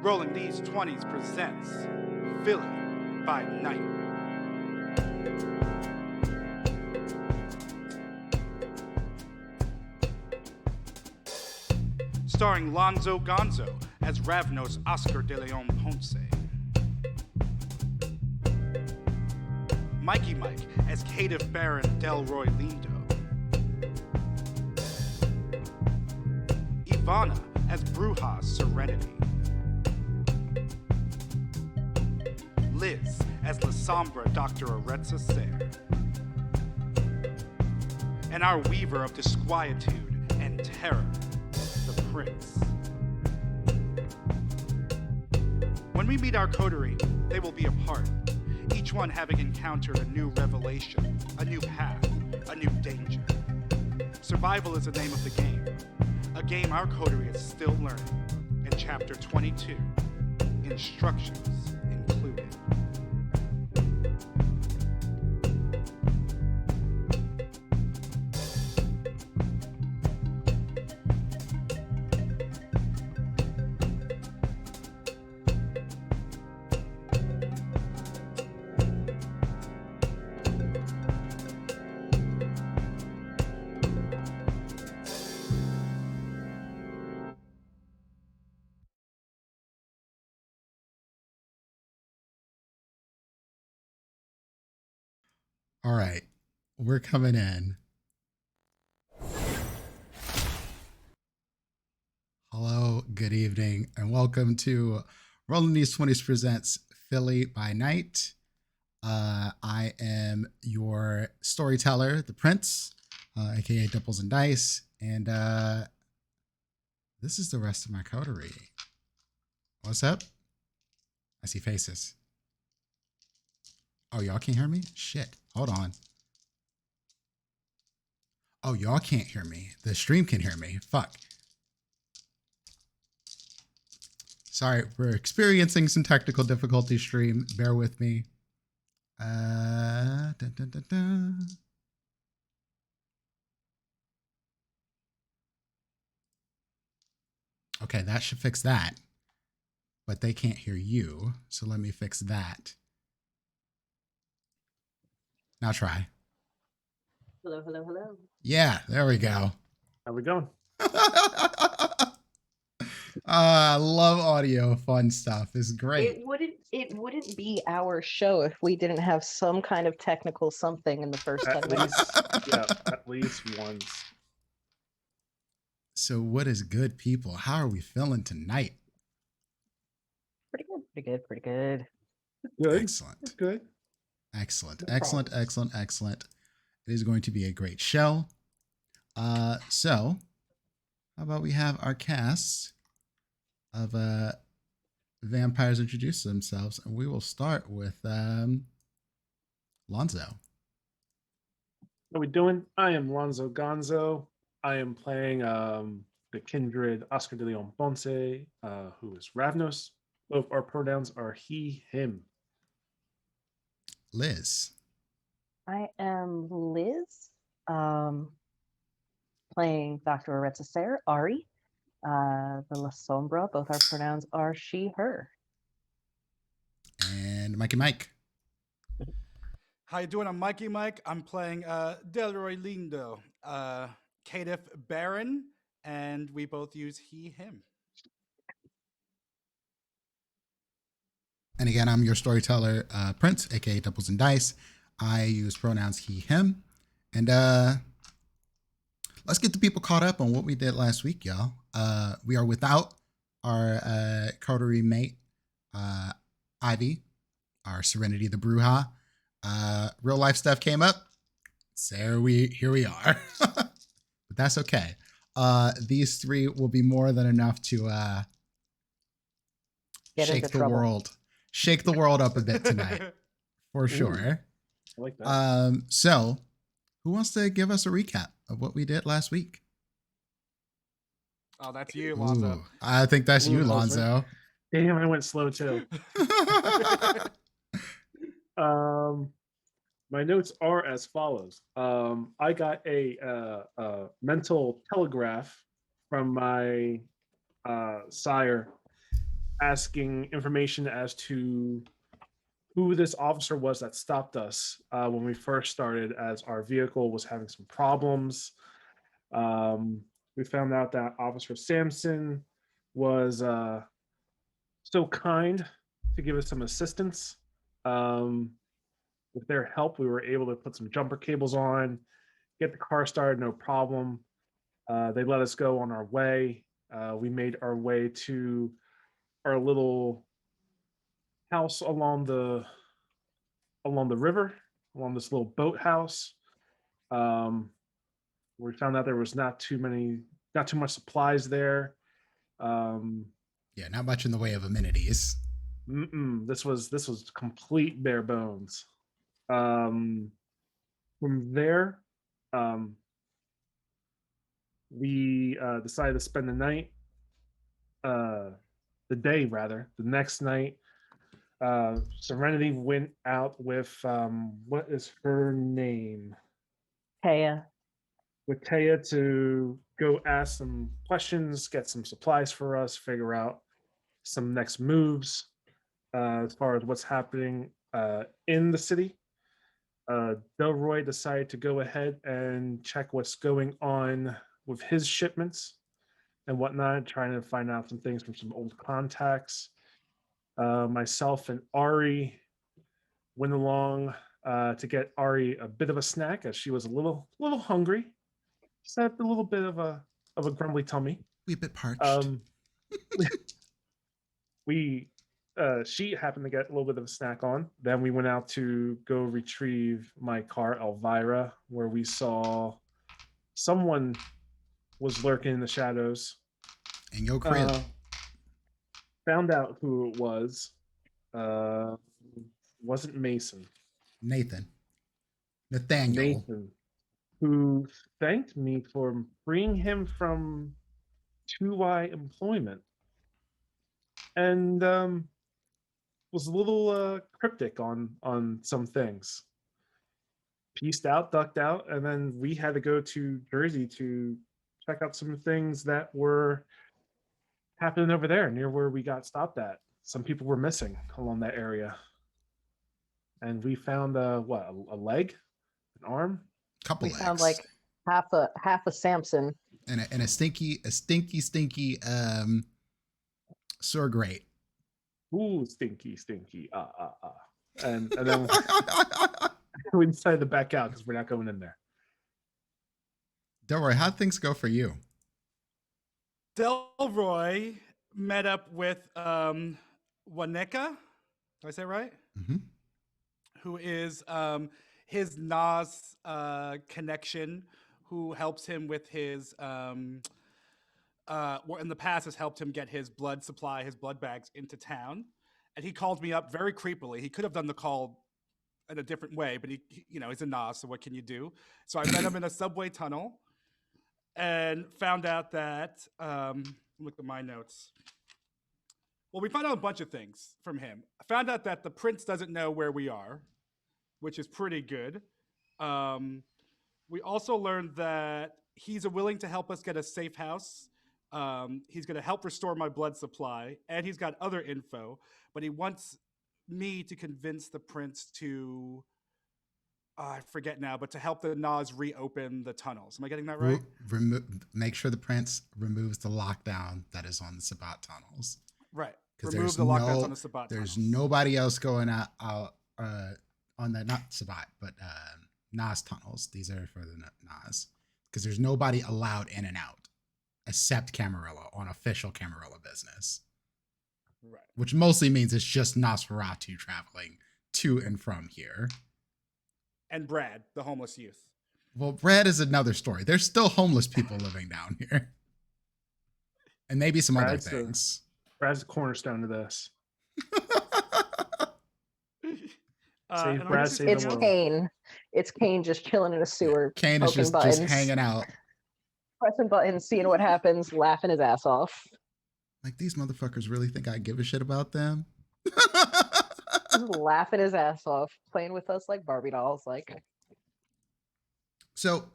Rolling These 20s presents Philly by Night. Starring Lonzo Gonzo as Ravnos Oscar de Leon Ponce. Mikey Mike as Caitiff Baron Delroy Lindo. Ivana as Bruja Serenity. Liz as La Sombra Dr. Aretza Sayre. And our weaver of disquietude and terror, the Prince. When we meet our coterie, they will be apart, each one having encountered a new revelation, a new path, a new danger. Survival is the name of the game, a game our coterie is still learning. In Chapter 22, instructions included. All right, we're coming in. Hello, good evening, and welcome to Rolling These 20s presents Philly by Night. I am your storyteller, the Prince, aka Dipples and Dice, and this is the rest of my coterie. What's up? I see faces. Oh, y'all can't hear me? Shit, hold on. Oh, y'all can't hear me. The stream can hear me. Fuck. Sorry, we're experiencing some technical difficulties, stream. Bear with me. Dun, dun, dun, dun. Okay, that should fix that. But they can't hear you, so let me fix that. Now try. Hello, hello, hello. Yeah, there we go. How we going? I love audio, fun stuff. It's great. It wouldn't be our show if we didn't have some kind of technical something in the first 10 At minutes. least, yeah, at least once. So what is good, people? How are we feeling tonight? Pretty good, pretty good, pretty good. Good. Excellent. Good. Excellent, No excellent, problems. excellent, excellent. It is going to be a great show. So how about we have our cast of vampires introduce themselves, and we will start with Lonzo. How we doing? I am Lonzo Gonzo. I am playing the kindred Oscar de Leon Ponce, who is Ravnos. Both our pronouns are he, him. Liz. I am Liz, playing Dr. Aretza Sayre, Ari. The La Sombra, both our pronouns are she, her. And Mikey Mike. How you doing? I'm Mikey Mike. I'm playing Delroy Lindo, Caitiff Baron, and we both use he, him. And again, I'm your storyteller, Prince, aka Doubles and Dice. I use pronouns he, him. And let's get the people caught up on what we did last week, y'all. We are without our coterie mate, Ivy, our Serenity the Bruja. Real life stuff came up. So here we are. But that's okay. These three will be more than enough to shake the world. Shake the world up a bit tonight. For sure. I like that. So who wants to give us a recap of what we did last week? Oh, that's you, Lonzo. Ooh, I think that's you, Lonzo. Damn, I went slow too. My notes are as follows. I got a mental telegraph from my sire asking information as to who this officer was that stopped us when we first started, as our vehicle was having some problems. We found out that Officer Sampson was so kind to give us some assistance. Um, with their help, we were able to put some jumper cables on, get the car started, no problem. They let us go on our way. We made our way to our little house along the river, along this little boathouse. Um, we found out there was not too much supplies there. Yeah, not much in the way of amenities. This was complete bare bones. From there, we decided to spend the night, the day rather, the next night. Serenity went out with what is her name? Taya. With Taya to go ask some questions, get some supplies for us, figure out some next moves as far as what's happening in the city. Delroy decided to go ahead and check what's going on with his shipments and whatnot, trying to find out some things from some old contacts. Myself and Ari went along to get Ari a bit of a snack, as she was a little hungry. Just had a little bit of a grumbly tummy. We a bit parched. She happened to get a little bit of a snack on. Then we went out to go retrieve my car, Elvira, where we saw someone was lurking in the shadows. And your crib. Found out who it was. Wasn't Mason. Nathaniel. Nathan, who thanked me for freeing him from 2Y employment. And was a little cryptic on some things. Pieced out, ducked out, and then we had to go to Jersey to check out some things that were happening over there near where we got stopped at. Some people were missing along that area. And we found a leg, an arm? Couple We legs. found like half a Samson. And a stinky sewer grate. Ooh, stinky. And then we decided to back out because we're not going in there. Delroy, how'd things go for you? Delroy met up with Waneka. Did I say it right? Mm-hmm. Who is his Nas connection, who helps him with his in the past has helped him get his blood supply, his blood bags into town. And he called me up very creepily. He could have done the call in a different way, but he he's a Nas, so what can you do? So I met him in a subway tunnel and found out that look at my notes. Well, we found out a bunch of things from him. I found out that the prince doesn't know where we are, which is pretty good. We also learned that he's willing to help us get a safe house. He's going to help restore my blood supply, and he's got other info, but he wants me to convince the prince to, I forget now, but to help the Nas reopen the tunnels. Am I getting that right? Make sure the prince removes the lockdown that is on the Sabat tunnels. Right. Because remove the lockdowns on the Sabat there's tunnels. nobody else going out on the, not Sabat, but Nas tunnels. These are for the Nas. Because there's nobody allowed in and out except Camarilla on official Camarilla business. Right. Which mostly means it's just Nosferatu traveling to and from here. And Brad, the homeless youth. Well, Brad is another story. There's still homeless people living down here. And maybe some other things. Brad's the cornerstone of this. It's Kane. It's Kane just chilling in a sewer. Yeah, Kane is just hanging out. Pressing buttons, seeing what happens, laughing his ass off. Like, these motherfuckers really think I give a shit about them? Just laughing his ass off, playing with us like Barbie dolls. Like, so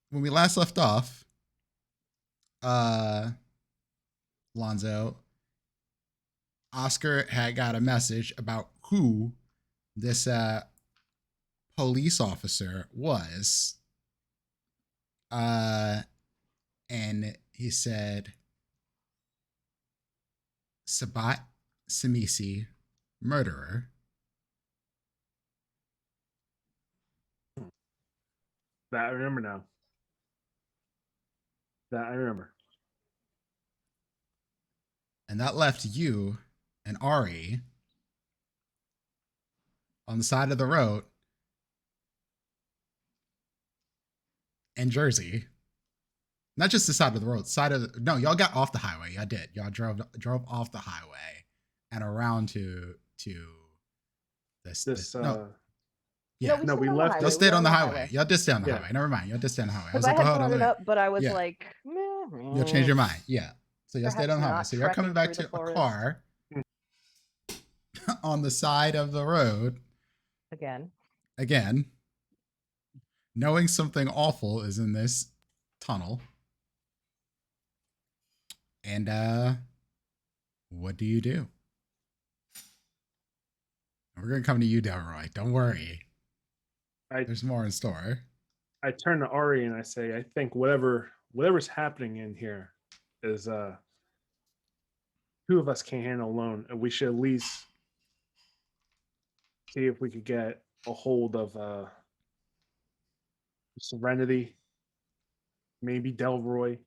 when we last left off, Lonzo, Oscar had got a message about who this police officer was. And he said, Sabat Samisi, murderer. That I remember now. That I remember. And that left you and Ari on the side of the road in Jersey. Not just the side of the road, no, y'all got off the highway. Y'all did. Y'all drove off the highway and around to this no. Yeah. No, we stayed on the left. highway. Y'all stayed We on were the highway. Y'all did stay on the Yeah. highway. Never mind. Y'all did stay on the highway. Because I had brought it up, but I was Yeah. like, You'll change your mind. Yeah. So y'all stayed on the highway. Perhaps So not you're coming back trekking to through a the car on the side of the road again. knowing something awful is in this tunnel. And what do you do? We're gonna come to you, Delroy. Don't worry. There's more in store. I turn to Ari and I say, I think whatever's happening in here is two of us can't handle alone, and we should at least see if we could get a hold of Serenity, maybe Delroy.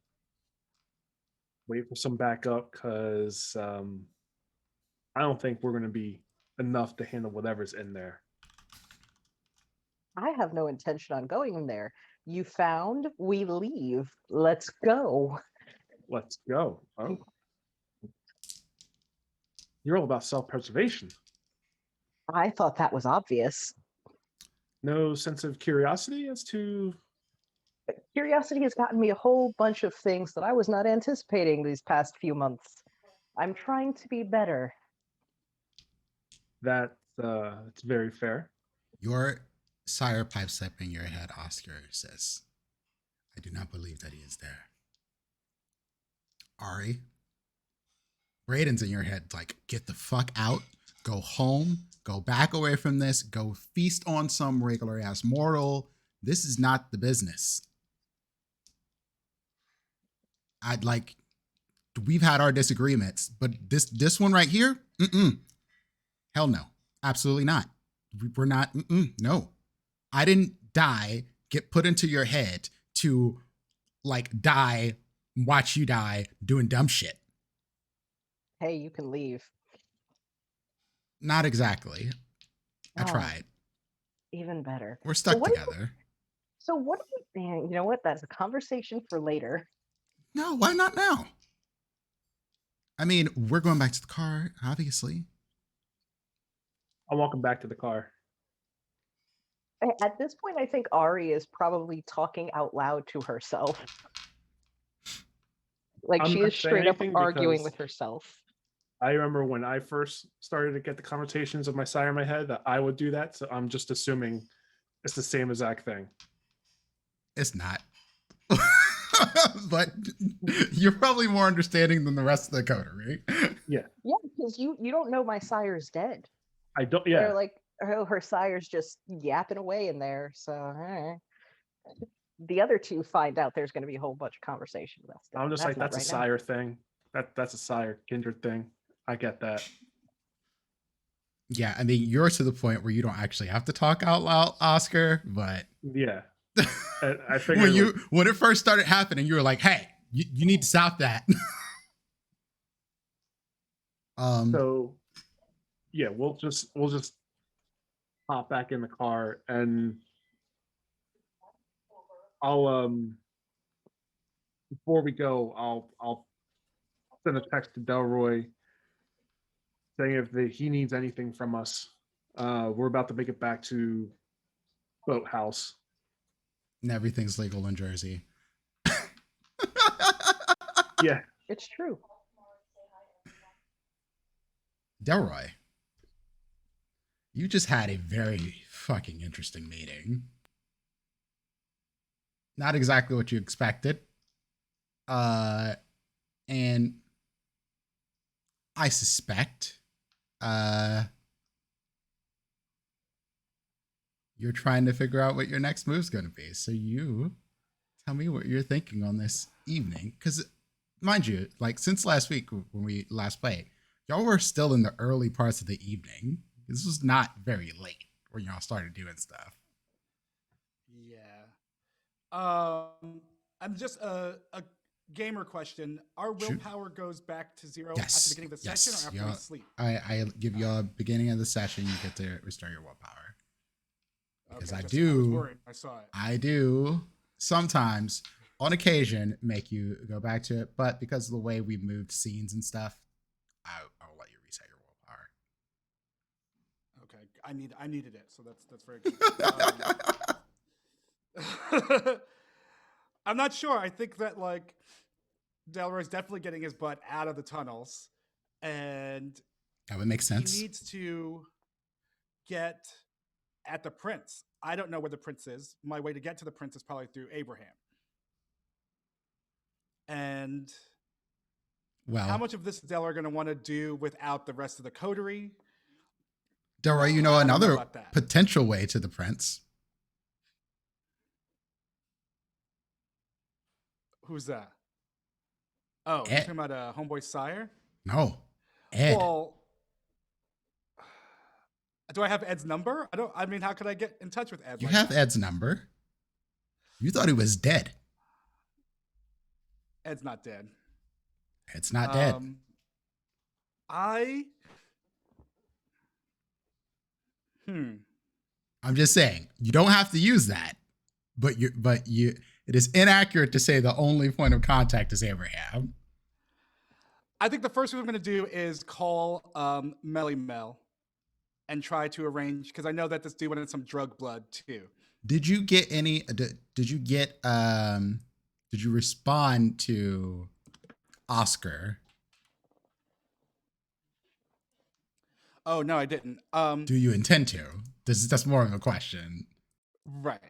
Wait for some backup, because I don't think we're going to be enough to handle whatever's in there. I have no intention on going in there. You found, we leave. Let's go. Let's go. Oh. You're all about self-preservation. I thought that was obvious. No sense of curiosity as to... Curiosity has gotten me a whole bunch of things that I was not anticipating these past few months. I'm trying to be better. That's very fair. Your sire pipes up in your head, Oscar says, I do not believe that he is there. Ari, Braden's in your head, like, get the fuck out, go home, go back away from this, go feast on some regular ass mortal. This is not the business. We've had our disagreements, but this one right here, hell no, absolutely not. We're not, no. I didn't die, get put into your head to die, watch you die doing dumb shit. Hey, you can leave. Not exactly. I tried. Even better. We're stuck together. So what do you think? You know what? That's a conversation for later. No, why not now? I mean, we're going back to the car, obviously. I'm walking back to the car. At this point, I think Ari is probably talking out loud to herself. She is straight up arguing with herself. I remember when I first started to get the conversations of my sire in my head that I would do that. So I'm just assuming it's the same exact thing. It's not. But you're probably more understanding than the rest of the coterie. Yeah. Yeah, because you don't know my sire's dead. I don't. Yeah. They're like, oh, her sire's just yapping away in there. So the other two find out there's going to be a whole bunch of conversation about stuff. I'm just like, that's a sire thing. That's a sire kindred thing. I get that. Yeah, I mean, you're to the point where you don't actually have to talk out loud, Oscar, but yeah. I figured when it first started happening, you were like, hey, you need to stop that. So yeah, we'll just hop back in the car, and I'll before we go, I'll send a text to Delroy saying if he needs anything from us. We're about to make it back to Boathouse. And everything's legal in Jersey. Yeah. It's true. Delroy, you just had a very fucking interesting meeting. Not exactly what you expected. And I suspect you're trying to figure out what your next move's going to be. So you tell me what you're thinking on this evening. Because, mind you, like since last week when we last played, y'all were still in the early parts of the evening. This was not very late when y'all started doing stuff. Yeah. I'm just a gamer question. Our Shoot. willpower goes back to zero Yes. at the beginning of the session or after Y'all, we sleep? I give you a beginning of the session, you get to restore your willpower. Because Okay, I was do, worried. I saw it. I do sometimes, on occasion, make you go back to it. But because of the way we moved scenes and stuff, I'll let you reset your willpower. Okay, I needed it, so that's very good. I'm not sure. I think that like Delroy's definitely getting his butt out of the tunnels, and That would make sense. he needs to get at the prince. I don't know where the prince is. My way to get to the prince is probably through Abraham. And Well, how much of this is Delroy going to want to do without the rest of the coterie? Delroy, you know I don't know another about that. potential way to the prince. Who's that? Oh, you're Ed. talking about Homeboy Sire? No, Ed. Well, do I have Ed's number? I mean, how could I get in touch with Ed? You like have that? Ed's number. You thought he was dead. Ed's not dead. Ed's not dead. I'm just saying, you don't have to use that, but it is inaccurate to say the only point of contact is Abraham. I think the first thing I'm going to do is call Melly Mel and try to arrange, because I know that this dude wanted some drug blood too. Did you get any? Did you respond to Oscar? Oh no, I didn't. Do you intend to? That's more of a question. Right.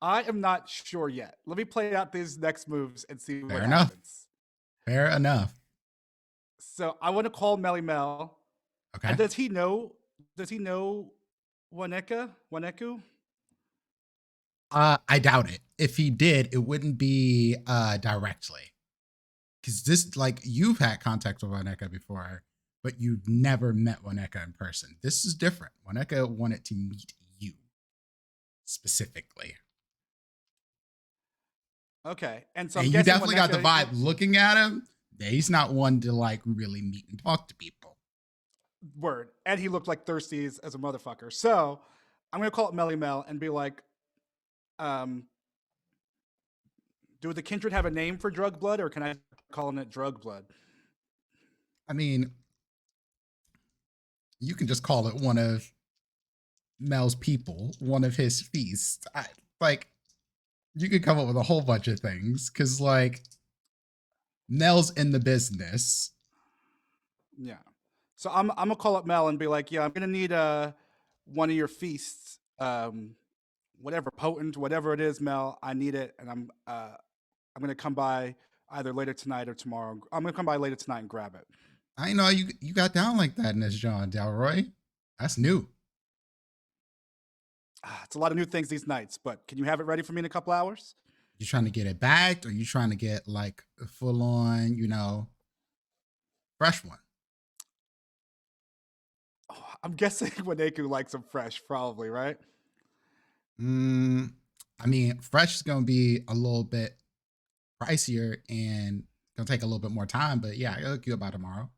I am not sure yet. Let me play out these next moves and see what Fair enough. happens. Fair enough. So I want to call Melly Mel. Okay. And does he know Waneku? I doubt it. If he did, it wouldn't be directly. Because this, like, you've had contact with Waneka before, but you've never met Waneka in person. This is different. Waneka wanted to meet you specifically. Okay. And so And you definitely got the vibe looking at him. Yeah, he's not one to like really meet and talk to people. Word. And he looked like thirsty as a motherfucker. So I'm gonna call it Melly Mel and be like, do the kindred have a name for drug blood, or can I call it drug blood? I mean, you can just call it one of Mel's people, one of his feasts. You could come up with a whole bunch of things because, like, Mel's in the business. Yeah. So I'm gonna call up Mel and be like, yeah, I'm gonna need one of your feasts, whatever potent, whatever it is, Mel. I need it, and I'm gonna come by either later tonight or tomorrow. I'm gonna come by later tonight and grab it. I know you got down like that in this John Delroy. That's new. It's a lot of new things these nights, but can you have it ready for me in a couple hours? You trying to get it bagged, or you trying to get like a full on, fresh one? Oh, I'm guessing Waneku likes them fresh, probably, right? I mean, fresh is gonna be a little bit pricier and gonna take a little bit more time, but yeah, I'll hook you up by tomorrow.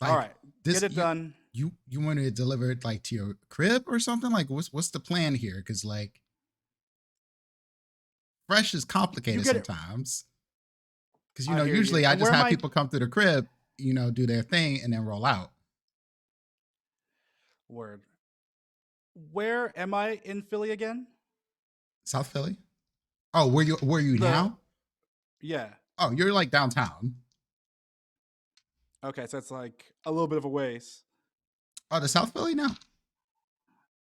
All right, get it done. You want it delivered like to your crib or something? Like, what's the plan here? Because like, fresh is complicated sometimes. Because usually I just have people come through the crib, do their thing and then roll out. Word. Where am I in Philly again? South Philly. Oh, where you now? Yeah. Oh, you're like downtown. Okay, so it's like a little bit of a ways. Oh, the South Philly now?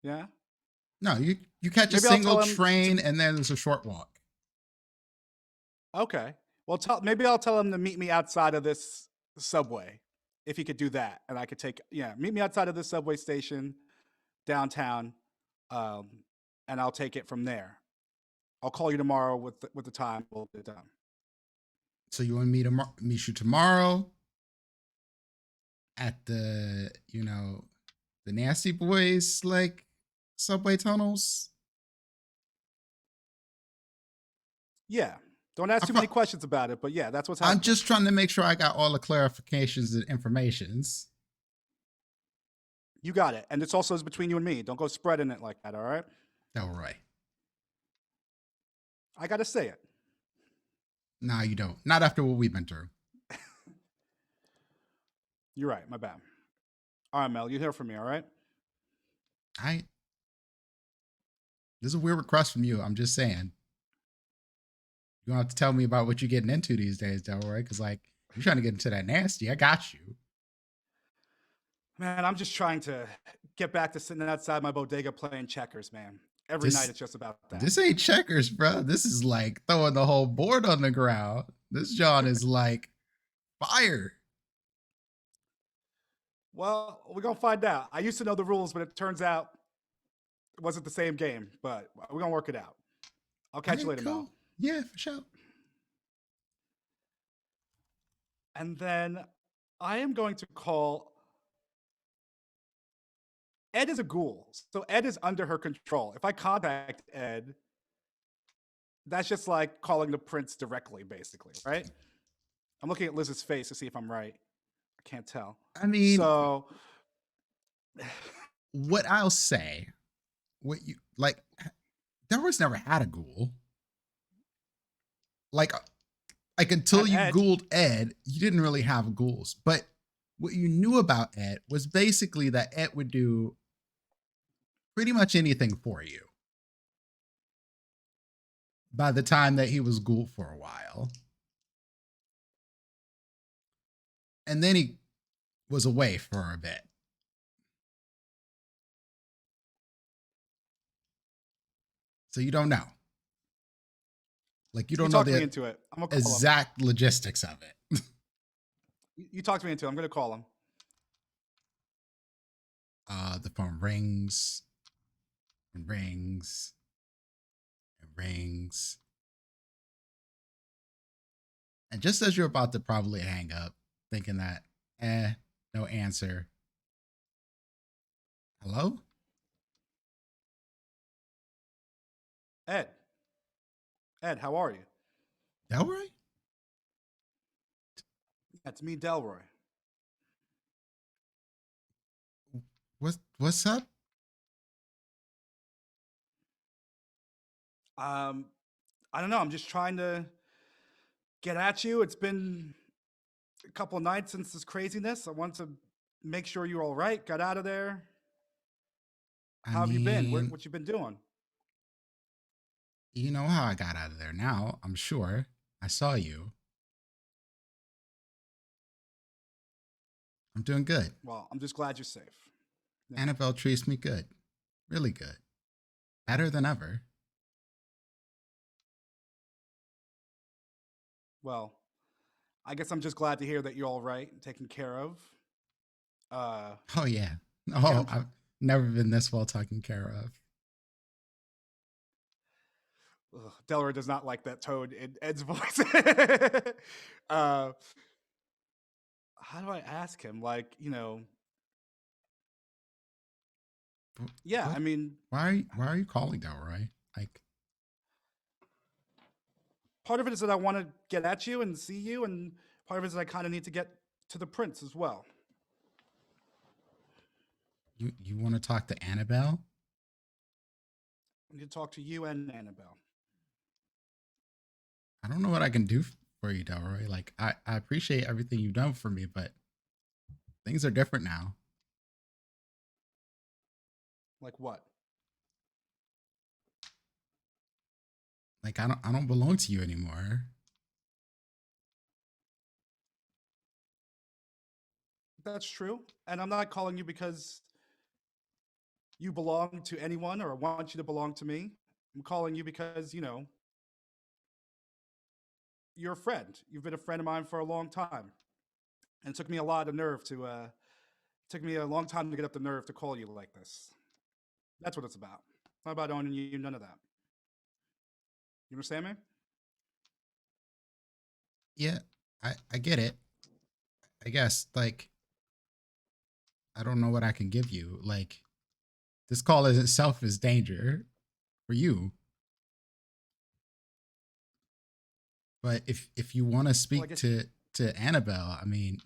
Yeah. No, you catch a single train and then there's a short walk. Okay. Well, maybe I'll tell him to meet me outside of this the subway. If he could do that, and I could meet me outside of the subway station downtown, um, and I'll take it from there. I'll call you tomorrow with the time. We'll get it done. So you want me to meet you tomorrow at the the Nasty Boys like subway tunnels? Yeah. Don't ask too many questions about it, but yeah, that's what's happening. I'm just trying to make sure I got all the clarifications and informations. You got it. And it's also between you and me. Don't go spreading it like that, all right? Delroy. I got to say it. Nah, you don't. Not after what we've been through. You're right. My bad. All right, Mel, you hear from me, all right? This is a weird request from you. I'm just saying. You don't have to tell me about what you're getting into these days, Delroy, because like you're trying to get into that nasty. I got you. Man, I'm just trying to get back to sitting outside my bodega playing checkers, man. Every night it's just about that. This ain't checkers, bro. This is like throwing the whole board on the ground. This John is like fire. Well, we're going to find out. I used to know the rules, but it turns out it wasn't the same game, but we're going to work it out. I'll catch you later, Mel. Yeah, for sure. And then I am going to call. Ed is a ghoul, so Ed is under her control. If I contact Ed, that's just like calling the prince directly, basically, right? I'm looking at Liz's face to see if I'm right. I can't tell. I mean, so what I'll say, what you like, Delroy's never had a ghoul. Like until you ghouled Ed, you didn't really have ghouls. But what you knew about Ed was basically that Ed would do pretty much anything for you by the time that he was ghoul for a while. And then he was away for a bit. So you don't know. Like you don't know the into it. I'm gonna exact logistics of it. You talked me into it. I'm going to call him. The phone rings and rings and rings. And just as you're about to probably hang up, thinking that, no answer. Hello? Ed, how are you? Delroy? That's me, Delroy. What's up? I don't know. I'm just trying to get at you. It's been a couple of nights since this craziness. I want to make sure you're all right. Got out of there. How have you been? What you been doing? You know how I got out of there now, I'm sure. I saw you. I'm doing good. Well, I'm just glad you're safe. Yeah. Annabelle treats me good. Really good. Better than ever. Well, I guess I'm just glad to hear that you're all right and taken care of. Oh, yeah. Oh, I've never been this well taken care of. Delroy does not like that tone in Ed's voice. How do I ask him? Like, yeah, what? I mean, why are you calling Delroy? Like, part of it is that I want to get at you and see you, and part of it is that I kind of need to get to the prince as well. You want to talk to Annabelle? I need to talk to you and Annabelle. I don't know what I can do for you, Delroy. Like, I appreciate everything you've done for me, but things are different now. Like what? Like, I don't belong to you anymore. That's true. And I'm not calling you because you belong to anyone or I want you to belong to me. I'm calling you because, you're a friend. You've been a friend of mine for a long time. And it took me a lot of nerve to. Took me a long time to get up the nerve to call you like this. That's what it's about. Not about owning you. None of that. You understand me? Yeah, I get it. I guess like I don't know what I can give you. Like this call as itself is danger for you. But if you want to Well, I speak guess. to Annabelle, I mean,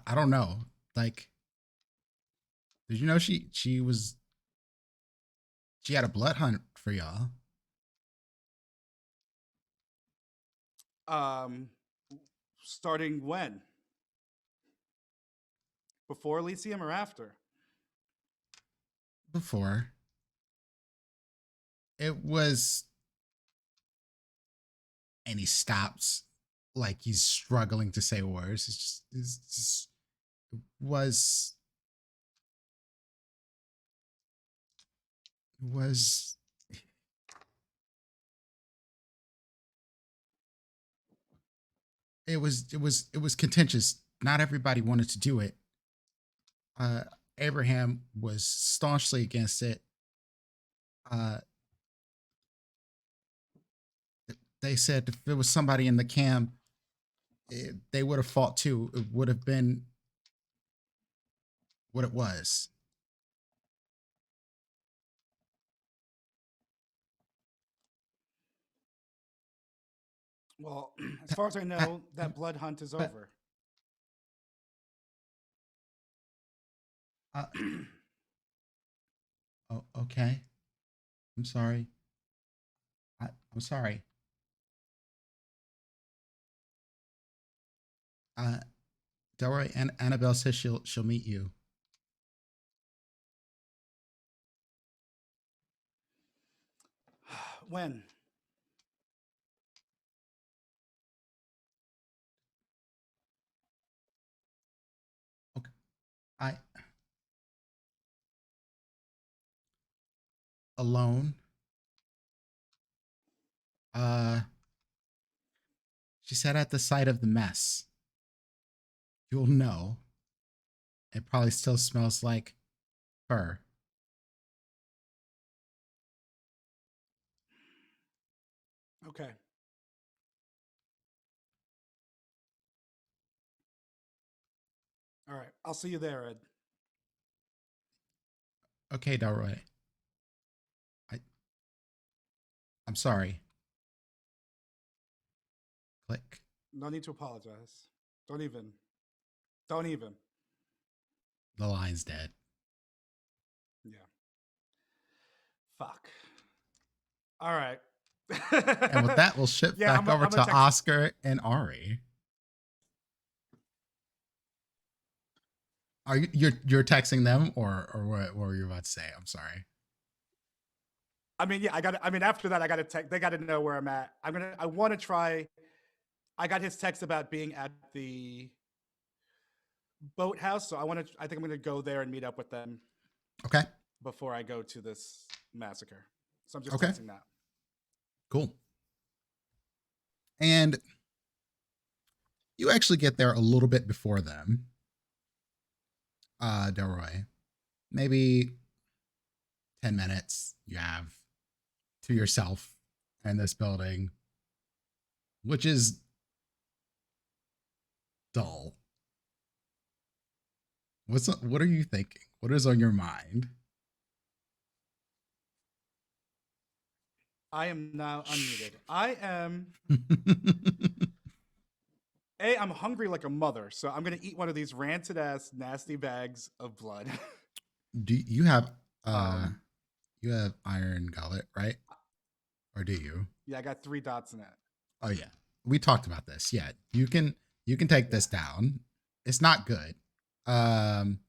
I don't know. Like, did you know she had a blood hunt for y'all? Um, Starting when? Before Elysium or after? Before. It was, and he stops like he's struggling to say words. It was it was contentious. Not everybody wanted to do it. Uh, Abraham was staunchly against it. Uh, they said if it was somebody in the camp, they would have fought too. It would have been what it was. Well, as far as I I, know, that blood hunt is but over. uh, oh, okay. I'm sorry. I'm sorry. Uh, Delroy and Annabelle says she'll meet you. When? Okay. I alone. Uh, she said at the sight of the mess, you'll know. It probably still smells like her. Okay. All right. I'll see you there, Ed. Okay, Delroy. I I'm sorry. Click. No need to apologize. Don't even. Don't even. The line's dead. Yeah. Fuck. All right. And with that, we'll shift Yeah, back over I'm to gonna text. Oscar and Ari. Are you're texting them or what were you about to say? I'm sorry. I mean, yeah, I got. I mean, after that, I got to text. They got to know where I'm at. I want to try. I got his text about being at the boathouse, so I want to. I think I'm gonna go there and meet up with them Okay. before I go to this massacre. So I'm just Okay. texting that. Cool. And you actually get there a little bit before them, Delroy. Maybe 10 minutes you have to yourself in this building, which is dull. What are you thinking? What is on your mind? I am now unmuted. I am. I'm hungry like a mother, so I'm gonna eat one of these ranted ass nasty bags of blood. Do you have um, you have iron gullet, right? Or do you? yeah, I got 3 dots in it. Oh yeah. We talked about this. Yeah. You can take Yeah, this down. It's not good. Um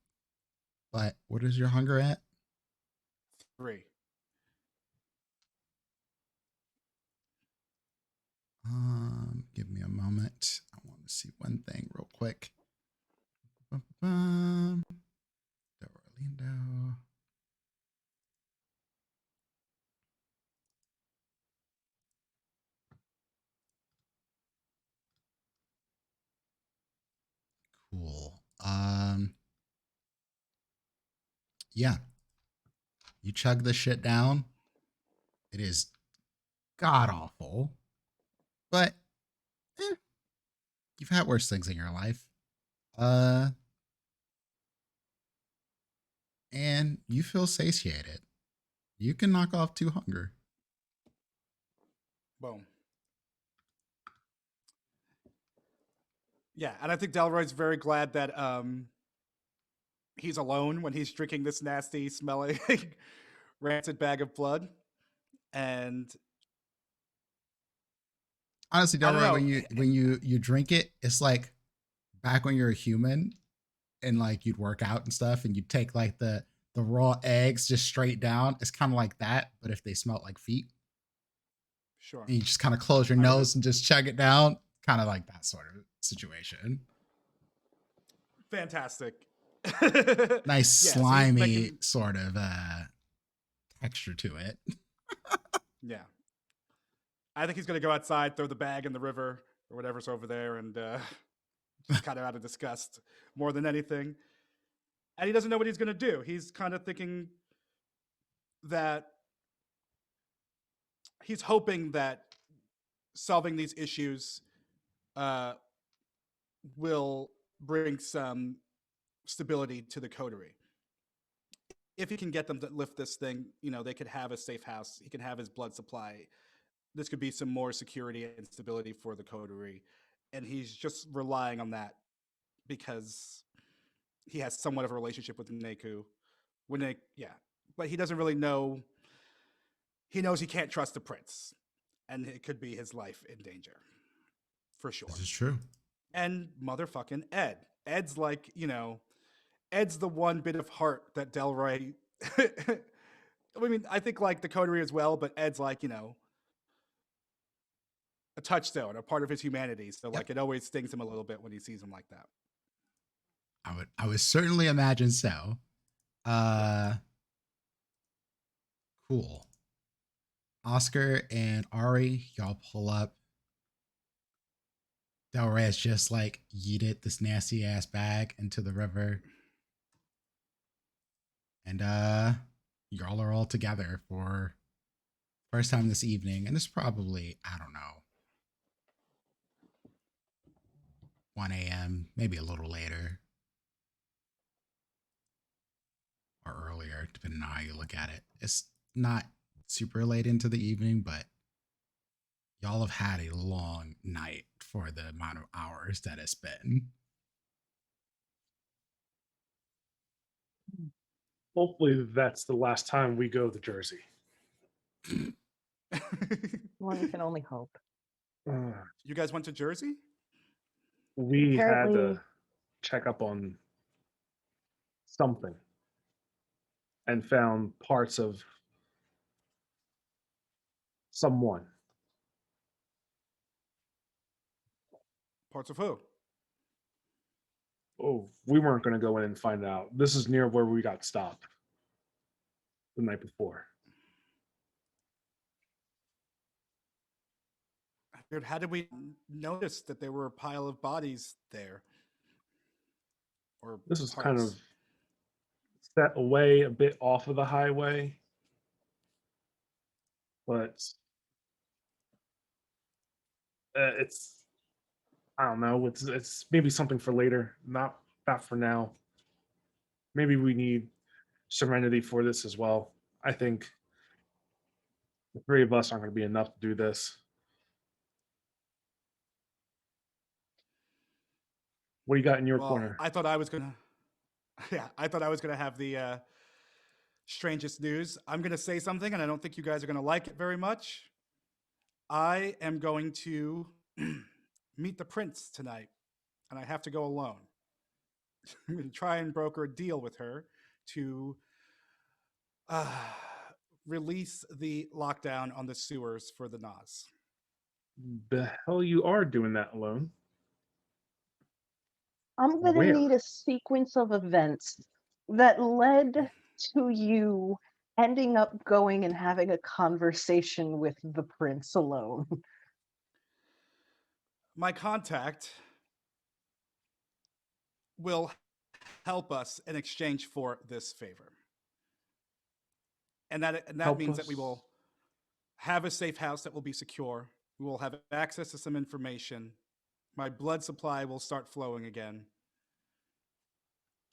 but what is your hunger at? 3. Give me a moment. I want to see one thing real quick. Orlando. Yeah, you chug this shit down. It is god awful, but you've had worse things in your life. And you feel satiated. You can knock off 2 hunger. Boom. Yeah, and I think Delroy's very glad that he's alone when he's drinking this nasty, smelling, rancid bag of blood. And Honestly, I don't Delroy, know. when you drink it, it's like back when you're a human and like you'd work out and stuff, and you'd take like the raw eggs just straight down. It's kind of like that, but if they smelt like feet, Sure. and you just kind of close your nose and just chug it down, kind of like that sort of situation. Fantastic. Nice Yeah, so he's slimy making- sort of texture to it. Yeah. I think he's going to go outside, throw the bag in the river or whatever's over there, and just kind of out of disgust more than anything. And he doesn't know what he's going to do. He's kind of thinking that he's hoping that solving these issues will bring some stability to the coterie. If he can get them to lift this thing, they could have a safe house. He can have his blood supply. This could be some more security and stability for the coterie. And he's just relying on that because he has somewhat of a relationship with Neku. But he doesn't really know. He knows he can't trust the prince, and it could be his life in danger, for sure. This is true. And motherfucking Ed. Ed's like, Ed's the one bit of heart that Delroy. I mean, I think like the coterie as well, but Ed's like, a touchstone, a part of his humanity. So like, it always stings him a little bit when he sees him like that. I would certainly imagine so. Cool. Oscar and Ari, y'all pull up. Delrez just like yeeted this nasty ass bag into the river. And y'all are all together for first time this evening. And it's probably, I don't know, 1 a.m., maybe a little later. Or earlier, depending on how you look at it. It's not super late into the evening, but y'all have had a long night for the amount of hours that it's been. Hopefully, that's the last time we go to Jersey. One can only hope. You guys went to Jersey? We had Apparently- to check up on something and found parts of someone. Parts of who? Oh, we weren't going to go in and find out. This is near where we got stopped the night before. Dude, how did we notice that there were a pile of bodies there? Or This is parts? kind of set away a bit off of the highway, but it's, I don't know, it's maybe something for later, not for now. Maybe we need serenity for this as well. I think the three of us aren't going to be enough to do this. What do you got in your corner? I thought I was gonna. Yeah, I thought I was gonna have the strangest news. I'm gonna say something, and I don't think you guys are gonna like it very much. I am going to meet the prince tonight, and I have to go alone. I'm going to try and broker a deal with her to release the lockdown on the sewers for the Nas. The hell you are doing that alone? I'm going to Where? need a sequence of events that led to you ending up going and having a conversation with the prince alone. My contact will help us in exchange for this favor. And that Help means that we us. will have a safe house that will be secure. We will have access to some information. My blood supply will start flowing again.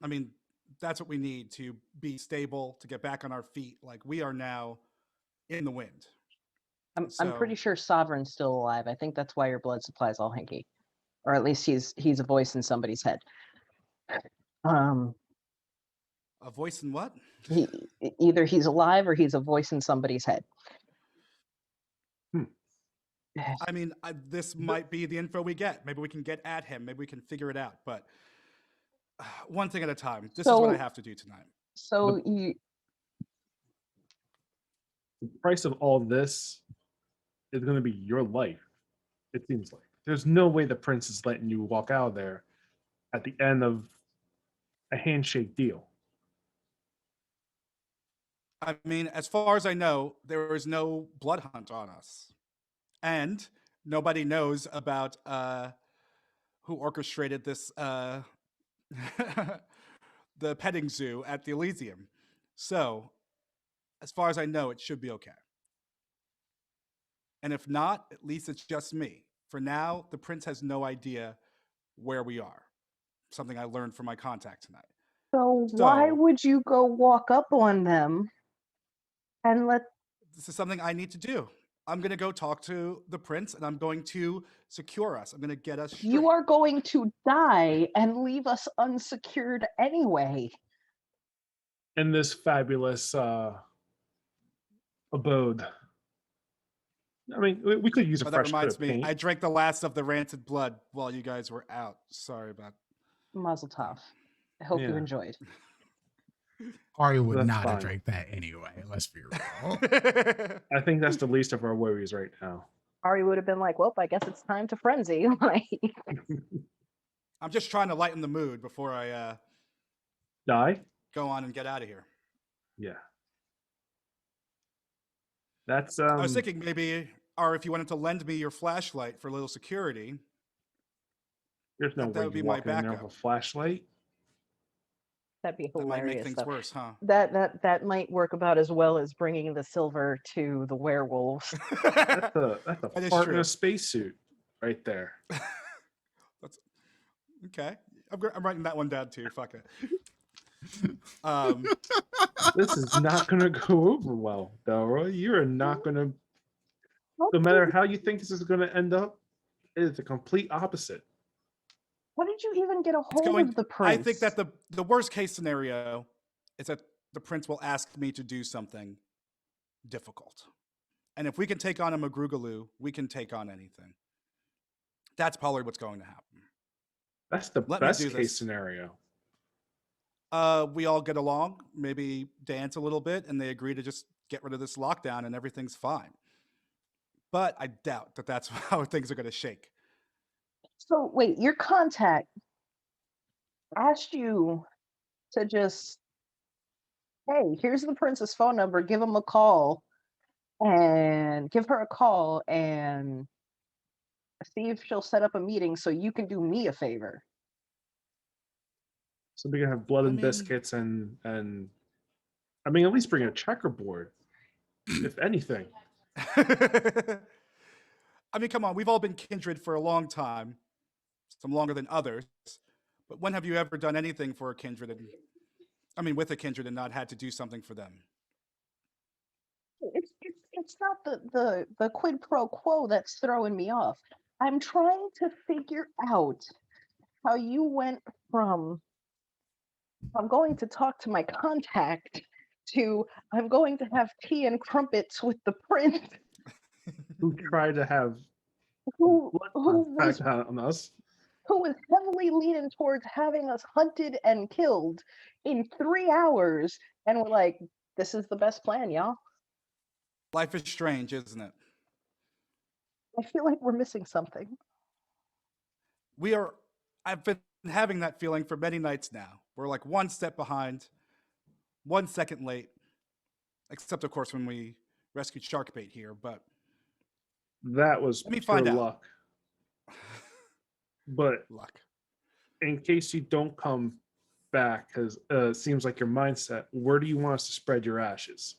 I mean, that's what we need to be stable, to get back on our feet. Like, we are now in the wind. I'm pretty sure Sovereign's still alive. I think that's why your blood supply is all hinky, or at least he's a voice in somebody's head. A voice in what? Either he's alive or he's a voice in somebody's head. I mean, this might be the info we get. Maybe we can get at him. Maybe we can figure it out. But one thing at a time. This is what I have to do tonight. So The price of all this is going to be your life, it seems like. There's no way the prince is letting you walk out of there at the end of a handshake deal. I mean, as far as I know, there is no blood hunt on us. And nobody knows about who orchestrated this the petting zoo at the Elysium. So, as far as I know, it should be okay. And if not, at least it's just me. For now, the prince has no idea where we are. Something I learned from my contact tonight. So why would you go walk up on them and let... This is something I need to do. I'm going to go talk to the prince, and I'm going to secure us. I'm going to get us straight. You are going to die and leave us unsecured anyway. In this fabulous abode. I mean, we could use a fresh that reminds coat of paint. me, I drank the last of the rancid blood while you guys were out. Sorry about Mazel tov. I hope you enjoyed. Ari would That's not fine. have drank that anyway. Let's be real. I think that's the least of our worries right now. Ari would have been like, well, I guess it's time to frenzy. I'm just trying to lighten the mood before I Die? go on and get out of here. Yeah. That's I was thinking maybe, or if you wanted to lend me your flashlight for a little security. There's no that way would be you my walk in there with backup. a flashlight. That'd be That might make hilarious. things Though. worse, huh? That might work about as well as bringing the silver to the werewolves. That's a That is fart in true. a spacesuit right there. That's okay. I'm writing that one down too. Fuck it. This is not going to go over well, Delroy. You are not going to. No matter how you think this is going to end up, it is the complete opposite. How did you even get a hold of the prince? I think that the worst case scenario is that the prince will ask me to do something difficult. And if we can take on a Magrugaloo, we can take on anything. That's probably what's going to happen. That's the best case scenario. We all get along, maybe dance a little bit, and they agree to just get rid of this lockdown and everything's fine. But I doubt that that's how things are going to shake. So wait, your contact asked you to just, hey, here's the prince's phone number, give him a call and give her a call and see if she'll set up a meeting so you can do me a favor. So we can have blood and biscuits and I mean, at least bring a checkerboard, if anything. I mean, come on, we've all been kindred for a long time, some longer than others. But when have you ever done anything for a kindred? With a kindred and not had to do something for them? It's not the quid pro quo that's throwing me off. I'm trying to figure out how you went from I'm going to talk to my contact to I'm going to have tea and crumpets with the prince. Who tried to have who was on us? Who was heavily leaning towards having us hunted and killed in 3 hours, and we're like, this is the best plan, y'all. Life is strange, isn't it? I feel like we're missing something. I've been having that feeling for many nights now. We're like one step behind, 1 second late, except of course when we rescued Sharkbait here, but that was pure luck. But luck. In case you don't come back because it seems like your mindset. Where do you want us to spread your ashes?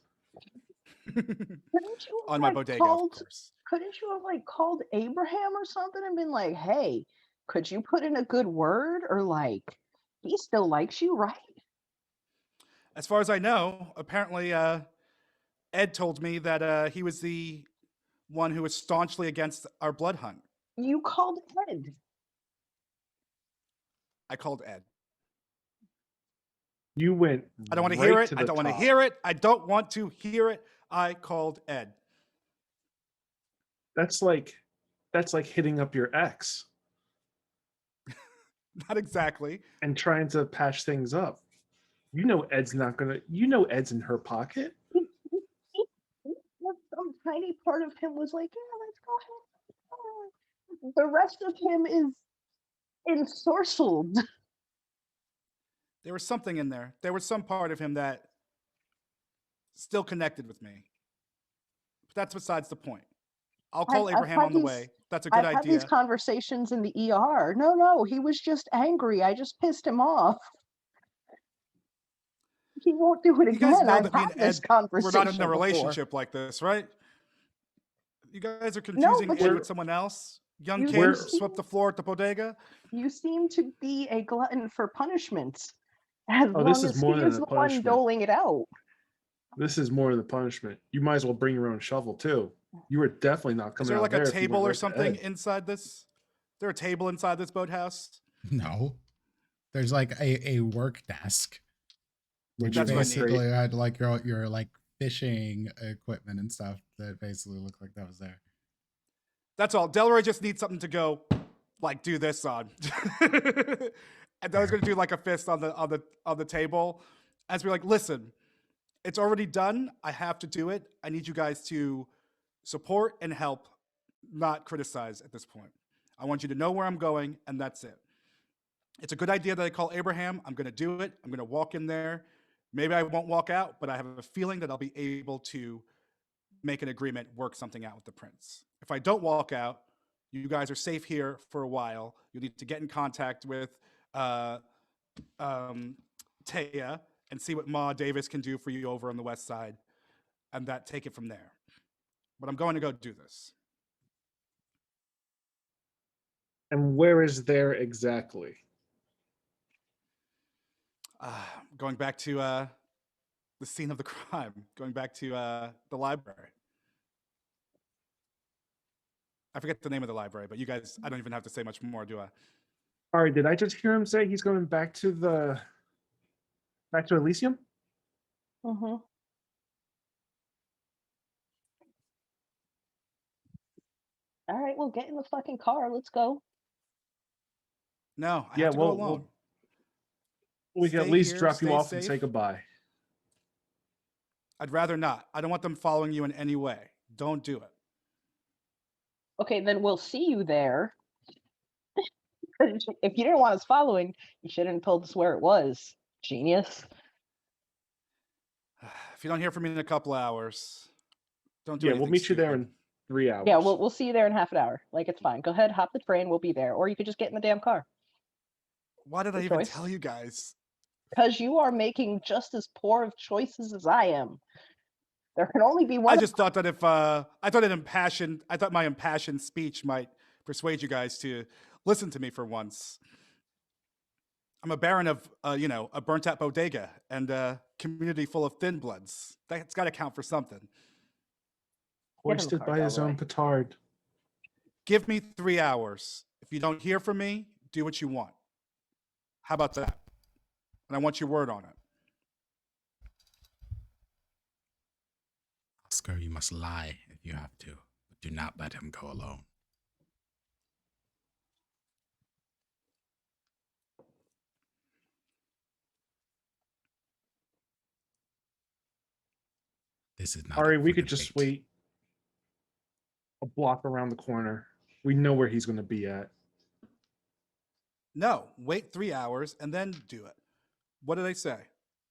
Couldn't you have On my like bodega, called? of course. Couldn't you have like called Abraham or something and been like, "Hey, could you put in a good word?" Or like, he still likes you, right? As far as I know, apparently Ed told me that he was the one who was staunchly against our blood hunt. You called Ed. I called Ed. You went I don't want to right hear it. to I the don't want to top. hear it. I don't want to hear it. I called Ed. That's like hitting up your ex Not exactly. and trying to patch things up. You know Ed's not gonna. You know Ed's in her pocket. Some tiny part of him was like, "Yeah, let's go ahead." The rest of him is ensorcelled. There was something in there. There was some part of him that still connected with me. But that's besides the point. I'll call Abraham on the way. That's a good I've had these idea. conversations in the ER. No, he was just angry. I just pissed him off. He won't do it You guys again. know I've that me had and this Ed, we're not in conversation a before. relationship like this, right? You guys are No, confusing but Ed with someone else? Young you kid Where- swept the floor at the bodega? you seem to be a glutton for punishments. As Oh, long this is as more he than is a the one punishment. doling it out. This is more than punishment. You might as well bring your own shovel too. You were definitely not Is coming there out like there a if you went table or right to something Ed. inside this? Is there a table inside this boathouse? No. There's like a work desk, which That's what I need. basically had like your like fishing equipment and stuff that basically looked like that was there. That's all. Delroy just needs something to go, like, do this on. And I was gonna do like a fist on the table, as we're like, listen, it's already done. I have to do it. I need you guys to support and help, not criticize at this point. I want you to know where I'm going, and that's it. It's a good idea that I call Abraham. I'm gonna do it. I'm gonna walk in there. Maybe I won't walk out, but I have a feeling that I'll be able to make an agreement, work something out with the prince. If I don't walk out, you guys are safe here for a while. You need to get in contact with uh, Taya and see what Ma Davis can do for you over on the west side, and that take it from there. But I'm going to go do this. And where is there exactly? Going back to the scene of the crime, going back to the library. I forget the name of the library, but you guys, I don't even have to say much more, do I? All right, did I just hear him say he's going back to Elysium? Mm-hmm. All right, well, get in the fucking car. Let's go. No, I Yeah, have to go well, alone. we can at Stay least here, drop you stay off and say safe. goodbye. I'd rather not. I don't want them following you in any way. Don't do it. Okay, then we'll see you there. If you didn't want us following, you shouldn't have told us where it was. Genius. If you don't hear from me in a couple hours, don't do Yeah, anything we'll meet you there stupid. in 3 hours. Yeah, we'll see you there in half an hour. Like, it's fine. Go ahead, hop the train. We'll be there. Or you could just get in the damn car. Why did I Good even choice. tell you guys? Because you are making just as poor of choices as I am. There can only be one. I just thought that if I thought my impassioned speech might persuade you guys to listen to me for once. I'm a baron of, a burnt-out bodega and a community full of thin bloods. That's got to count for something. Get in the Hoisted car, by his own Delroy. petard. Give me 3 hours. If you don't hear from me, do what you want. How about that? And I want your word on it. Oscar, you must lie if you have to, but do not let him go alone. This is not. Ari, up we for could just debate. wait a block around the corner. We know where he's going to be at. No, wait 3 hours and then do it. What did I say?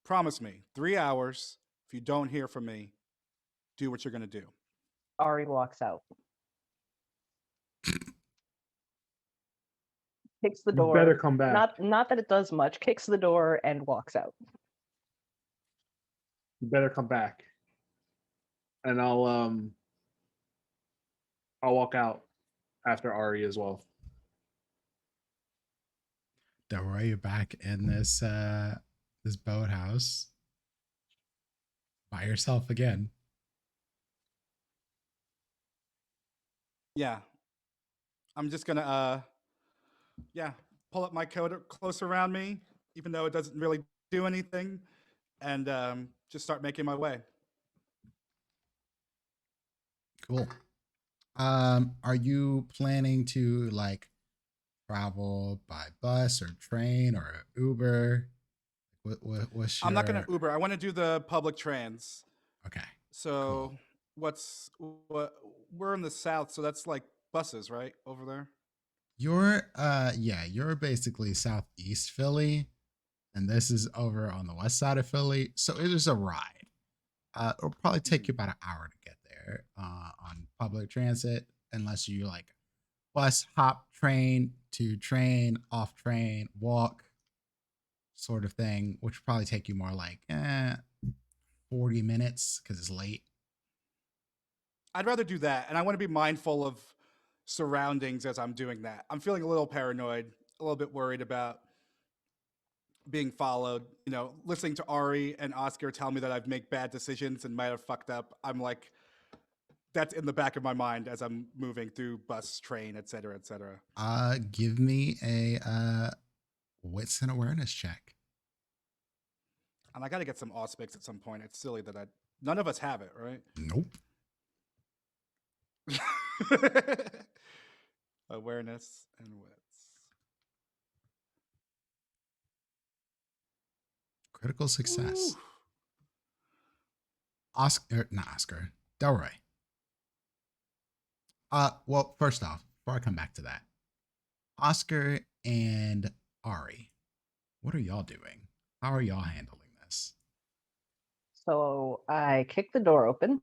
Promise me 3 hours. If you don't hear from me, do what you're going to do. Ari walks out. Kicks the You door. better come back. Not that it does much. Kicks the door and walks out. You better come back. And I'll walk out after Ari as well. Don't worry, you're back in this boathouse by yourself again. Yeah. I'm just gonna pull up my coat close around me, even though it doesn't really do anything, and just start making my way. Cool. Are you planning to like travel by bus or train or Uber? What's I'm not gonna your Uber. I want to do the public trans. okay? So what? We're in the south, so that's like buses, right, over there. You're basically southeast Philly, and this is over on the west side of Philly. So it is a ride. It'll probably take you about an hour to get there on public transit, unless you like bus, hop, train to train, off train, walk, sort of thing, which will probably take you more like 40 minutes because it's late. I'd rather do that, and I want to be mindful of surroundings as I'm doing that. I'm feeling a little paranoid, a little bit worried about being followed. You know, listening to Ari and Oscar tell me that I've made bad decisions and might have fucked up. I'm like, that's in the back of my mind as I'm moving through bus, train, et cetera, et cetera. Give me a wits and awareness check. And I got to get some auspics at some point. It's silly that none of us have it, right? Nope. Awareness and wits. Critical success. Ooh. Not Oscar. Delroy. Well, first off, before I come back to that, Oscar and Ari, what are y'all doing? How are y'all handling this? So I kick the door open.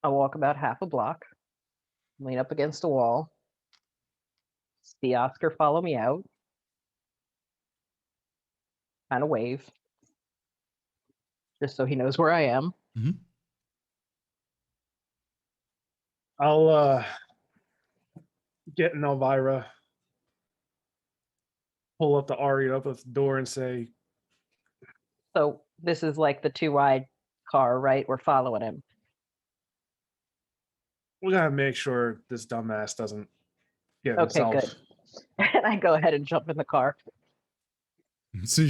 I walk about half a block, lean up against a wall, see Oscar follow me out, kind of wave, just so he knows where I am. Mm-hmm. I'll get an Elvira, pull up the Ari up at the door and say, So this is like the 2 wide car, right? We're following him. we gotta make sure this dumbass doesn't get Okay, himself. good. And I go ahead and jump in the car. So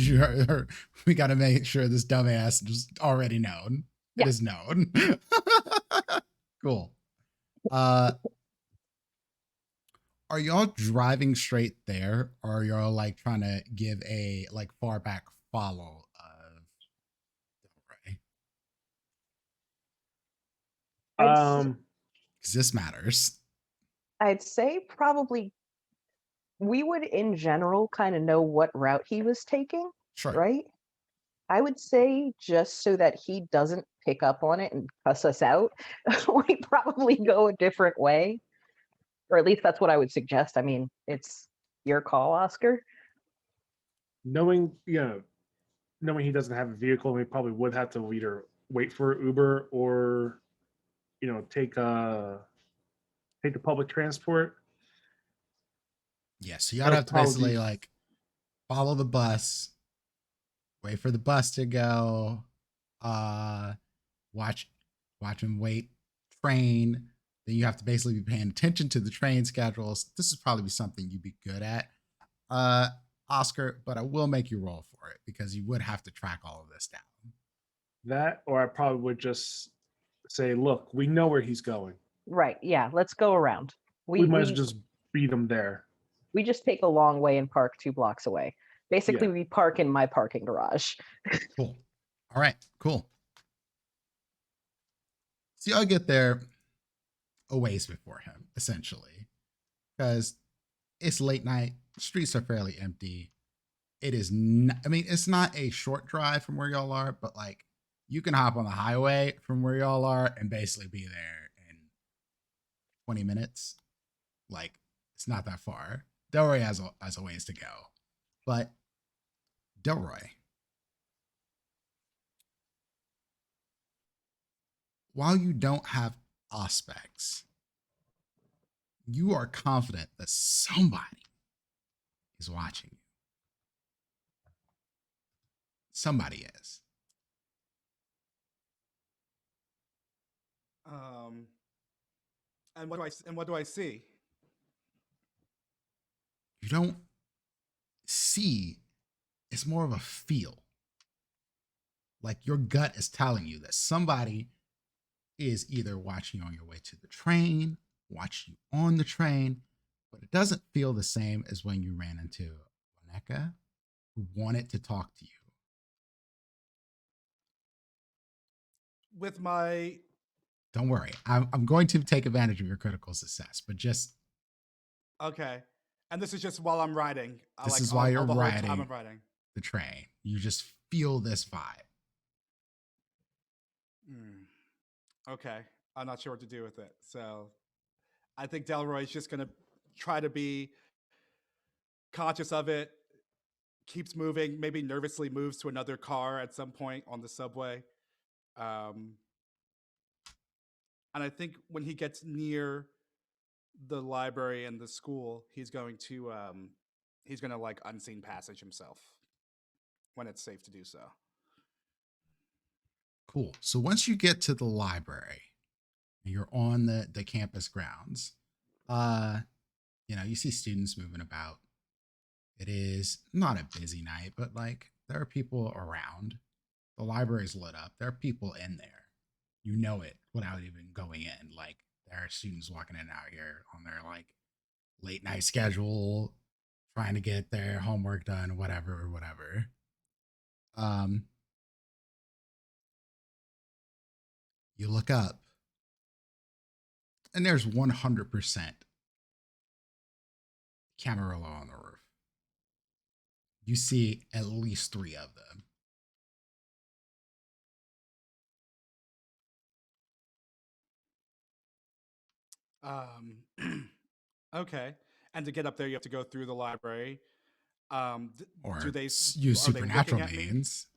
we got to make sure this dumbass is already known. Yeah. It is known. Cool. Are y'all driving straight there, or are y'all like trying to give a like far back follow of Delray? Because this matters. I'd say probably we would in general kind of know what route he was taking, Sure. right? I would say just so that he doesn't pick up on it and cuss us out, we probably go a different way. Or at least that's what I would suggest. I mean, it's your call, Oscar. Knowing he doesn't have a vehicle, we probably would have to either wait for Uber or, take the public transport. Yeah, so you gotta have to basically like follow the bus, wait for the bus to go, watch him wait, train. Then you have to basically be paying attention to the train schedules. This is probably something you'd be good at, Oscar. But I will make you roll for it because you would have to track all of this down. That, or I probably would just say, "Look, we know where he's going. Right. Yeah. Let's go around. We might as well just beat him there." We just take a long way and park 2 blocks away. Basically, we park in my parking garage. Cool. All right. Cool. So y'all get there a ways before him, essentially, because it's late night. Streets are fairly empty. It is not, I mean, it's not a short drive from where y'all are, but like you can hop on the highway from where y'all are and basically be there in 20 minutes. Like it's not that far. Delroy has a ways to go. But Delroy, while you don't have aspects, you are confident that somebody is watching you. Somebody is. Um, and what do I see? You don't see, it's more of a feel. Like your gut is telling you that somebody is either watching you on your way to the train, watching you on the train, but it doesn't feel the same as when you ran into Waneka, who wanted to talk to you. With my Don't worry, I'm going to take advantage of your critical success, but just okay, and this is just while I'm riding. this Like is why all you're the whole time I'm riding riding. the train. You just feel this vibe. Hmm. Okay, I'm not sure what to do with it. So I think Delroy's just gonna try to be conscious of it. Keeps moving, maybe nervously moves to another car at some point on the subway. Um, and I think when he gets near the library and the school, he's going to like unseen passage himself when it's safe to do so. Cool. So once you get to the library and you're on the campus grounds, uh, you see students moving about. It is not a busy night, but like there are people around. The library's lit up. There are people in there. You know it without even going in. Like there are students walking in and out here on their like late night schedule, trying to get their homework done, whatever. Um, you look up, and there's 100% Camarilla on the roof. You see at least three of them. Okay. And to get up there, you have to go through the library. Do Or they? use Are they looking supernatural at me? means.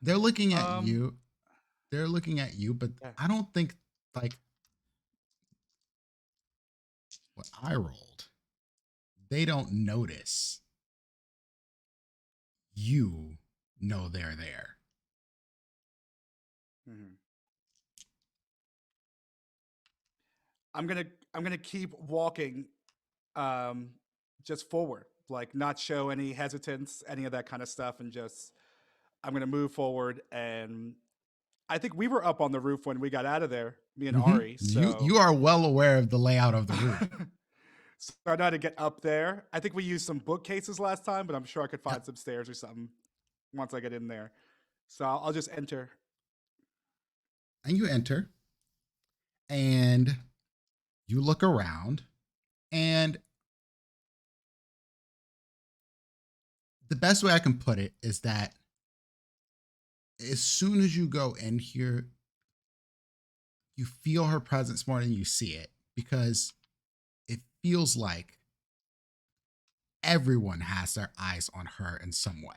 They're looking at Um. you. They're looking at you, but Yeah. I don't think like what I rolled. They don't notice you know they're there. Mhm. I'm gonna I'm gonna keep walking, um, just forward, like not show any hesitance, any of that kind of stuff, and just I'm gonna move forward. And I think we were up on the roof when we got out of there, me and Mm-hmm. Ari. You are well aware of the layout of the roof. So I know how to get up there. I think we used some bookcases last time, but I'm sure I could find Yep. some stairs or something once I get in there. So I'll just enter. And you enter and you look around, and the best way I can put it is that as soon as you go in here, you feel her presence more than you see it, because it feels like everyone has their eyes on her in some way.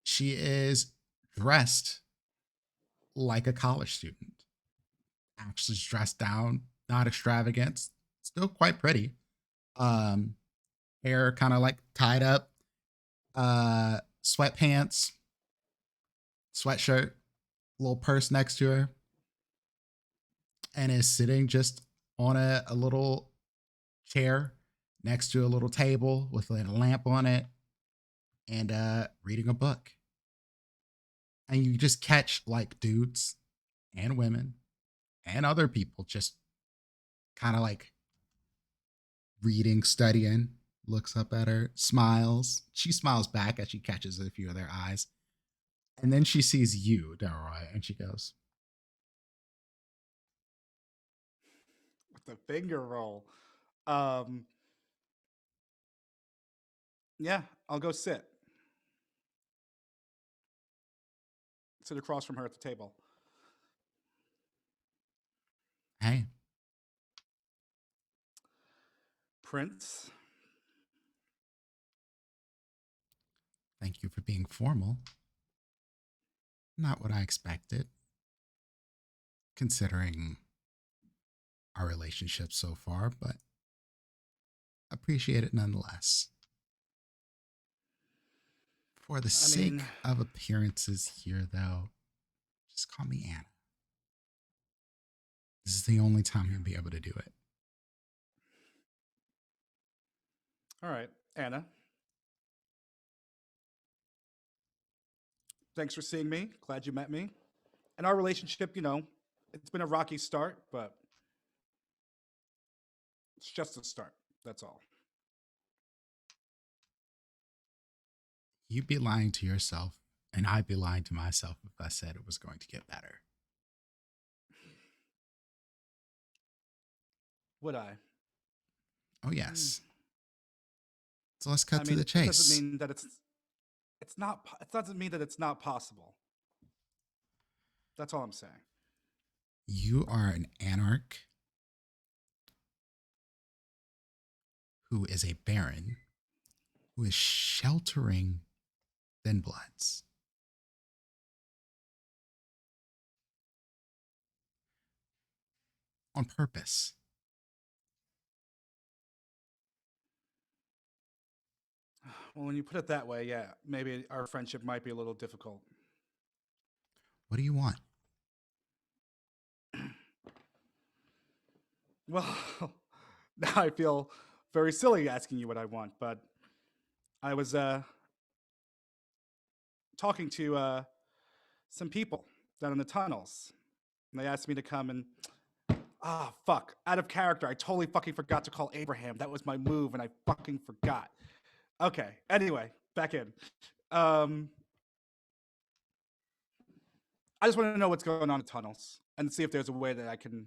She is dressed like a college student, actually dressed down, not extravagant, still quite pretty. Um, Hair kind of like tied up, sweatpants, sweatshirt, little purse next to her, and is sitting just on a little chair next to a little table with a lamp on it, and reading a book. And you just catch like dudes and women and other people just kind of like reading, studying, looks up at her, smiles. She smiles back as she catches a few of their eyes. And then she sees you, Delroy, and she goes, With the finger roll. Um, yeah, I'll go sit across from her at the table. Hey, Prince. thank you for being formal. Not what I expected, considering our relationship so far, but appreciate it nonetheless. For the I sake mean, of appearances here, though, just call me Anna. This is the only time you'll be able to do it. all right, Anna. Thanks for seeing me. Glad you met me. And our relationship, it's been a rocky start, but it's just a start. That's all. You'd be lying to yourself, and I'd be lying to myself if I said it was going to get better. Would I? Oh, yes. So let's cut I to mean, the it doesn't chase. mean that it's not. It doesn't mean that it's not possible. That's all I'm saying. You are an anarch who is a baron who is sheltering thin bloods. On purpose. Well, when you put it that way, yeah, maybe our friendship might be a little difficult. What do you want? Well, now I feel very silly asking you what I want, but I was talking to some people down in the tunnels, and they asked me to come and fuck, out of character. I totally fucking forgot to call Abraham. That was my move, and I fucking forgot. Okay. Anyway, back in. I just want to know what's going on in the tunnels and see if there's a way that I can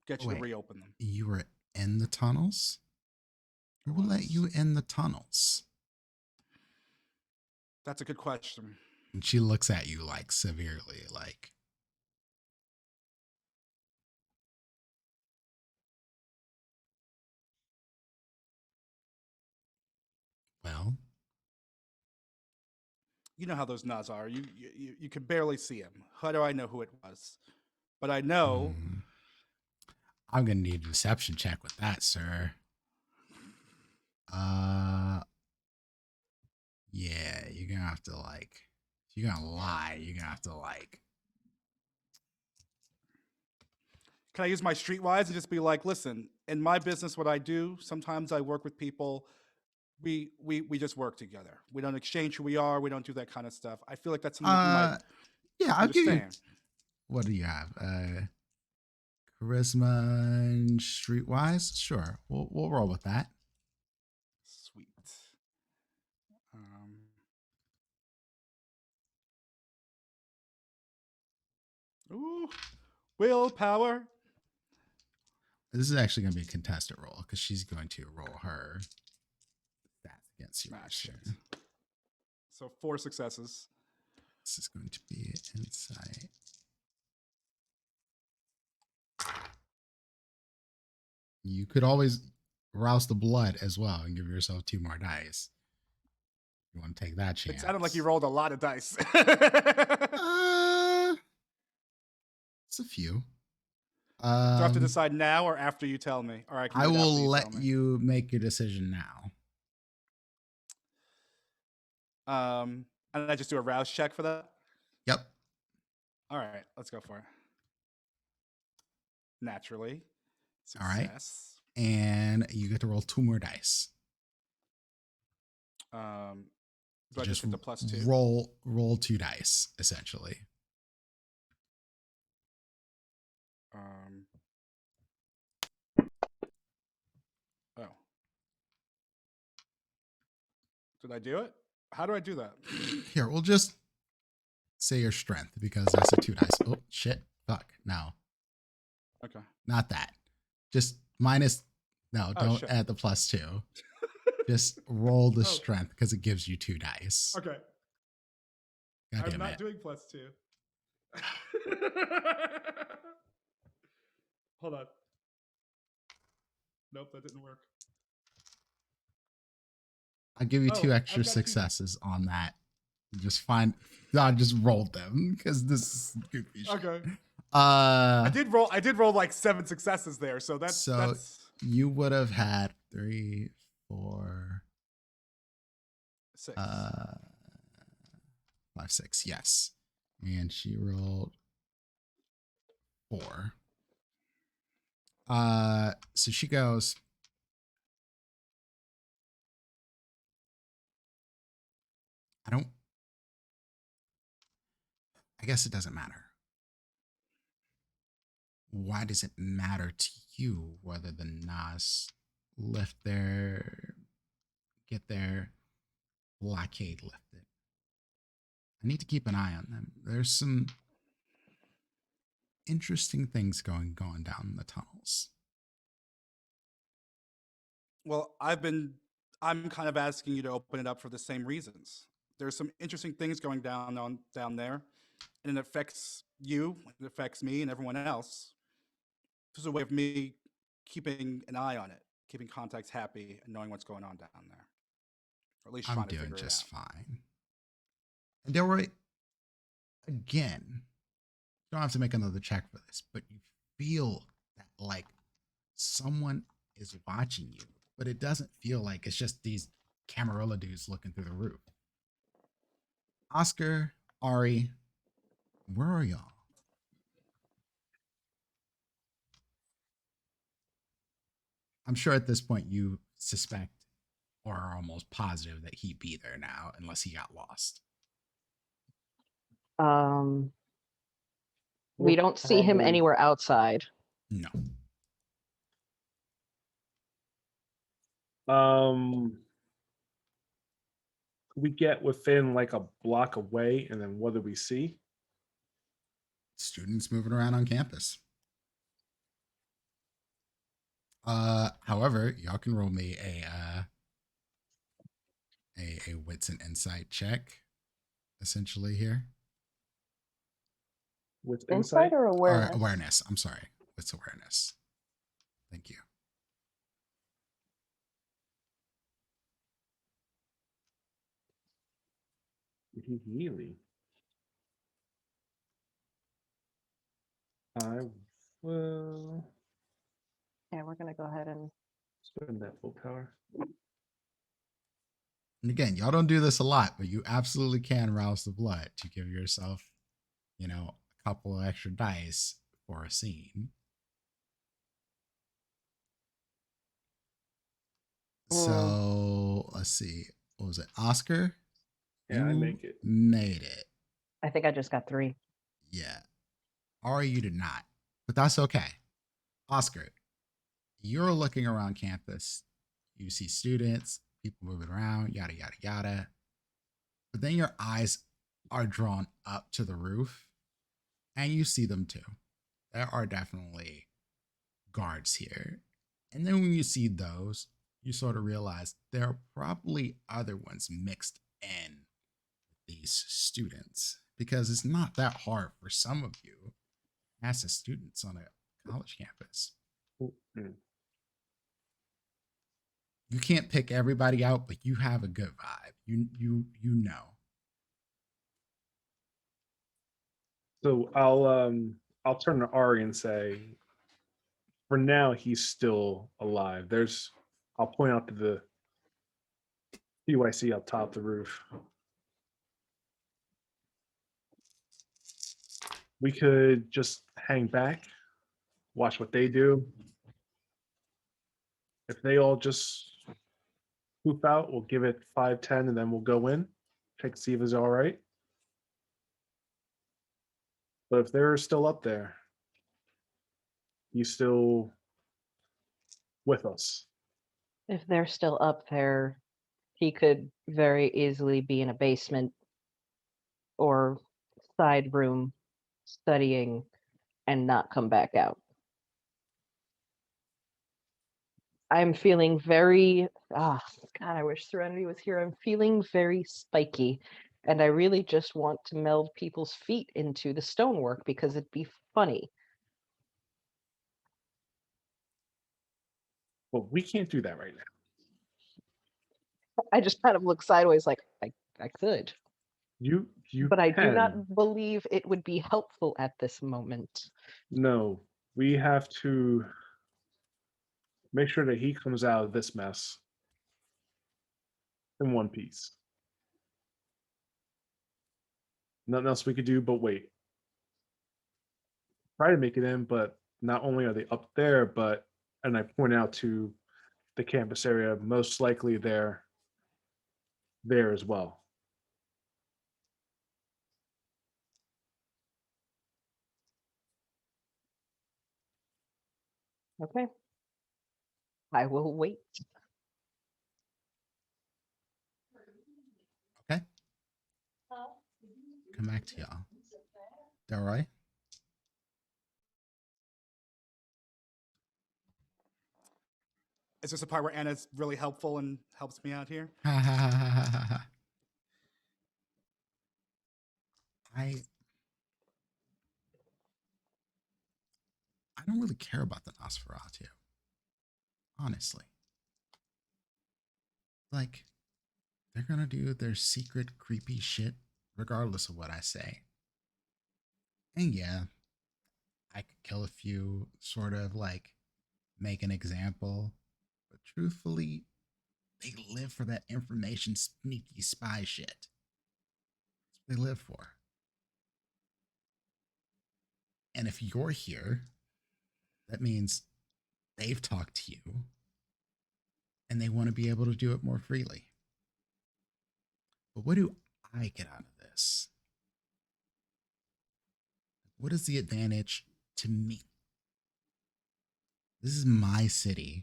get you to reopen them. You were in the tunnels? Who will let you in the tunnels? That's a good question. And she looks at you like severely, like, well, You know how those Nas are. You can barely see him. How do I know who it was? But I know. I'm gonna need a deception check with that, sir. Yeah, you're gonna have to if you're gonna lie, you're gonna have to Can I use my streetwise and just be like, listen, in my business, what I do, sometimes I work with people. We just work together. We don't exchange who we are. We don't do that kind of stuff. I feel like that's something that you might yeah, I'll give you. understand. What do you have? Charisma and streetwise? Sure. We'll roll with that. Sweet. Ooh, willpower. This is actually going to be a contested roll because she's going to roll her stats against you. Shit. So 4 successes. This is going to be insight. You could always rouse the blood as well and give yourself 2 more dice. You want to take that chance? It sounded like you rolled a lot of dice. It's a few. Do I have to decide now or after you tell me? Or I will let you make your decision now. And I just do a rouse check for that? Yep. All right, let's go for it. Naturally. Success. All right. And you get to roll 2 more dice. Do I just hit the +2? Roll 2 dice, essentially. Oh. Did I do it? How do I do that? Here, we'll just say your strength because that's a 2 dice. Oh, shit. Fuck. No. Okay. Not that. Just minus. No, don't add the +2. Just roll the strength because it gives you 2 dice. Okay. God I'm not doing +2. Hold on. Nope, that didn't work. I'll give you Oh, 2 I've extra got two. successes on that. Just find. I just rolled them because this is goofy shit. Okay. Uh, I did roll like 7 successes there, so that's so that's you would have had 3, 4, 6. 5, 6. Yes, and she rolled 4. So she goes. I guess it doesn't matter. Why does it matter to you whether the Nas get their blockade lifted? I need to keep an eye on them. There's some interesting things going down the tunnels. Well, I'm kind of asking you to open it up for the same reasons. There's some interesting things going down there, and it affects you, it affects me, and everyone else. This is a way of me keeping an eye on it, keeping contacts happy, and knowing what's going on down there, or at least I'm trying to doing figure it just out. fine. And Delroy, again, you don't have to make another check for this, but you feel that like someone is watching you, but it doesn't feel like it's just these Camarilla dudes looking through the roof. Oscar, Ari, where are y'all? I'm sure at this point you suspect or are almost positive that he'd be there now, unless he got lost. We don't see him anywhere outside. No. We get within like a block away, and then what do we see? Students moving around on campus. However, y'all can roll me a wits and insight check, essentially here. With Insight insight? or awareness? Or awareness. I'm sorry. Wits awareness. Thank you. Really? I will Yeah, we're gonna go ahead and. spend that full power. And again, y'all don't do this a lot, but you absolutely can rouse the blood to give yourself, a couple of extra dice for a scene. So let's see. What was it? Oscar? Yeah, I You make it. made it. I think I just got 3. Yeah. Ari, you did not. But that's okay. Oscar, you're looking around campus. You see students, people moving around, yada, yada, yada. But then your eyes are drawn up to the roof and you see them too. There are definitely guards here. And then when you see those, you sort of realize there are probably other ones mixed in with these students because it's not that hard for some of you as students on a college campus. Mm-hmm. You can't pick everybody out, but you have a good vibe. You know. So I'll turn to Ari and say, for now he's still alive. I'll point out to the PYC up top the roof. We could just hang back, watch what they do. If they all just poof out, we'll give it 5-10, and then we'll go in, check to see if it's all right. But if they're still up there, he's still with us. If they're still up there, he could very easily be in a basement or side room studying and not come back out. I'm feeling very, God, I wish Serenity was here. I'm feeling very spiky. And I really just want to meld people's feet into the stonework because it'd be funny. Well, we can't do that right now. I just kind of look sideways like I could. You But I do can. not believe it would be helpful at this moment. No, we have to make sure that he comes out of this mess in one piece. Nothing else we could do but wait. Try to make it in, but not only are they up there, but and I point out to the campus area, most likely they're there as well. Okay. I will wait. Okay. Come back to y'all. Delroy? Is this the part where Anna's really helpful and helps me out here? I don't really care about the Nosferatu. Honestly. Like, they're gonna do their secret creepy shit regardless of what I say. And yeah, I could kill a few, sort of like make an example. But truthfully, they live for that information sneaky spy shit. That's what they live for. And if you're here, that means they've talked to you and they want to be able to do it more freely. But what do I get out of this? What is the advantage to me? This is my city.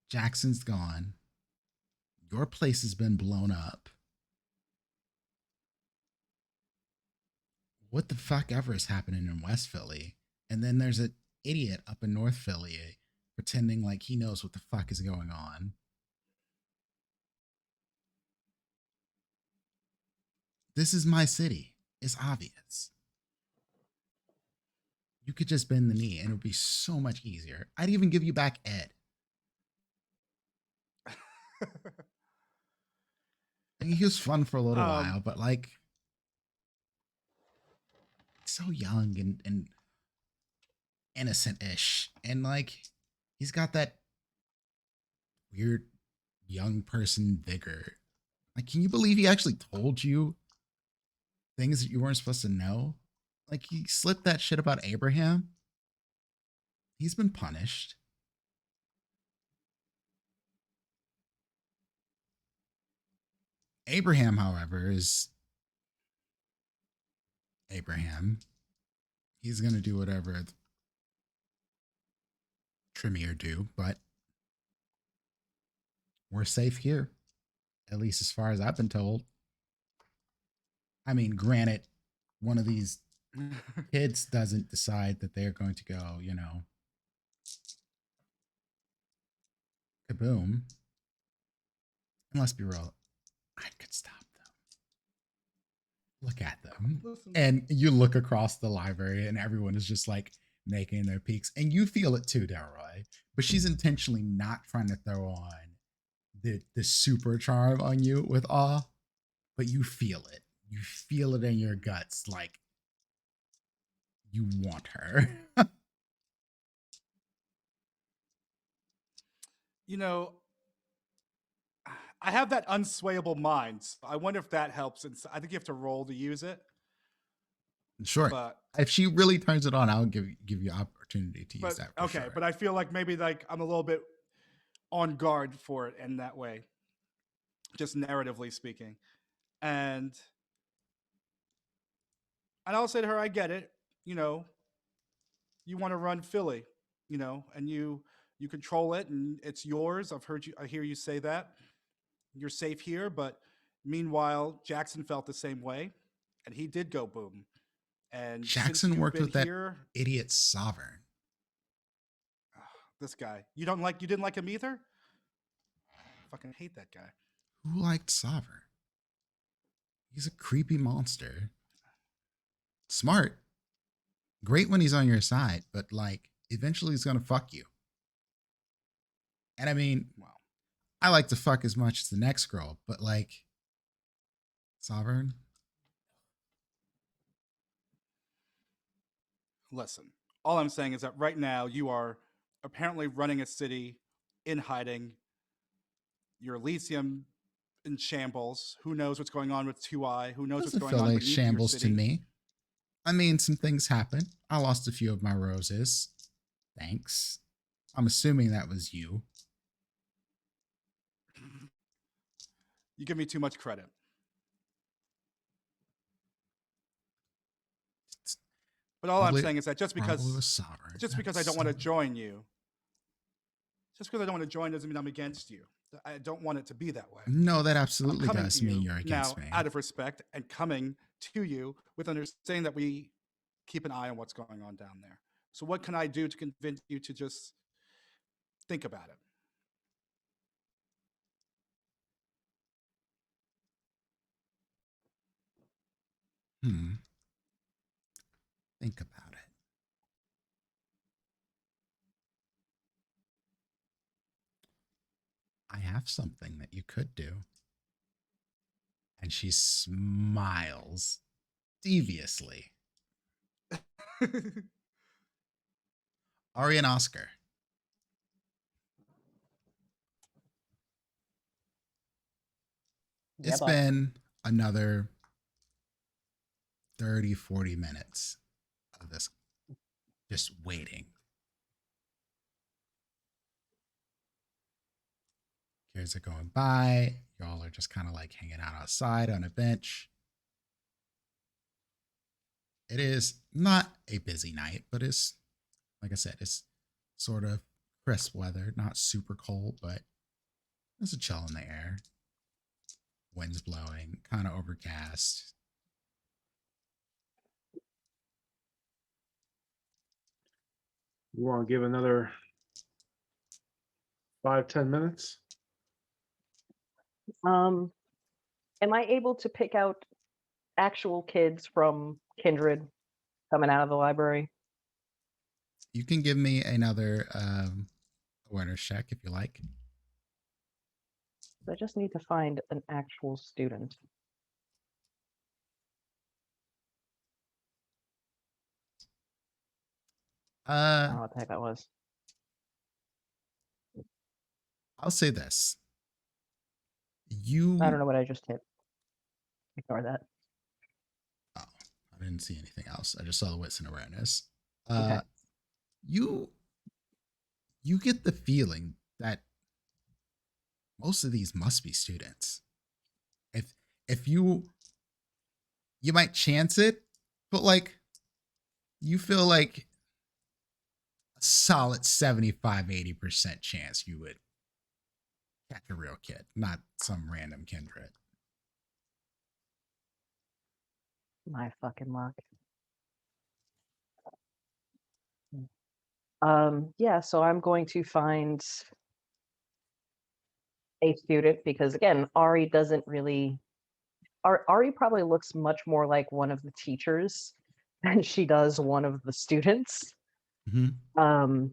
Jackson's gone. Your place has been blown up. What the fuck ever is happening in West Philly? And then there's an idiot up in North Philly pretending like he knows what the fuck is going on. This is my city. It's obvious. You could just bend the knee and it would be so much easier. I'd even give you back Ed. He was fun for a little while, but like, so young and innocent-ish. And like, he's got that weird young person vigor. Like, can you believe he actually told you things that you weren't supposed to know? Like, he slipped that shit about Abraham. He's been punished. Abraham, however, is Abraham. He's going to do whatever Tremere do, but we're safe here, at least as far as I've been told. I mean, granted, one of these kids doesn't decide that they're going to go, you know, kaboom. And let's be real, I could stop them. Look at them. Listen. And you look across the library and everyone is just like making their peaks. And you feel it too, Delroy. But she's intentionally not trying to throw on the super charm on you with awe. But you feel it. You feel it in your guts. Like, you want her. You know, I have that unswayable mind. So I wonder if that helps. And I think you have to roll to use it. Sure. But if she really turns it on, I'll give you opportunity to use that. Okay, sure. but I feel like maybe like I'm a little bit on guard for it in that way, just narratively speaking. And I'll say to her, I get it. You know, you want to run Philly, you know, and you control it and it's yours. I hear you say that. You're safe here, but meanwhile, Jackson felt the same way, and he did go boom. And Jackson since worked with here, that idiot Sovereign. This guy, you didn't like him either. Fucking hate that guy. Who liked Sovereign? He's a creepy monster. Smart, great when he's on your side, but like eventually he's gonna fuck you. And I mean, Well, I like to fuck as much as the next girl, but like Sovereign, listen. All I'm saying is that right now you are apparently running a city in hiding. Your Elysium in shambles. Who knows what's going on with 2i? Who knows what's doesn't going feel on like beneath your shambles to city? me. I mean, some things happen. I lost a few of my roses. Thanks. I'm assuming that was you. You give me too much credit. But all I'm Probably, saying is that probably was Sovereign. just because I don't want to join you, just because I don't want to join doesn't mean I'm against you. I don't want it to be that way. No, that I'm absolutely coming does to mean you you're against now me. out of respect and coming to you with understanding that we keep an eye on what's going on down there. So what can I do to convince you to just think about it? Think about it. I have something that you could do. And she smiles deviously. Ari and Oscar. Yeah, It's boss. been another 30, 40 minutes of this just waiting. Kids are going by. Y'all are just kind of like hanging out outside on a bench. It is not a busy night, but it's, like I said, it's sort of crisp weather, not super cold, but there's a chill in the air. Wind's blowing, kind of overcast. You want to give another 5-10 minutes? Am I able to pick out actual kids from Kindred coming out of the library? You can give me another awareness check if you like. I just need to find an actual student. I don't know what the heck that was. I'll say this. I You don't know what I just hit. Ignore that. Oh, I didn't see anything else. I just saw the wits and awareness. Okay. You get the feeling that most of these must be students. If you might chance it, but like you feel like a solid 75-80% chance you would catch a real kid, not some random kindred. My fucking luck. Yeah, so I'm going to find a student because again, Ari doesn't really Ari probably looks much more like one of the teachers than she does one of the students. Mm-hmm.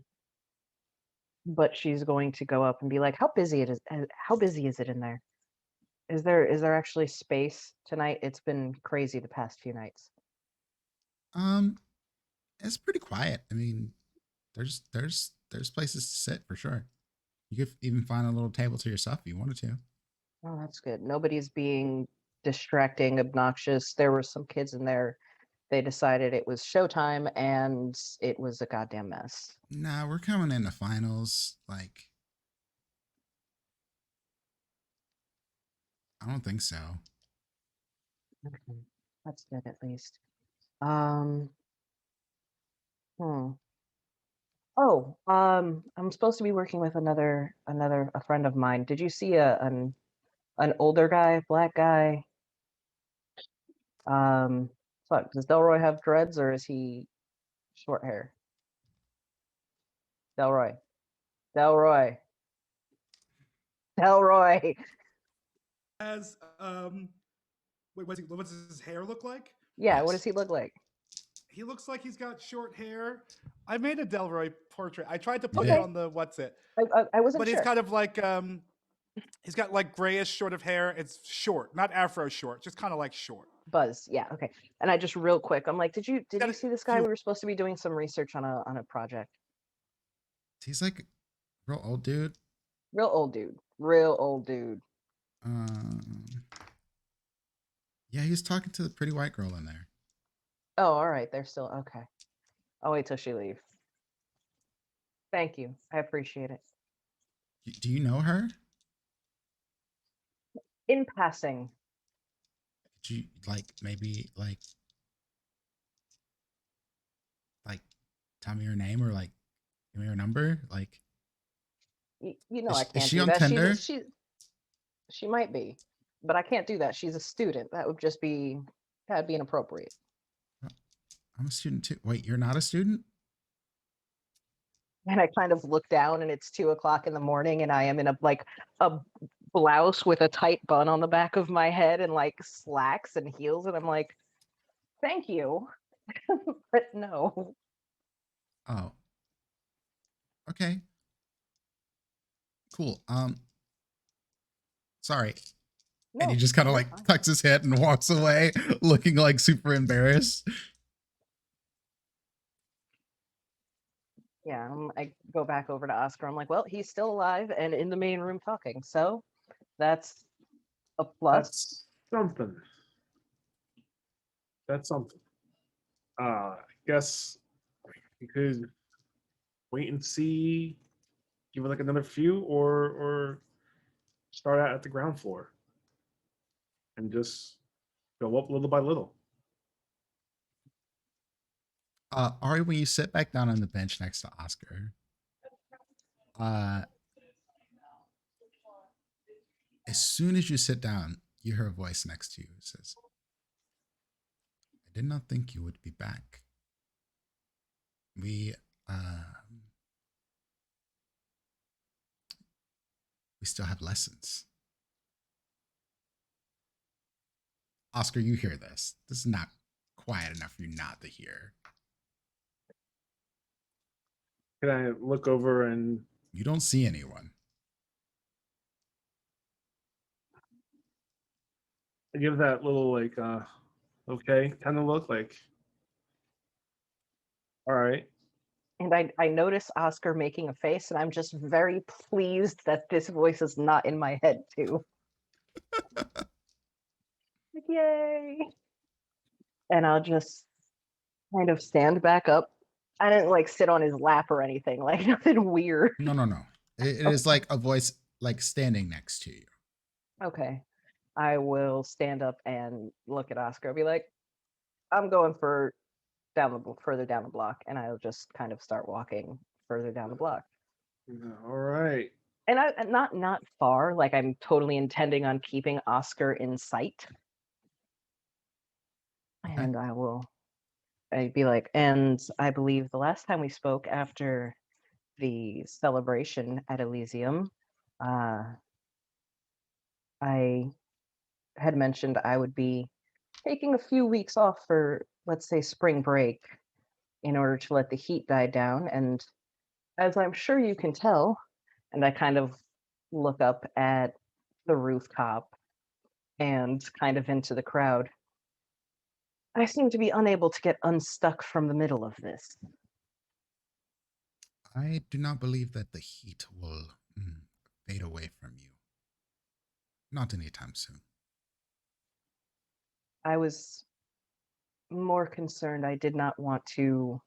But she's going to go up and be like, how busy it is how busy is it in there? Is there actually space tonight? It's been crazy the past few nights. It's pretty quiet. I mean, there's places to sit for sure. You could even find a little table to yourself if you wanted to. Oh, that's good. Nobody's being distracting, obnoxious. There were some kids in there. They decided it was showtime and it was a goddamn mess. Nah, we're coming into finals. Like, I don't think so. Okay. That's good at least. Um hmm. Oh, I'm supposed to be working with a friend of mine. Did you see an older guy, black guy? Fuck, does Delroy have dreads or is he short hair? Delroy. Delroy. Delroy. As wait, what does his hair look like? Yeah, what Yes. does he look like? He looks like he's got short hair. I made a Delroy portrait. I tried to You put did? it on the what's it, I wasn't but sure. he's kind of like he's got like grayish sort of hair. It's short, not afro short, just kind of like short. Buzz, yeah, okay. And I just real quick, I'm like, did you Got a see this guy? few- We were supposed to be doing some research on a project. He's like a real old dude. Real old dude. Real old dude. Yeah, he was talking to the pretty white girl in there. Oh, all right. They're still okay. I'll wait till she leaves. Thank you. I appreciate it. Do you know her? In passing, Did you maybe tell me her name or give me her number? Like, you know Is- I is can't she do on that. Tinder? She might be, but I can't do that. She's a student. That'd be inappropriate. I'm a student too. Wait, you're not a student? And I kind of look down, and it's 2:00 in the morning, and I am in a blouse with a tight bun on the back of my head and like slacks and heels, and I'm like, thank you, but no. Oh. Okay. Cool. Sorry. No, And he just kind of you're like fine. tucks his head and walks away, looking like super embarrassed. Yeah, I go back over to Oscar. I'm like, well, he's still alive and in the main room talking, so that's a plus. That's something. That's something. I guess you could wait and see, give it like another few, or start out at the ground floor and just go up little by little. Ari, when you sit back down on the bench next to Oscar, as soon as you sit down, you hear a voice next to you. It says, I did not think you would be back. We still have lessons. Oscar, you hear this. This is not quiet enough for you not to hear. Can I look over and You don't see anyone. give that little like okay kind of look, like, all right. And I notice Oscar making a face, and I'm just very pleased that this voice is not in my head too. Like, yay! And I'll just kind of stand back up. I didn't like sit on his lap or anything, like nothing weird. No. It is like a voice like standing next to you. Okay. I will stand up and look at Oscar, be like, I'm going further down the block, and I'll just kind of start walking further down the block. All right. And not far, like I'm totally intending on keeping Oscar in sight. Okay. And I'd be like, and I believe the last time we spoke after the celebration at Elysium, I had mentioned I would be taking a few weeks off for, let's say, spring break in order to let the heat die down. And as I'm sure you can tell, and I kind of look up at the rooftop and kind of into the crowd, I seem to be unable to get unstuck from the middle of this. I do not believe that the heat will fade away from you. Not anytime soon. I was more concerned. I did not want to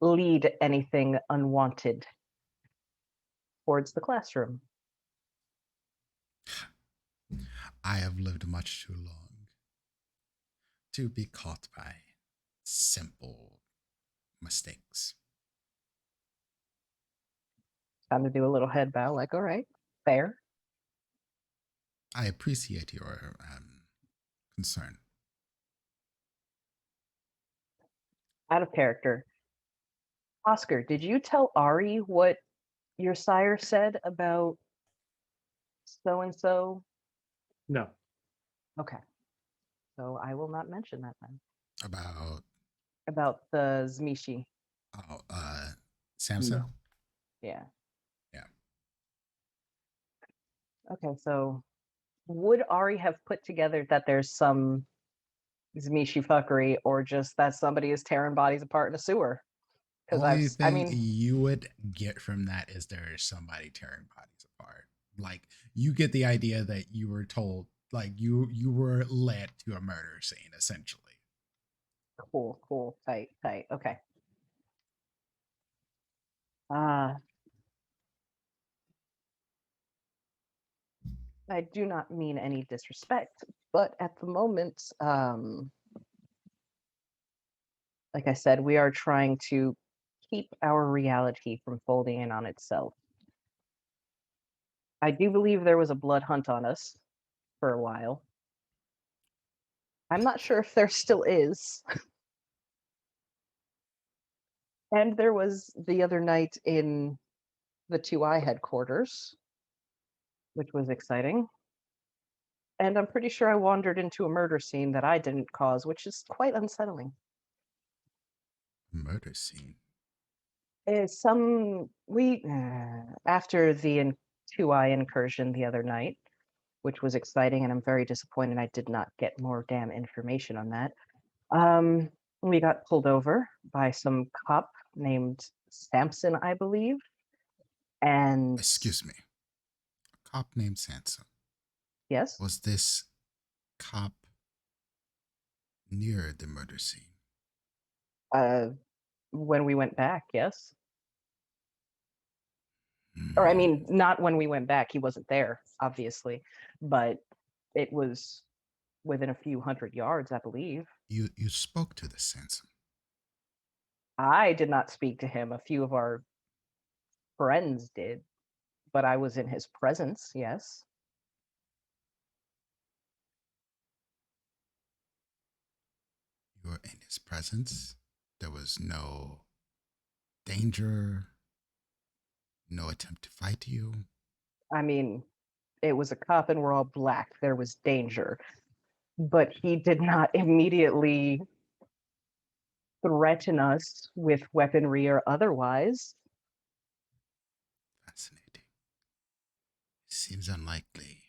lead anything unwanted towards the classroom. I have lived much too long to be caught by simple mistakes. Time to do a little head bow, like, all right, fair. I appreciate your concern. Out of character. Oscar, did you tell Ari what your sire said about so and so? No. Okay. So I will not mention that then. About The Zmishi. Samson. No. Yeah. Yeah. Okay, so would Ari have put together that there's some Zmishi fuckery, or just that somebody is tearing bodies apart in a sewer? Because Only I thing mean, you would get from that is there is somebody tearing bodies apart. Like you get the idea that you were told, like you were led to a murder scene, essentially. cool, tight. Okay. Uh I do not mean any disrespect, but at the moment, like I said, we are trying to keep our reality from folding in on itself. I do believe there was a blood hunt on us for a while. I'm not sure if there still is. And there was the other night in the 2I headquarters, which was exciting. And I'm pretty sure I wandered into a murder scene that I didn't cause, which is quite unsettling. Murder scene. After the 2I incursion the other night, which was exciting, and I'm very disappointed I did not get more damn information on that. We got pulled over by some cop named Samson, I believe. And Excuse me. A cop named Sansa. yes, Was this cop near the murder scene? when we went back, yes. Or I mean, not when we went back, he wasn't there, obviously, but it was within a few hundred yards, I believe. You spoke to the Sansa. I did not speak to him. A few of our friends did, but I was in his presence, yes. You were in his presence. There was no danger, no attempt to fight you. I mean, it was a cop and we're all black. There was danger. But he did not immediately threaten us with weaponry or otherwise. Fascinating. It seems unlikely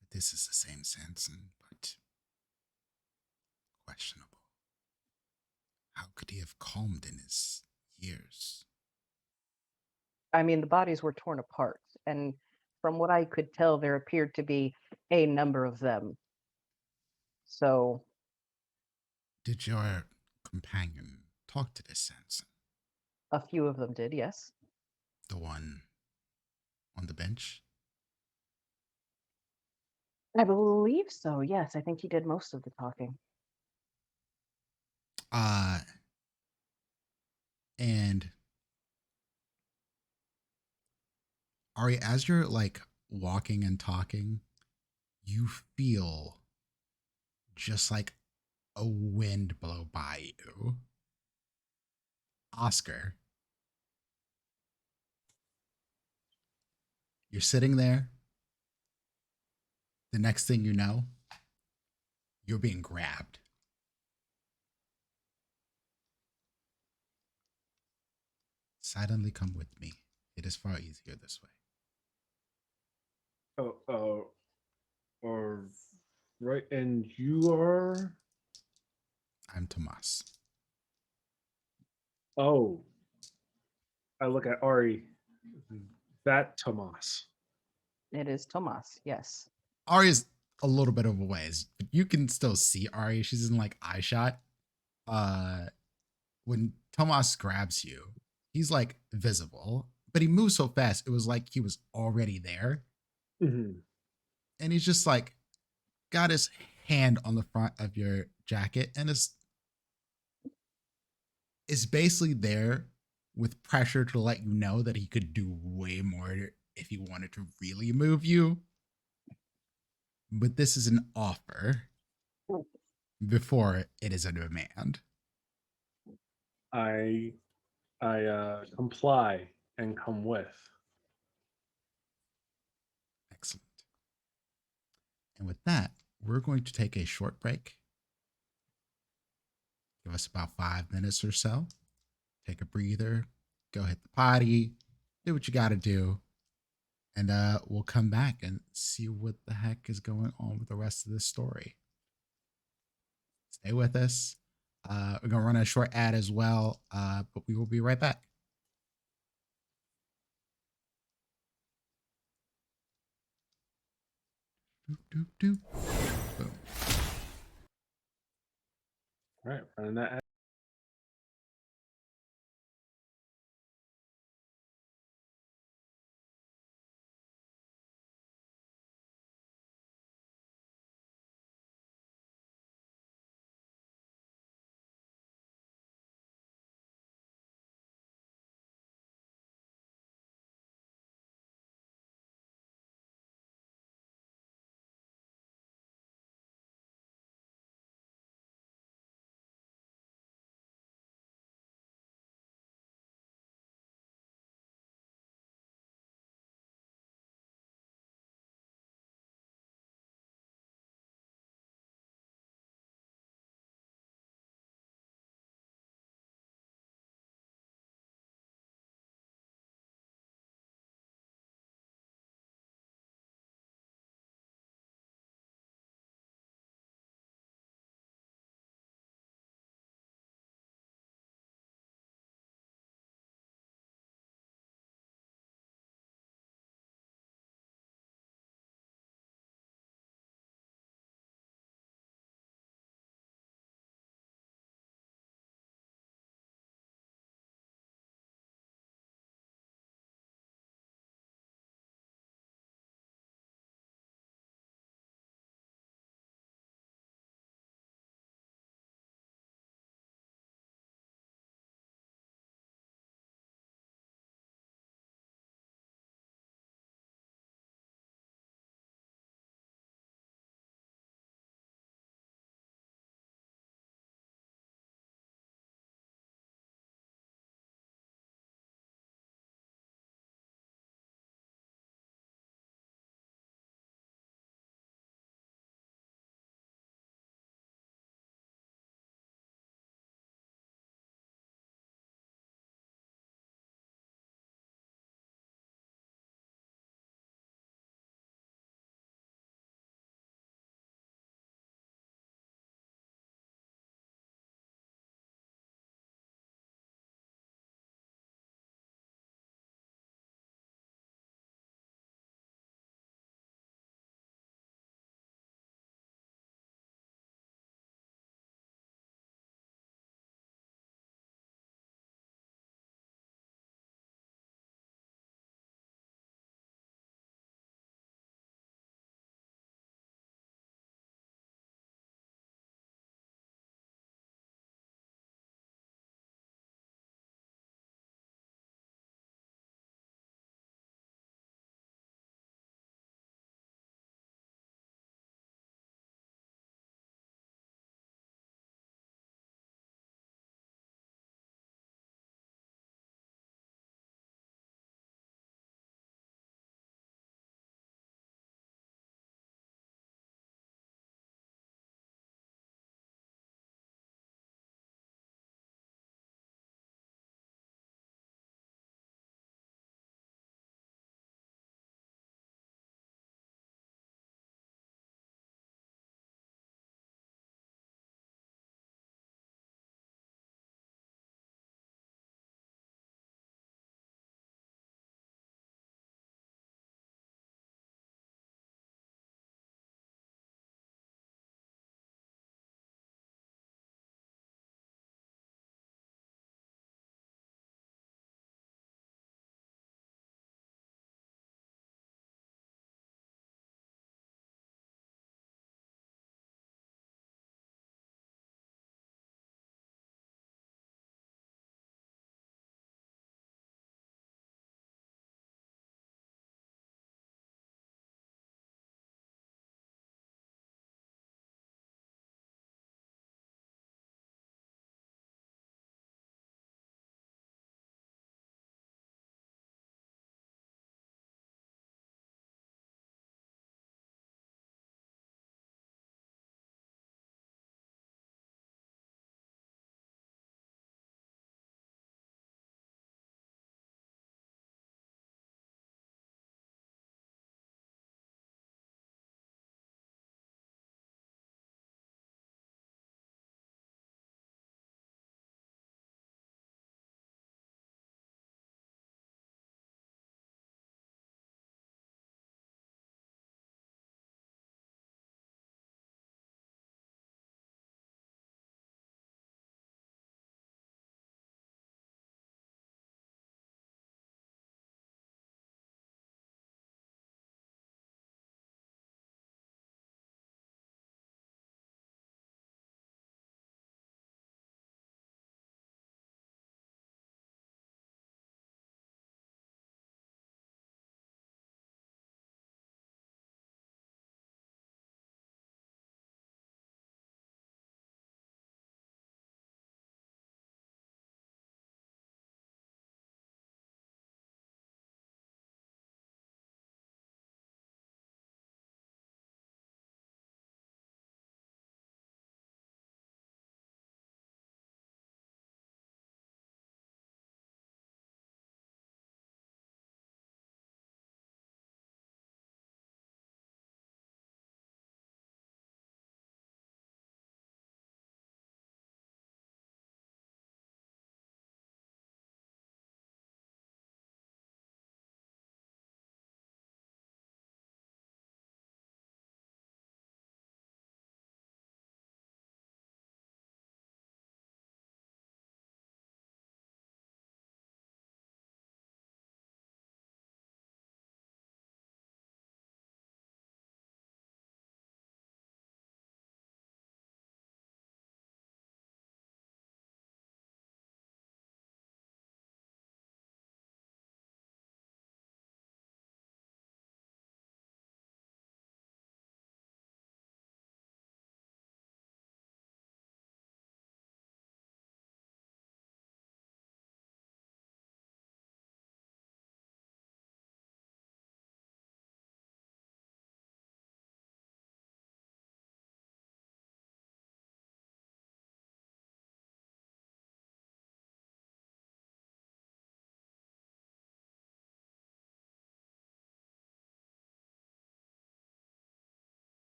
that this is the same Sanson, but questionable. How could he have calmed in his years? I mean, the bodies were torn apart, and from what I could tell, there appeared to be a number of them. So, Did your companion talk to this Sanson? a few of them did, yes. The one on the bench? I believe so, yes. I think he did most of the talking. And Ari, as you're like walking and talking, you feel just like a wind blow by you. Oscar, you're sitting there. The next thing you know, you're being grabbed. Silently come with me. It is far easier this way. Or right, and you are? I'm Tomas. Oh, I look at Ari. That Tomas. It is Tomas, yes. Ari is a little bit of a ways, but you can still see Ari. She's in like eye shot. When Tomas grabs you, he's like visible, but he moves so fast. It was like he was already there. Mm-hmm. And he's just like got his hand on the front of your jacket and is basically there with pressure to let you know that he could do way more if he wanted to really move you. But this is an offer before it is a demand. I comply and come with. Excellent. And with that, we're going to take a short break. Give us about 5 minutes or so. Take a breather, go hit the potty, do what you got to do. And we'll come back and see what the heck is going on with the rest of this story. Stay with us. We're going to run a short ad as well, but we will be right back. Doop, doop, doop. Boom. All right, running that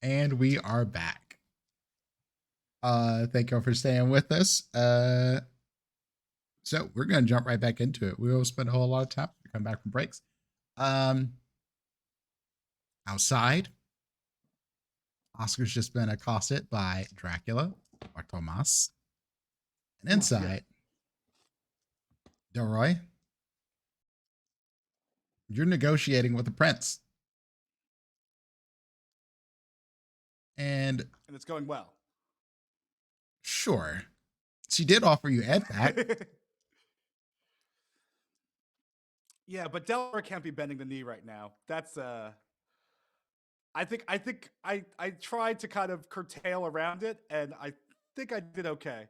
And we are back. Thank you all for staying with us. So we're gonna jump right back into it. We will spend a whole lot of time to come back from breaks. Outside, Oscar's just been accosted by Dracula or Tomas. And inside, Delroy, you're negotiating with the prince. And it's going well. sure, she did offer you Ed back. Yeah, but Delaware can't be bending the knee right now. That's I think I tried to kind of curtail around it, and I think I did okay.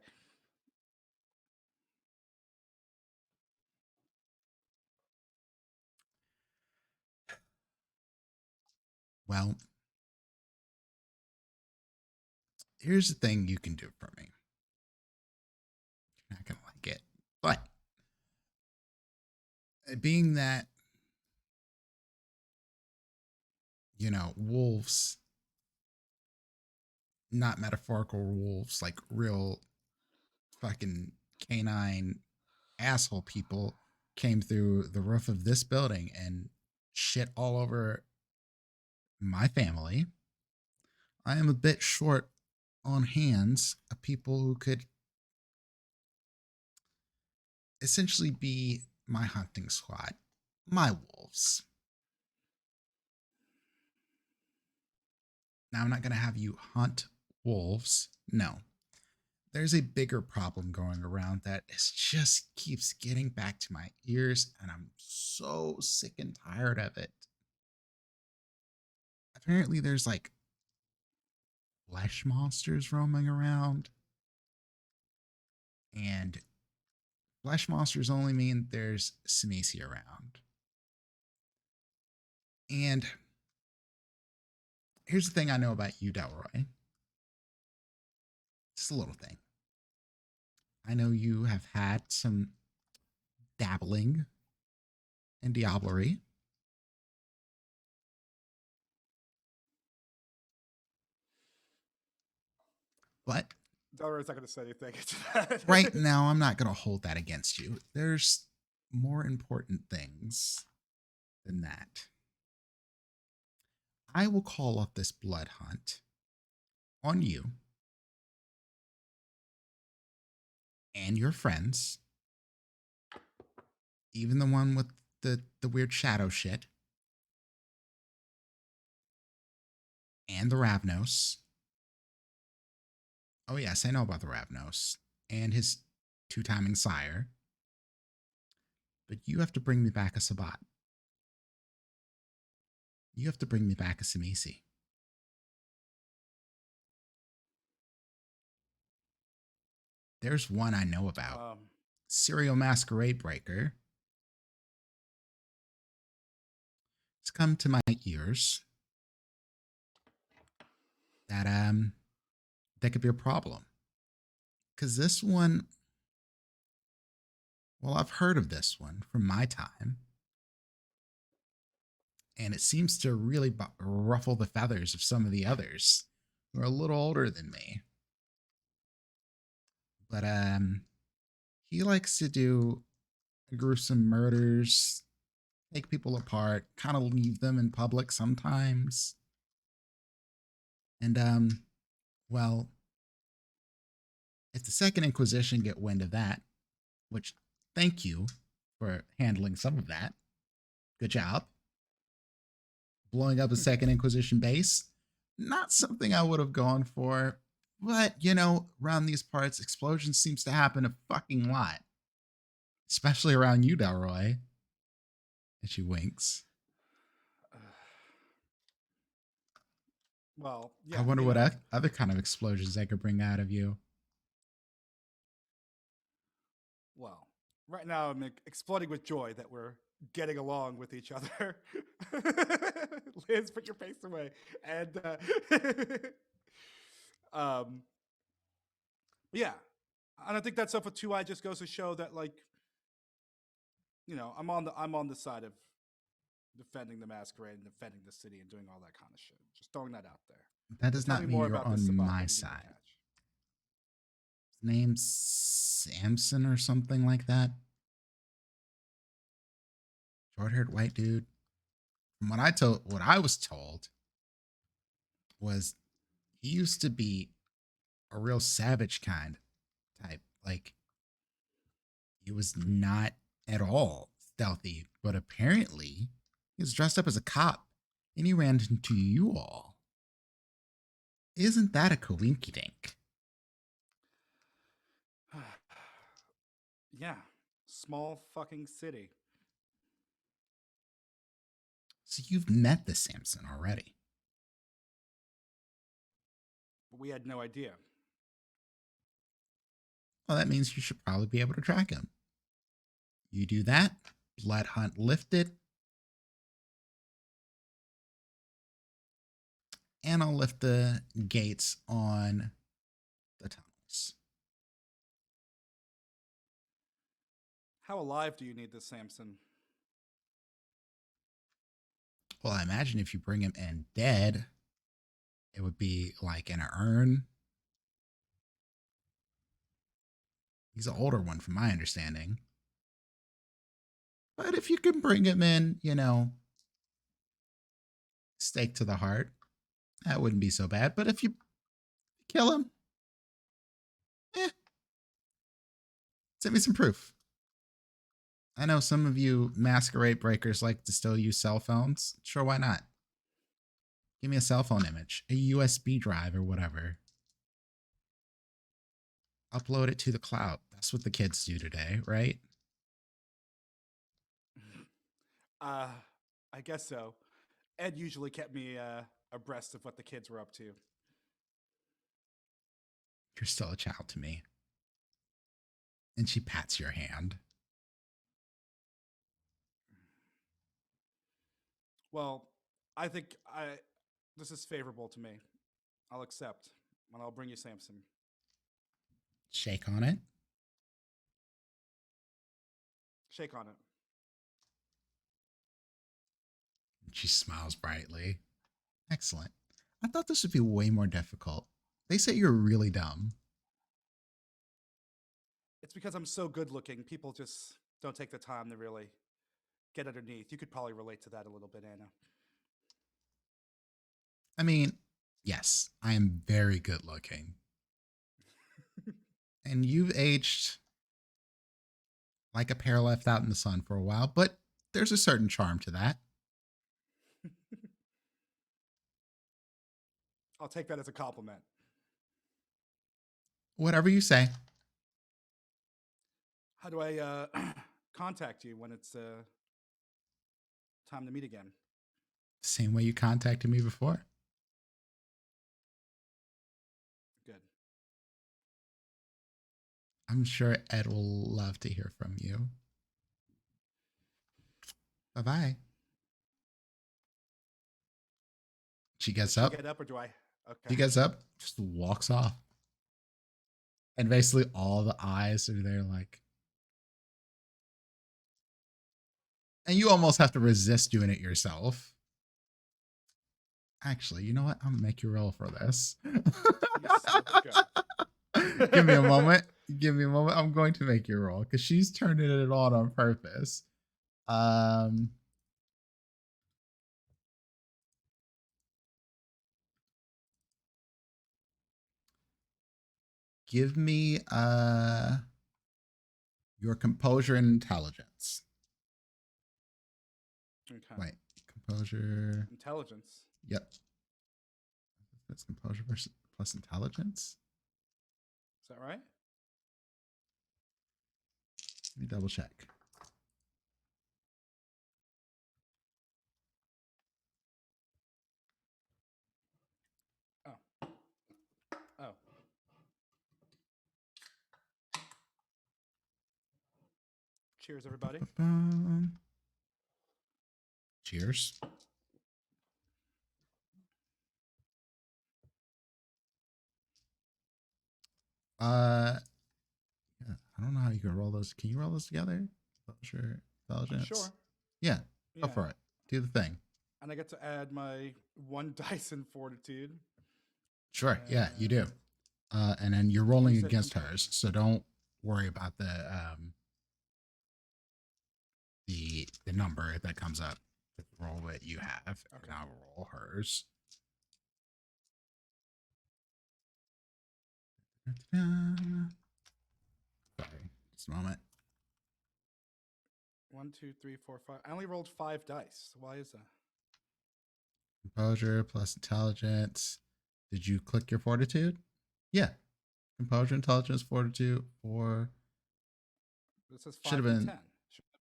Well, here's the thing you can do for me. You're not gonna like it, but being that, you know, wolves, not metaphorical wolves, like real fucking canine asshole people came through the roof of this building and shit all over my family. I am a bit short on hands of people who could essentially be my hunting squad, my wolves. Now, I'm not going to have you hunt wolves. No. There's a bigger problem going around that just keeps getting back to my ears, and I'm so sick and tired of it. Apparently, there's like flesh monsters roaming around. And flesh monsters only mean there's Sinisi around. And here's the thing I know about you, Delroy. Just a little thing. I know you have had some dabbling in diablerie. But Delaware's not going to say anything to that. right now, I'm not going to hold that against you. There's more important things than that. I will call off this blood hunt on you and your friends, even the one with the weird shadow shit, and the Ravnos. Oh, yes, I know about the Ravnos and his two-timing sire. But you have to bring me back a Sabat. You have to bring me back a Simisi. There's one I know about. Serial Masquerade Breaker. It's come to my ears that that could be a problem. Because this one, well, I've heard of this one from my time. And it seems to really ruffle the feathers of some of the others who are a little older than me. But he likes to do gruesome murders, take people apart, kind of leave them in public sometimes. And well, if the Second Inquisition get wind of that, which thank you for handling some of that. Good job. Blowing up a Second Inquisition base, not something I would have gone for, but you know, around these parts, explosions seems to happen a fucking lot. Especially around you, Delroy. And she winks. Well, yeah. I wonder what other kind of explosions I could bring out of you. Well, right now I'm exploding with joy that we're getting along with each other. Liz, put your face away. And yeah. And I think that stuff with Two Eye just goes to show that, like, you know, I'm on the side of defending the masquerade and defending the city and doing all that kind of shit. Just throwing that out there. That does Tell not me mean more you're about this on Sabat. my What do you need to side. catch? His name's Samson or something like that. Short-haired white dude. From what I was told was he used to be a real savage kind type. Like he was not at all stealthy, but apparently he was dressed up as a cop and he ran into you all. Isn't that a coinky dink? Yeah. Small fucking city. So you've met the Samson already. But we had no idea. Well, that means you should probably be able to track him. You do that, blood hunt lifted, and I'll lift the gates on the tunnels. How alive do you need this Samson? Well, I imagine if you bring him in dead, it would be like in an urn. He's an older one, from my understanding. But if you can bring him in, stake to the heart, that wouldn't be so bad. But if you kill him, send me some proof. I know some of you masquerade breakers like to still use cell phones. Sure, why not? Give me a cell phone image, a USB drive or whatever. Upload it to the cloud. That's what the kids do today, right? I guess so. Ed usually kept me abreast of what the kids were up to. You're still a child to me. And she pats your hand. Well, I think this is favorable to me. I'll accept, and I'll bring you Samson. Shake on it. Shake on it. She smiles brightly. Excellent. I thought this would be way more difficult. They say you're really dumb. It's because I'm so good looking, people just don't take the time to really get underneath. You could probably relate to that a little bit, Anna. I mean, yes, I am very good looking. And you've aged like a pear left out in the sun for a while, but there's a certain charm to that. I'll take that as a compliment. Whatever you say. How do I contact you when it's time to meet again? Same way you contacted me before. Good. I'm sure Ed will love to hear from you. Bye-bye. She gets up. Get up, or do I? Okay. She gets up, just walks off. And basically all the eyes are there like. And you almost have to resist doing it yourself. Actually, you know what? I'm gonna make you roll for this. Give me a moment. Give me a moment. I'm going to make you roll because she's turning it on purpose. Give me your composure and intelligence. Okay. Wait, composure. Intelligence. Yep. That's composure plus intelligence. Is that right? Let me double check. Oh. Cheers, everybody. Cheers. Yeah, I don't know how you can roll those. Can you roll those together? Composure, intelligence. Sure. Yeah, go for it. Do the thing. And I get to add my 1 dice in fortitude. Sure. Yeah, you do. And then you're rolling You said against composure. hers, so don't worry about the number that comes up. Just roll what you have, and Okay. I'll roll hers. Sorry, just a moment. 1, 2, 3, 4, 5. I only rolled 5 dice. Why is that? Composure plus intelligence. Did you click your fortitude? Yeah. Composure, intelligence, fortitude, 4. This says Should have 5 been. 10.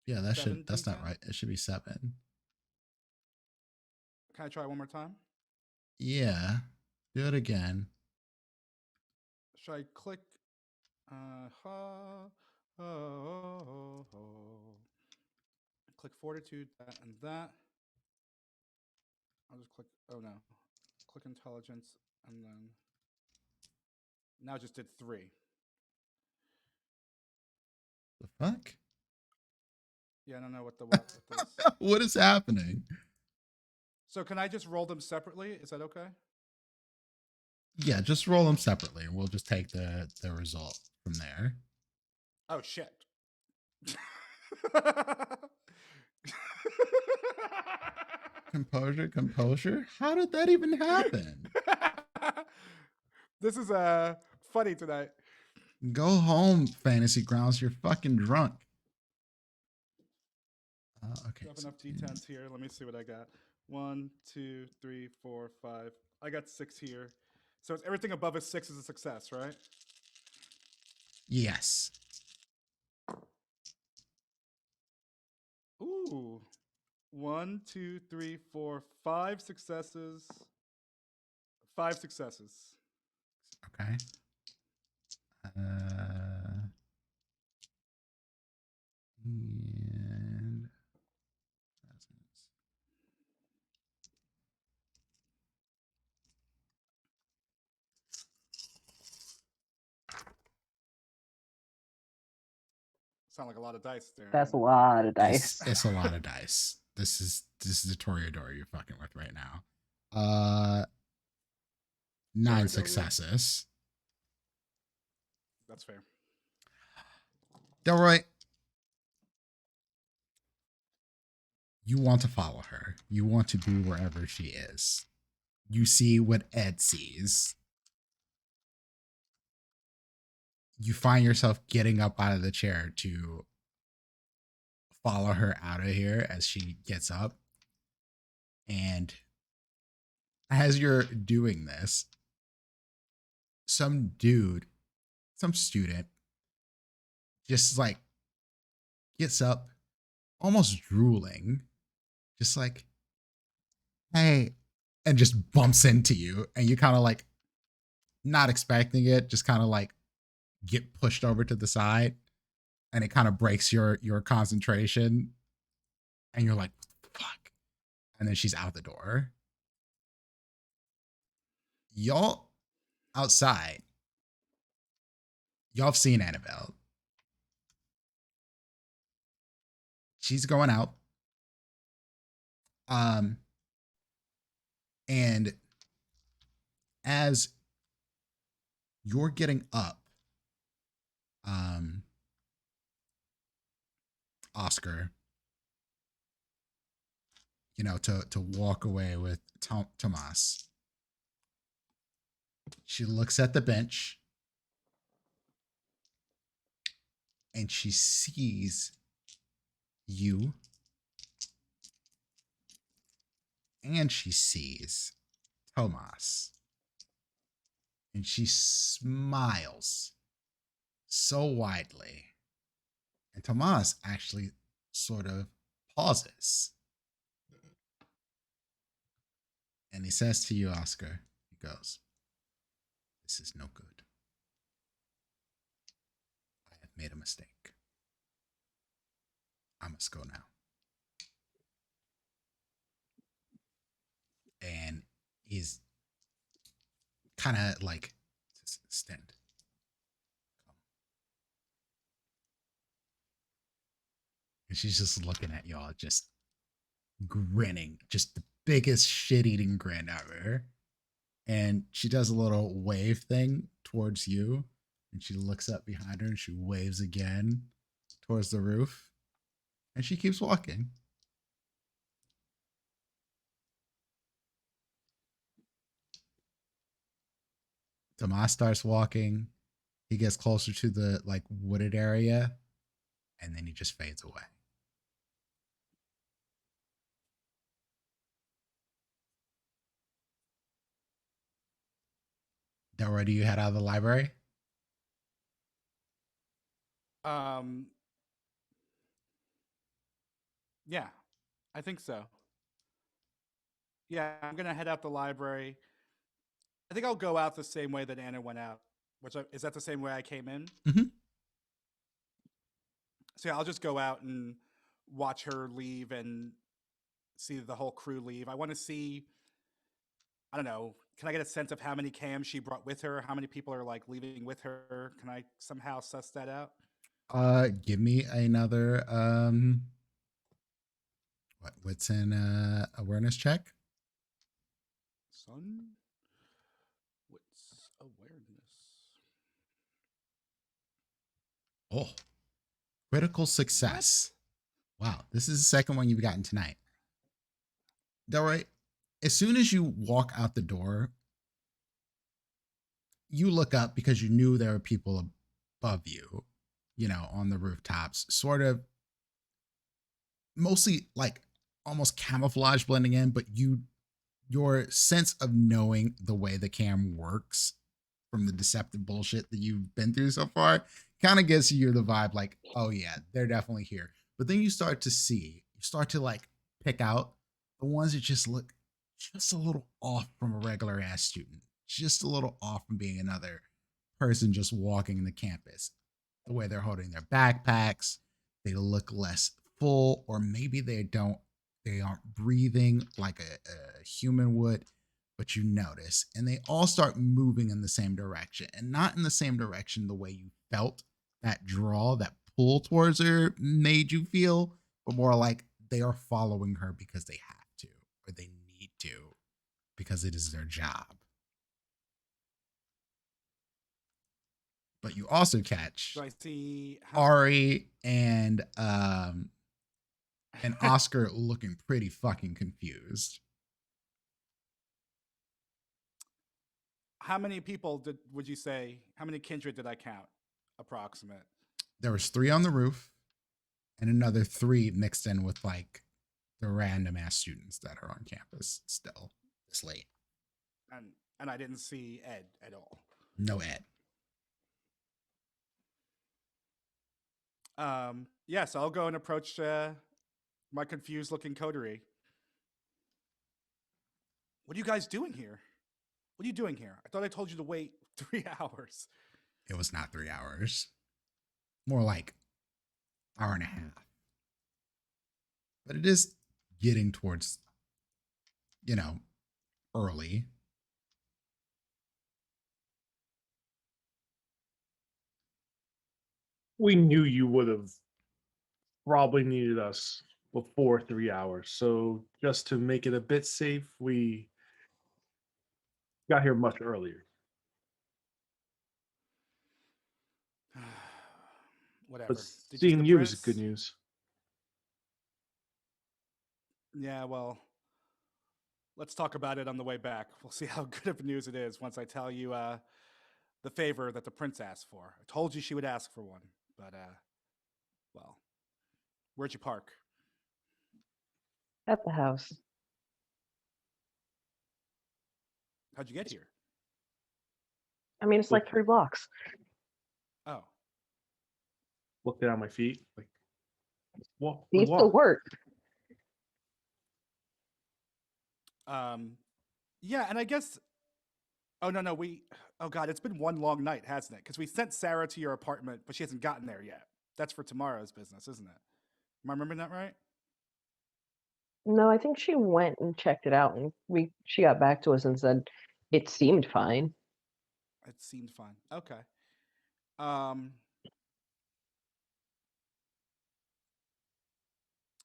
Yeah, that should. That's not 7d10? right. It should be 7. Can I try one more time? Yeah. Do it again. Should I click? Click fortitude, that and that. I'll just click. Oh no. Click intelligence, and then now I just did 3. The fuck? Yeah, I don't know what the what with this. What is happening? So can I just roll them separately? Is that okay? Yeah, just roll them separately, and we'll just take the result from there. Oh shit. Composure. How did that even happen? This is funny tonight. Go home, Fantasy Grounds. You're fucking drunk. Okay. I have enough D10s here. Let me see what I got. 1, 2, 3, 4, 5. I got 6 here. So it's everything above a 6 is a success, right? Yes. Ooh. 1, 2, 3, 4, 5 successes. 5 successes. Okay. And Sound like a lot of dice there. That's a lot of dice. it's a lot of dice. This is a Toreador you're fucking with right now. 9 Toreador. successes. That's fair. Delroy, you want to follow her. You want to be wherever she is. You see what Ed sees. You find yourself getting up out of the chair to follow her out of here as she gets up. And as you're doing this, some dude, some student, just like gets up, almost drooling, just like, hey, and just bumps into you. And you kind of like, not expecting it, just kind of like get pushed over to the side. And it kind of breaks your concentration. And you're like, fuck. And then she's out the door. Y'all outside, y'all have seen Annabelle. She's going out. And as you're getting up, Oscar, you know, to walk away with Tomas. She looks at the bench and she sees you and she sees Tomas. And she smiles so widely. And Tomas actually sort of pauses. And he says to you, Oscar, he goes, this is no good. I have made a mistake. I must go now. And he's kind of like, stand. Come. And she's just looking at y'all, just grinning, just the biggest shit-eating grin ever. And she does a little wave thing towards you, and she looks up behind her and she waves again towards the roof, and she keeps walking. Tomas starts walking. He gets closer to the like wooded area, and then he just fades away. Delroy, do you head out of the library? Um, yeah, I think so. Yeah, I'm gonna head out the library. I think I'll go out the same way that Anna went out. Is that the same way I came in? Mhm. So yeah, I'll just go out and watch her leave and see the whole crew leave. I want to see. I don't know. Can I get a sense of how many cams she brought with her? How many people are like leaving with her? Can I somehow suss that out? Give me another what's in awareness check? Son, what's awareness? Oh, critical success. Wow, this is the second one you've gotten tonight. Delroy, as soon as you walk out the door, you look up because you knew there were people above you, on the rooftops, sort of mostly like almost camouflage blending in, but your sense of knowing the way the cam works from the deceptive bullshit that you've been through so far kind of gives you the vibe like, oh yeah, they're definitely here. But then you start to like pick out the ones that just look just a little off from a regular ass student, just a little off from being another person just walking the campus. The way they're holding their backpacks, they look less full, or maybe they aren't breathing like a human would, but you notice, and they all start moving in the same direction, and not in the same direction the way you felt that draw, that pull towards her made you feel, but more like they are following her because they have to, or they need to, because it is their job. But you also catch Do I see Ari and Oscar looking pretty fucking confused. how many people would you say? How many kindred did I count? Approximate. There was 3 on the roof, and another 3 mixed in with like the random ass students that are on campus still this late. And I didn't see Ed at all. No Ed. Yes, I'll go and approach my confused looking coterie. What are you guys doing here? What are you doing here? I thought I told you to wait 3 hours. It was not 3 hours. More like hour and a half. But it is getting towards, early. We knew you would have probably needed us before 3 hours. So just to make it a bit safe, we got here much earlier. Whatever. But Did you see seeing the you is prince? good news. Yeah, well, let's talk about it on the way back. We'll see how good of news it is once I tell you the favor that the prince asked for. I told you she would ask for one, but well, where'd you park? At the house. How'd you get here? I mean, it's like 3 blocks. Oh, Looked down at my feet, like, walk. These still work. Yeah, and I guess. Oh no, no, Oh God, it's been one long night, hasn't it? Because we sent Sarah to your apartment, but she hasn't gotten there yet. That's for tomorrow's business, isn't it? Am I remembering that right? No, I think she went and checked it out, and she got back to us and said it seemed fine. It seemed fine. Okay. Um.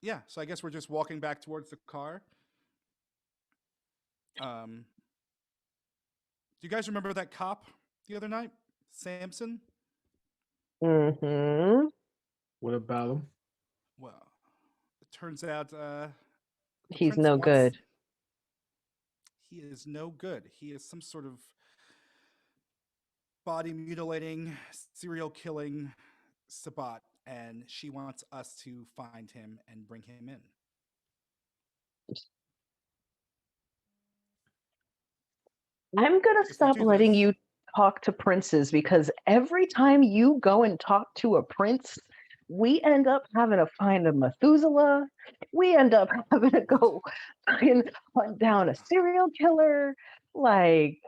yeah, so I guess we're just walking back towards the car. Do you guys remember that cop the other night, Samson? Mm-hmm. What about him? Well, it turns out the He's prince no wants. good. He is no good. He is some sort of body mutilating, serial killing Sabat, and she wants us to find him and bring him in. I'm gonna If we stop do letting this, you talk to princes because every time you go and talk to a prince, we end up having to find a Methuselah. We end up having to go fucking hunt down a serial killer. Like,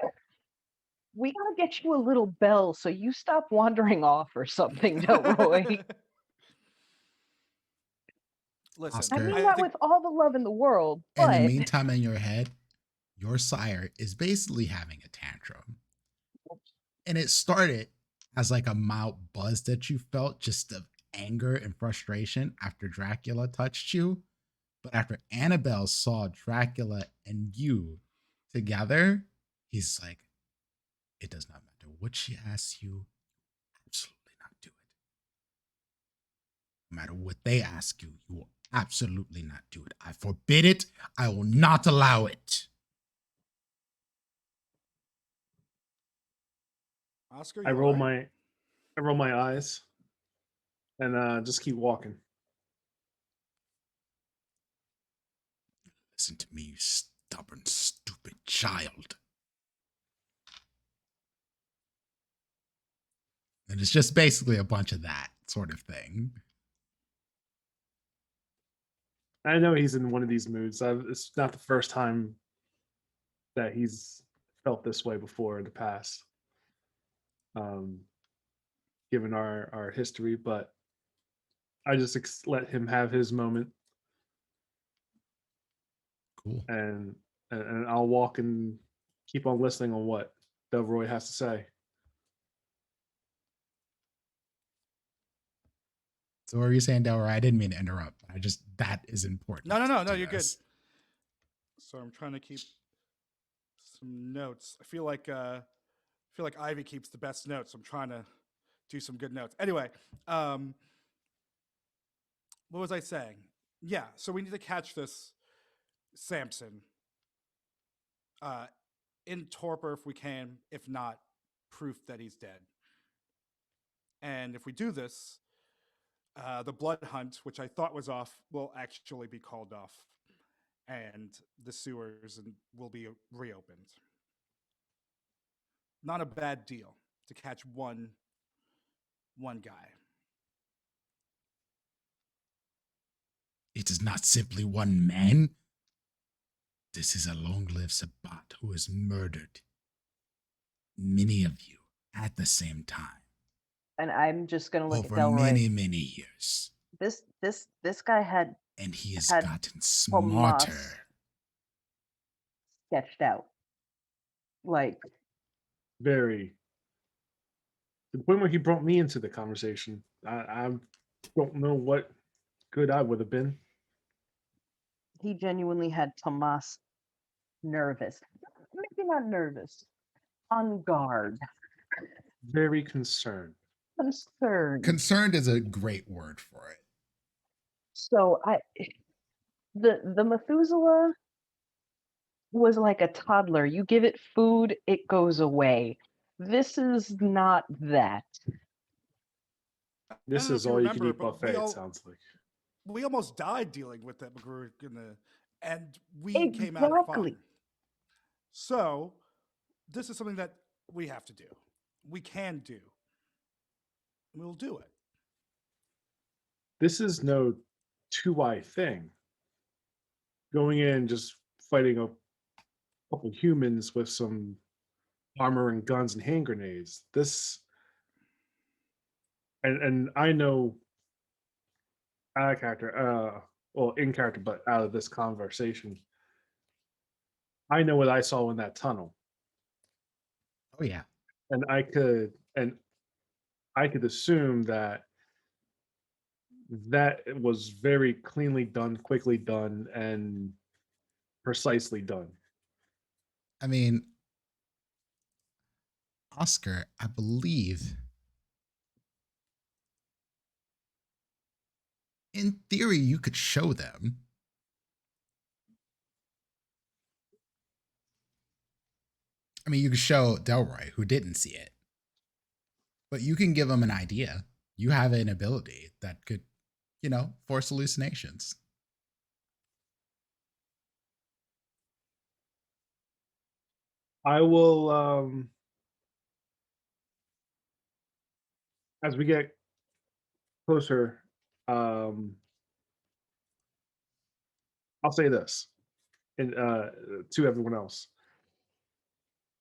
we gotta get you a little bell so you stop wandering off or something, Delroy. listen, I Oscar, mean I that think with all the love in the world, in the but meantime, in your head, your sire is basically having a tantrum. And it started as like a mild buzz that you felt just of anger and frustration after Dracula touched you. But after Annabelle saw Dracula and you together, he's like, it does not matter what she asks you, absolutely not do it. No matter what they ask you, you will absolutely not do it. I forbid it. I will not allow it. Oscar, I you roll alright? my eyes and just keep walking. Listen to me, you stubborn, stupid child. And it's just basically a bunch of that sort of thing. I know he's in one of these moods. It's not the first time that he's felt this way before in the past, um, given our history. But I just let him have his moment, Cool. and I'll walk and keep on listening on what Delroy has to say. So what were you saying, Delroy? I didn't mean to interrupt. That is important. No, to you're good. us. So I'm trying to keep some notes. I feel like Ivy keeps the best notes. So I'm trying to do some good notes. Anyway, what was I saying? Yeah, so we need to catch this Samson in torpor if we can. If not, proof that he's dead. And if we do this, the blood hunt, which I thought was off, will actually be called off, and the sewers will be reopened. Not a bad deal to catch one guy. It is not simply one man. This is a long-lived Sabat who has murdered many of you at the same time and I'm just gonna look over at Delroy. many years. This guy had And he has had gotten Tomas smarter. sketched out. Like, Very, to the point where he brought me into the conversation. I don't know what good I would have been. he genuinely had Tomas nervous. Maybe not nervous, on guard, Very concerned. concerned. Concerned is a great word for it. So the Methuselah was like a toddler. You give it food, it goes away. This is not that. I This don't know is if you all you can remember, eat but buffet. It sounds like. we almost died dealing with that McGrew and we came out Exactly. fine. So this is something that we have to do. We can do. We'll do it. This is no 2-eye thing. Going in just fighting a couple humans with some armor and guns and hand grenades. This and I know out of character, well in character, but out of this conversation, I know what I saw in that tunnel. Oh yeah. And I could assume that that was very cleanly done, quickly done, and precisely done. I mean, Oscar, I believe, in theory, you could show them. I mean, you could show Delroy, who didn't see it, but you can give them an idea. You have an ability that could, force hallucinations. I will, as we get closer, I'll say this and to everyone else.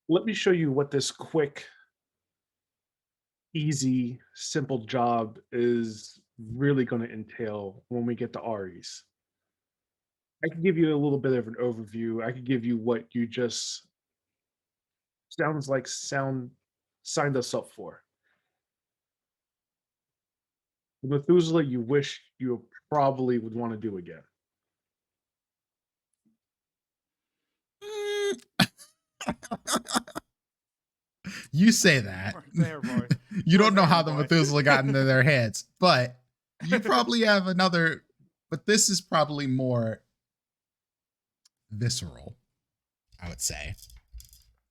Let me show you what this quick, easy, simple job is really going to entail when we get to Ari's. I can give you a little bit of an overview. I could give you what you just signed us up for. Methuselah, you wish you probably would want to do again. You say that. Right there, boy. You don't Right know there, how the boy. Methuselah got into their heads, but you probably have another. But this is probably more visceral, I would say.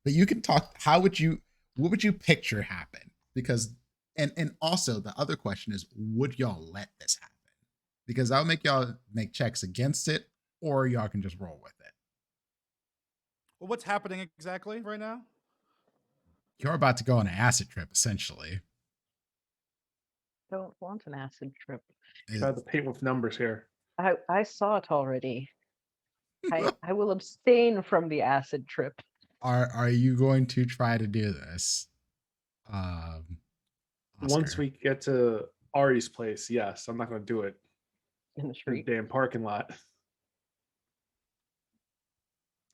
But you can talk. What would you picture happen? Because, and also the other question is, would y'all let this happen? Because I'll make y'all make checks against it, or y'all can just roll with it. Well, what's happening exactly right now? You're about to go on an acid trip, essentially. Don't want an acid trip. Try to paint with numbers here. I saw it already. I will abstain from the acid trip. Are you going to try to do this? Once Oscar? we get to Ari's place, yes. I'm not going to do it In the in the street. damn parking lot.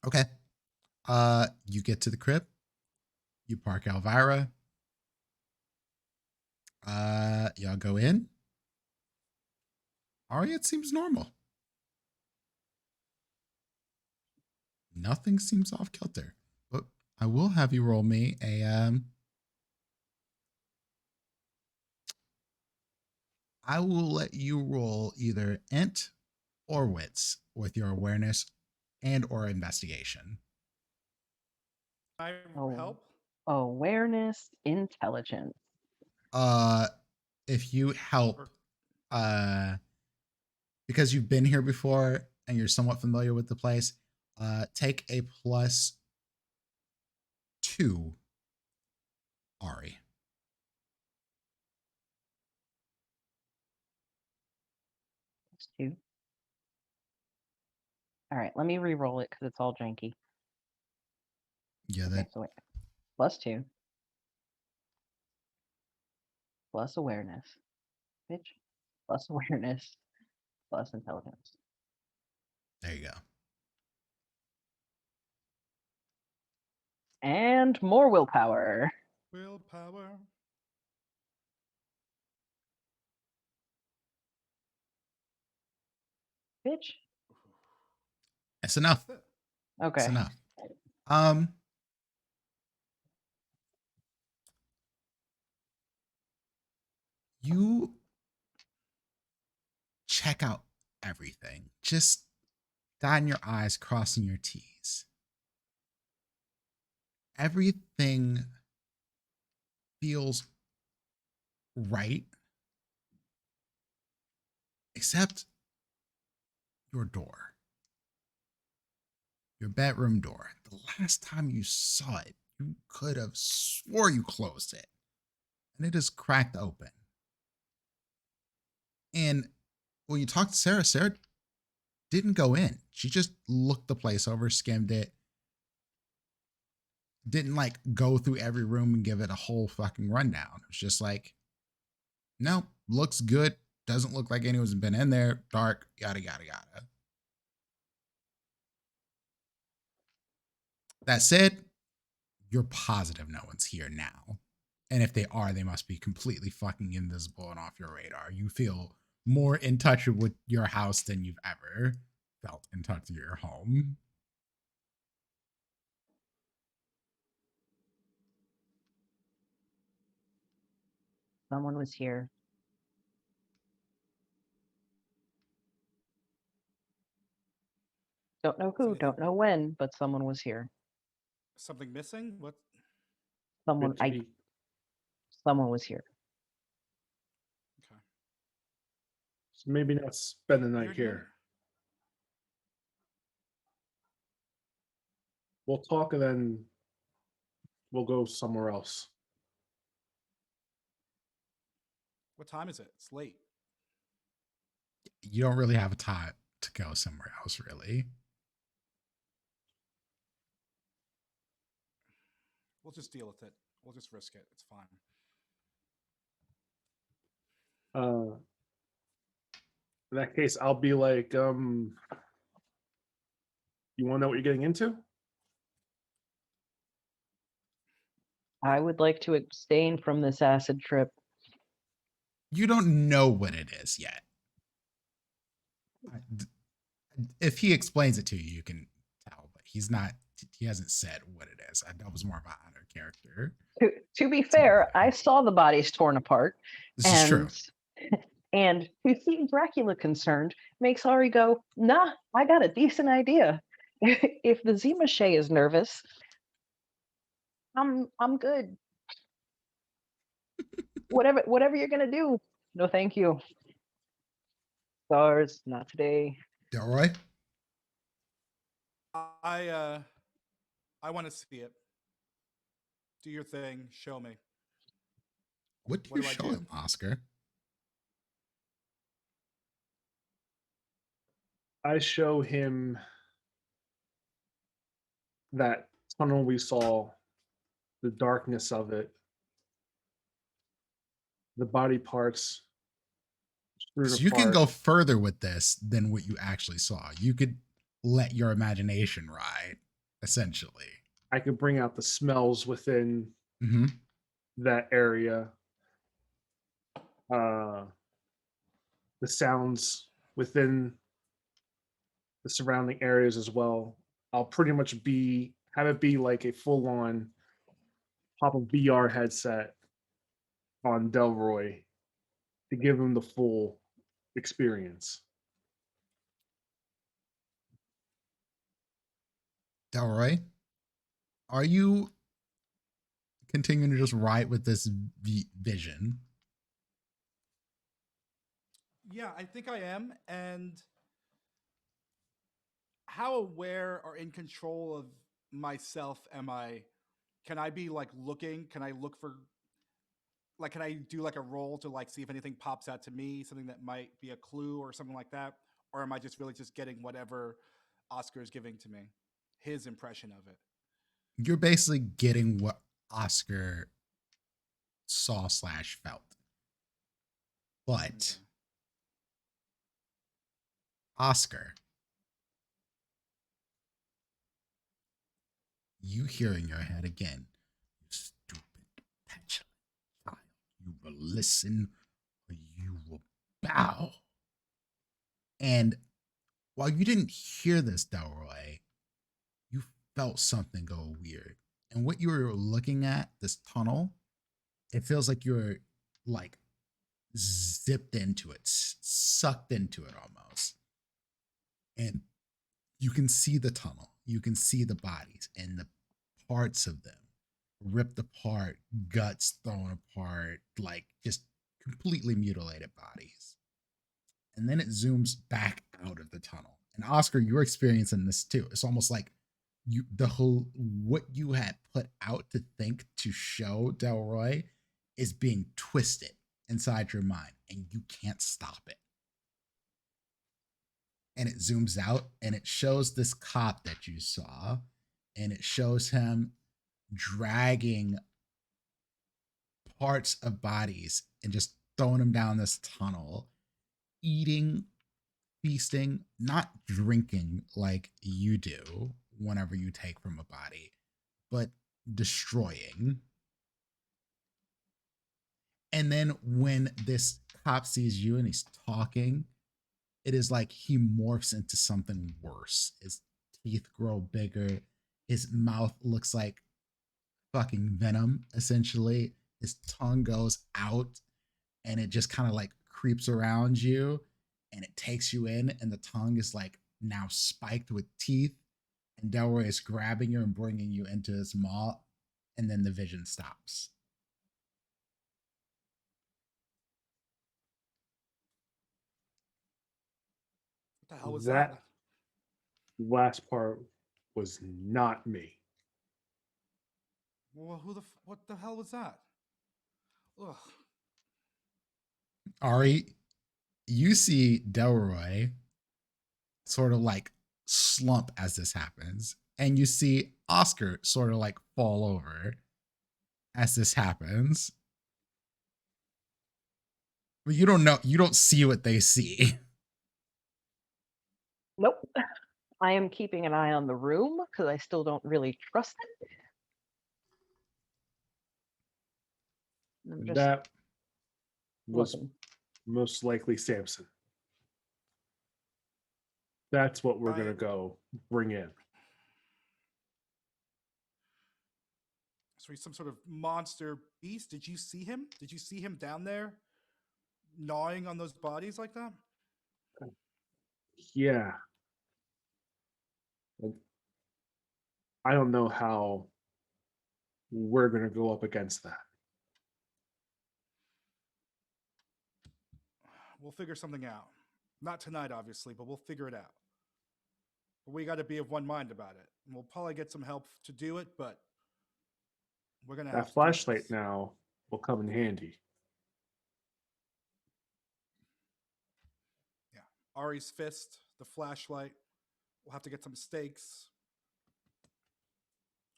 Okay. You get to the crib. You park Elvira. Y'all go in. Ari, it seems normal. Nothing seems off kilter. But I will have you roll me a I will let you roll either int or wits with your awareness and or investigation. I Oh. help? Awareness, intelligence. If you help, because you've been here before and you're somewhat familiar with the place, take a +2, Ari. That's 2. All right, let me re-roll it because it's all janky. Yeah, Okay, that so wait. +2. Plus awareness. Bitch. Plus awareness. Plus intelligence. there you go. And more willpower. Willpower. Bitch. That's enough. That's it. Okay. That's enough. You check out everything. Just dotting your I's, crossing your T's. Everything feels right, except your door, your bedroom door. The last time you saw it, you could have swore you closed it, and it is cracked open. And when you talk to Sarah, Sarah didn't go in. She just looked the place over, skimmed it, didn't like go through every room and give it a whole fucking rundown. It was just like, no, looks good. Doesn't look like anyone's been in there. Dark, yada, yada, yada. That said, you're positive no one's here now. And if they are, they must be completely fucking invisible and off your radar. You feel more in touch with your house than you've ever felt in touch with your home. Someone was here. Don't know who, anything- don't know when, but someone was here. Something missing? What? Someone someone was here. Okay. So maybe not spend the night You're here? here. We'll talk and then we'll go somewhere else. What time is it? It's late. You don't really have a time to go somewhere else, really. We'll just deal with it. We'll just risk it. It's fine. In that case, I'll be like, you want to know what you're getting into? I would like to abstain from this acid trip. You don't know what it is yet. If he explains it to you, you can tell, but he hasn't said what it is. That was more of an honor character. To be fair, I saw the bodies torn apart. This is true. And to see Dracula concerned makes Ari go, nah, I got a decent idea. If the Zimache is nervous, I'm good. Whatever you're gonna do, no thank you. Stars, not today. Delroy? I want to see it. Do your thing. Show me. What do What you do I show do? him, Oscar? I show him that tunnel we saw, the darkness of it, the body parts. So you can go further with this than what you actually saw. You could let your imagination ride, essentially. I could bring out the smells within Mm-hmm. that area, the sounds within the surrounding areas as well. I'll pretty much have it be like a full-on pop a VR headset on Delroy to give him the full experience. Delroy, are you continuing to just ride with this vision? Yeah, I think I am. And how aware or in control of myself am I? Can I be like looking? Can I look for like can I do like a roll to like see if anything pops out to me, something that might be a clue or something like that? Or am I just really just getting whatever Oscar is giving to me? His impression of it. You're basically getting what Oscar saw / felt. But Okay. Oscar, you hear in your head again, you stupid, petulant child. You will listen or you will bow. And while you didn't hear this, Delroy, you felt something go weird. And what you were looking at, this tunnel, it feels like you're like zipped into it, sucked into it almost. And you can see the tunnel, you can see the bodies and the parts of them ripped apart, guts thrown apart, like just completely mutilated bodies. And then it zooms back out of the tunnel. And Oscar, you're experiencing this too. It's almost like what you had put out to think to show Delroy is being twisted inside your mind, and you can't stop it. And it zooms out and it shows this cop that you saw, and it shows him dragging parts of bodies and just throwing them down this tunnel, eating, feasting, not drinking like you do whenever you take from a body, but destroying. And then when this cop sees you and he's talking, it is like he morphs into something worse. His teeth grow bigger. His mouth looks like fucking venom, essentially. His tongue goes out and it just kind of like creeps around you and it takes you in, and the tongue is like now spiked with teeth. And Delroy is grabbing you and bringing you into his maw, and then the vision stops. What the hell was That that? last part was not me. Well, what the hell was that? Ugh. Ari, you see Delroy sort of like slump as this happens, and you see Oscar sort of like fall over as this happens. But you don't see what they see. Nope. I am keeping an eye on the room because I still don't really trust it. I'm just That was looking. most likely Samson. That's what we're going to go bring in. So he's some sort of monster beast. Did you see him? Did you see him down there gnawing on those bodies like that? Yeah. I don't know how we're going to go up against that. We'll figure something out. Not tonight, obviously, but we'll figure it out. But we got to be of one mind about it. And we'll probably get some help to do it, but we're going to have That to flashlight do this. now will come in handy. Yeah. Ari's fist, the flashlight. We'll have to get some stakes.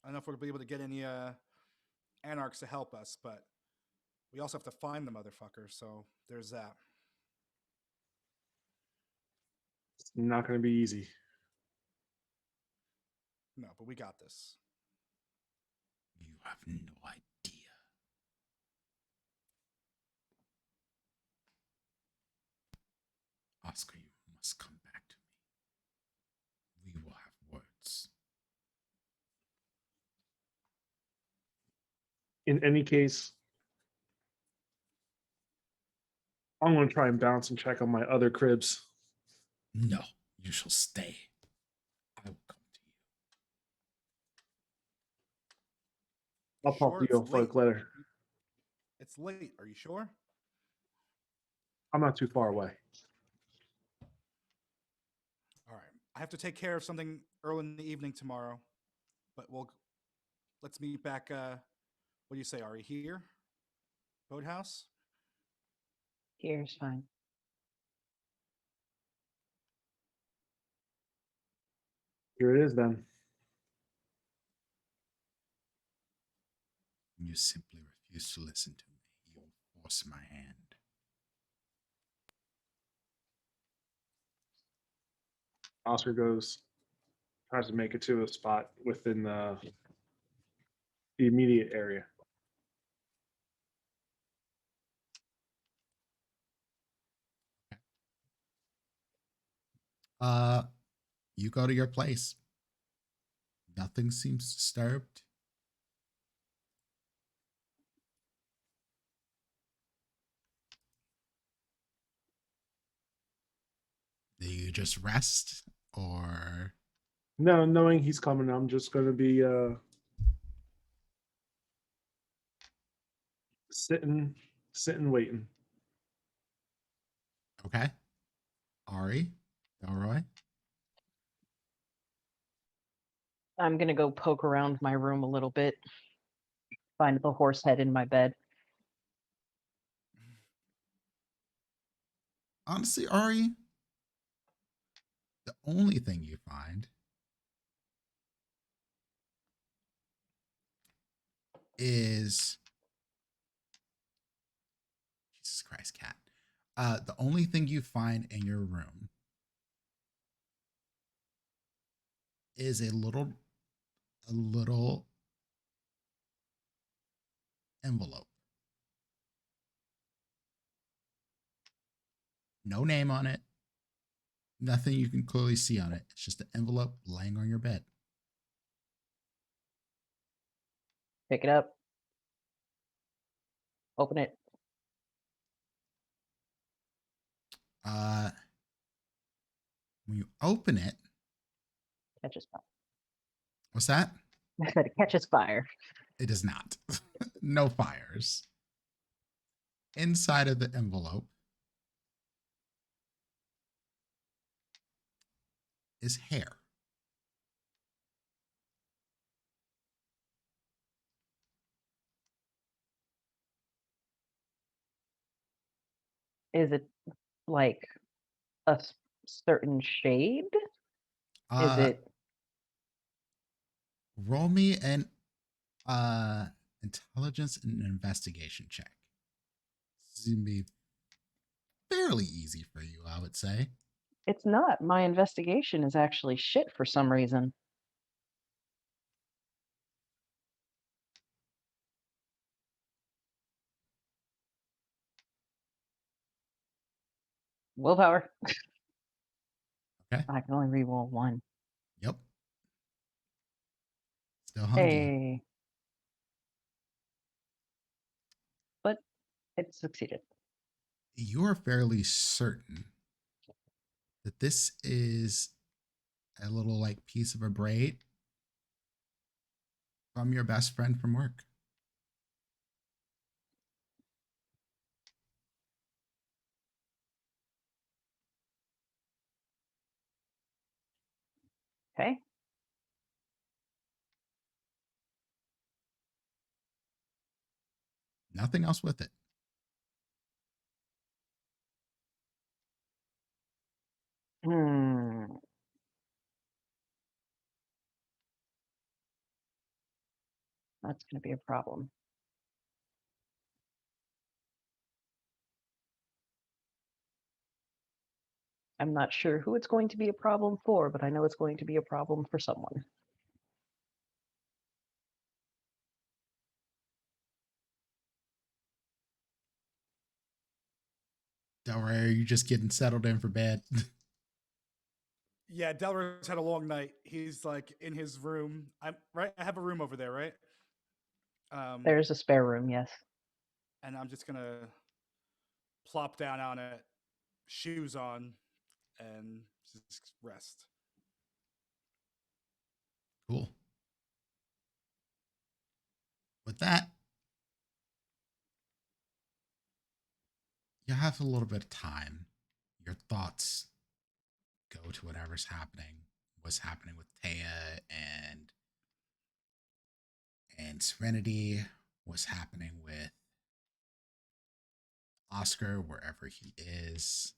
I don't know if we're going to be able to get any anarchs to help us, but we also have to find the motherfucker, so there's that. It's not going to be easy. No, but we got this. You have no idea. Oscar, you must come back to me. We will have words. In any case, I'm going to try and bounce and check on my other cribs. No, you shall stay. I will come to you. I'll talk to Sure, you it's folk late. later. It's late. Are you sure? I'm not too far away. All right. I have to take care of something early in the evening tomorrow, but let's meet back. What do you say, Ari? Here, boathouse. Here's fine. Here it is then. You simply refuse to listen to me. You will force my hand. Oscar tries to make it to a spot within the immediate area. You go to your place. Nothing seems disturbed. Do you just rest, or No, knowing he's coming, I'm just going to be sitting, waiting. okay? Ari, Delroy. I'm gonna go poke around my room a little bit. Find the horse head in my bed. Honestly, Ari, the only thing you find is Jesus Christ, cat. The only thing you find in your room is a little envelope. No name on it. Nothing you can clearly see on it. It's just an envelope laying on your bed. Pick it up. Open it. When you open it, Catches fire. what's that? I said it catches fire. It does not. No fires. Inside of the envelope is hair. Is it like a certain shade? Is Uh, it roll me an intelligence and investigation check. This is gonna be fairly easy for you, I would say. It's not. My investigation is actually shit for some reason. Willpower. Okay. I can only re-roll one. Yep. Still hungry. Hey. But it succeeded. You're fairly certain that this is a little like piece of a braid from your best friend from work. Okay. Nothing else with it. Hmm. That's going to be a problem. I'm not sure who it's going to be a problem for, but I know it's going to be a problem for someone. Don't worry, are you just getting settled in for bed? Yeah, Delroy's had a long night. He's like in his room. I'm right. I have a room over there, right? There's a spare room, yes. And I'm just gonna plop down on it, shoes on, and just rest. Cool. With that, you have a little bit of time. Your thoughts go to whatever's happening, what's happening with Taya and Serenity, what's happening with Oscar wherever he is,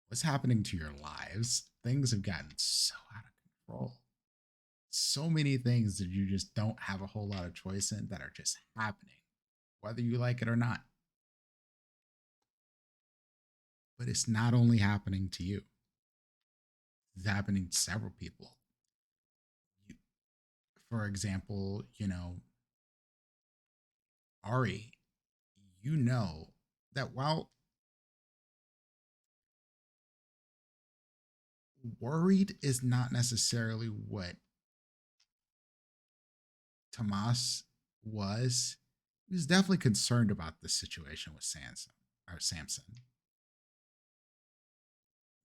what's happening to your lives. Things have gotten so out of control. So many things that you just don't have a whole lot of choice in that are just happening, whether you like it or not. But it's not only happening to you, it's happening to several people. You, for example, Ari, you know that while worried is not necessarily what Tomas was, he was definitely concerned about the situation with Samson.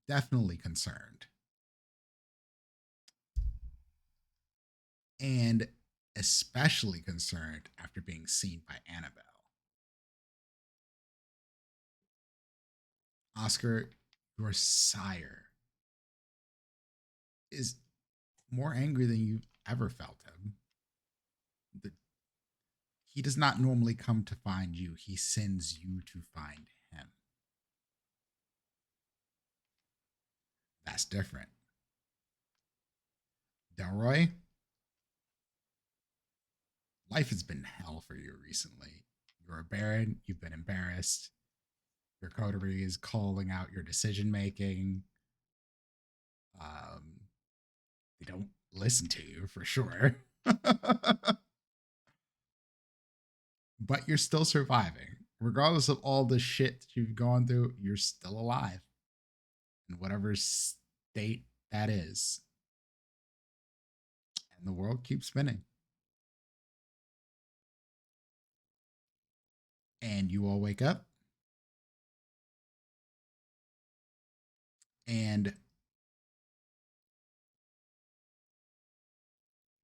Definitely concerned. And especially concerned after being seen by Annabelle. Oscar, your sire, is more angry than you've ever felt him. He does not normally come to find you, he sends you to find him. That's different. Delroy, life has been hell for you recently. You're a baron, you've been embarrassed. Your coterie is calling out your decision making. They don't listen to you for sure. But you're still surviving. regardless of all the shit that you've gone through, you're still alive in whatever state that is. And the world keeps spinning. And you all wake up. And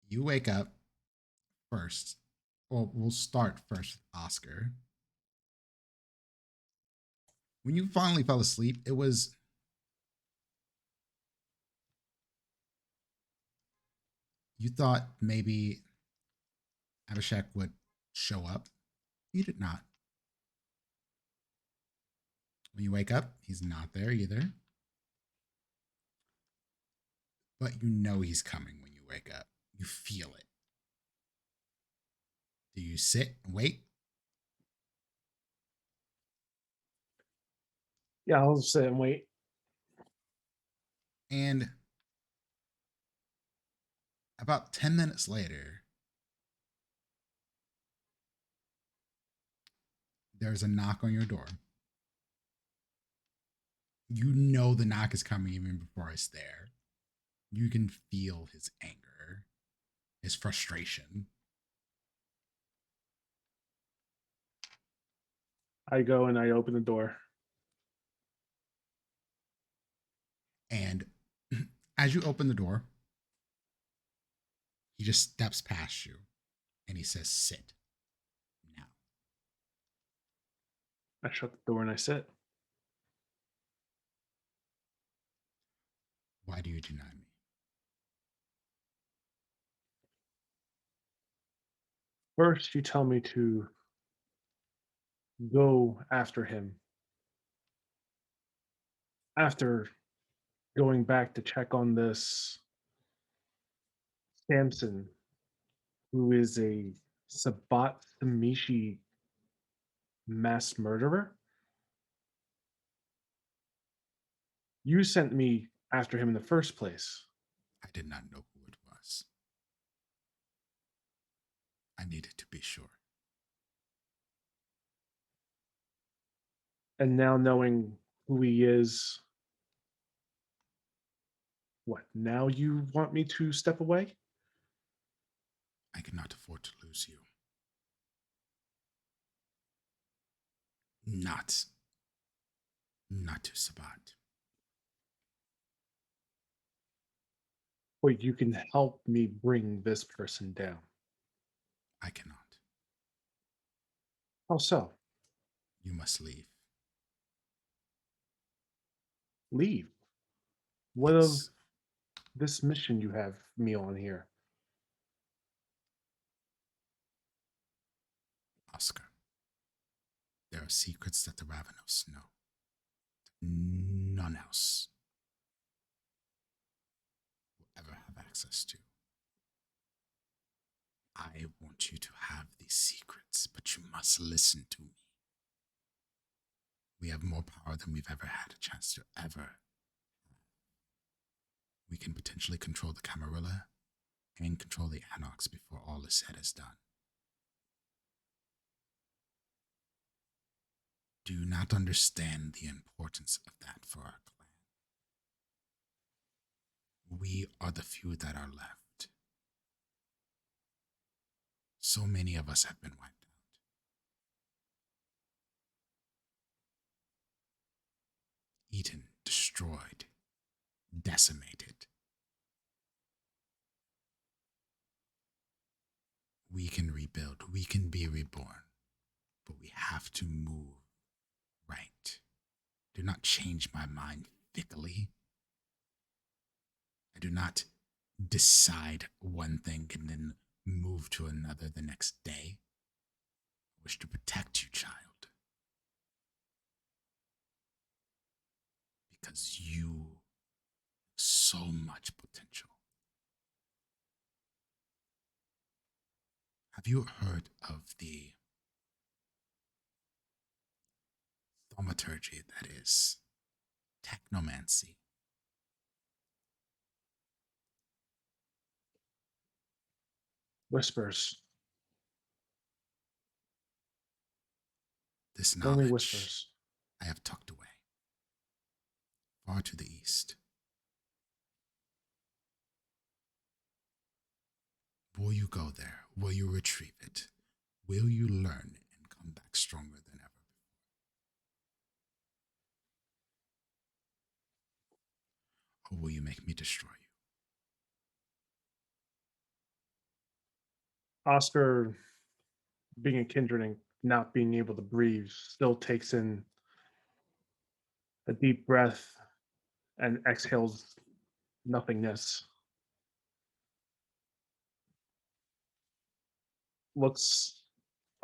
you wake up first. Well, we'll start first with Oscar. When you finally fell asleep, it was you thought maybe Abhishek would show up. He did not. When you wake up, he's not there either. But you know he's coming when you wake up. You feel it. Do you sit and wait? Yeah, I'll sit and wait. And about 10 minutes later, there's a knock on your door. You know the knock is coming even before it's there. You can feel his anger, his frustration. I go and I open the door. And as you open the door, he just steps past you and he says, "Sit now." I shut the door and I sit. Why do you deny me? First, you tell me to go after him. After going back to check on this Samson, who is a Sabat Samishi mass murderer, you sent me after him in the first place. I did not know who it was. I needed to be sure. And now knowing who he is, what, now you want me to step away? I cannot afford to lose you. Not to Sabat. Or you can help me bring this person down. I cannot. How so? You must leave. Leave. What of Yes, this mission you have me on here? Oscar. There are secrets that the Ravenos know. None else will ever have access to. I want you to have these secrets, but you must listen to me. We have more power than we've ever had a chance to ever. We can potentially control the Camarilla and control the Anox before all is said is done. Do you not understand the importance of that for our clan? We are the few that are left. So many of us have been wiped out. Eaten, destroyed, decimated. We can rebuild, we can be reborn, but we have to move right. Do not change my mind fickly. I do not decide one thing and then move to another the next day. I wish to protect you, child. Because you have so much potential. Have you heard of the thaumaturgy that is technomancy? Whispers. This Only knowledge whispers. I have tucked away, far to the east. Will you go there? Will you retrieve it? Will you learn and come back stronger than ever? Or will you make me destroy you? Oscar, being a kindred and not being able to breathe, still takes in a deep breath and exhales nothingness. Looks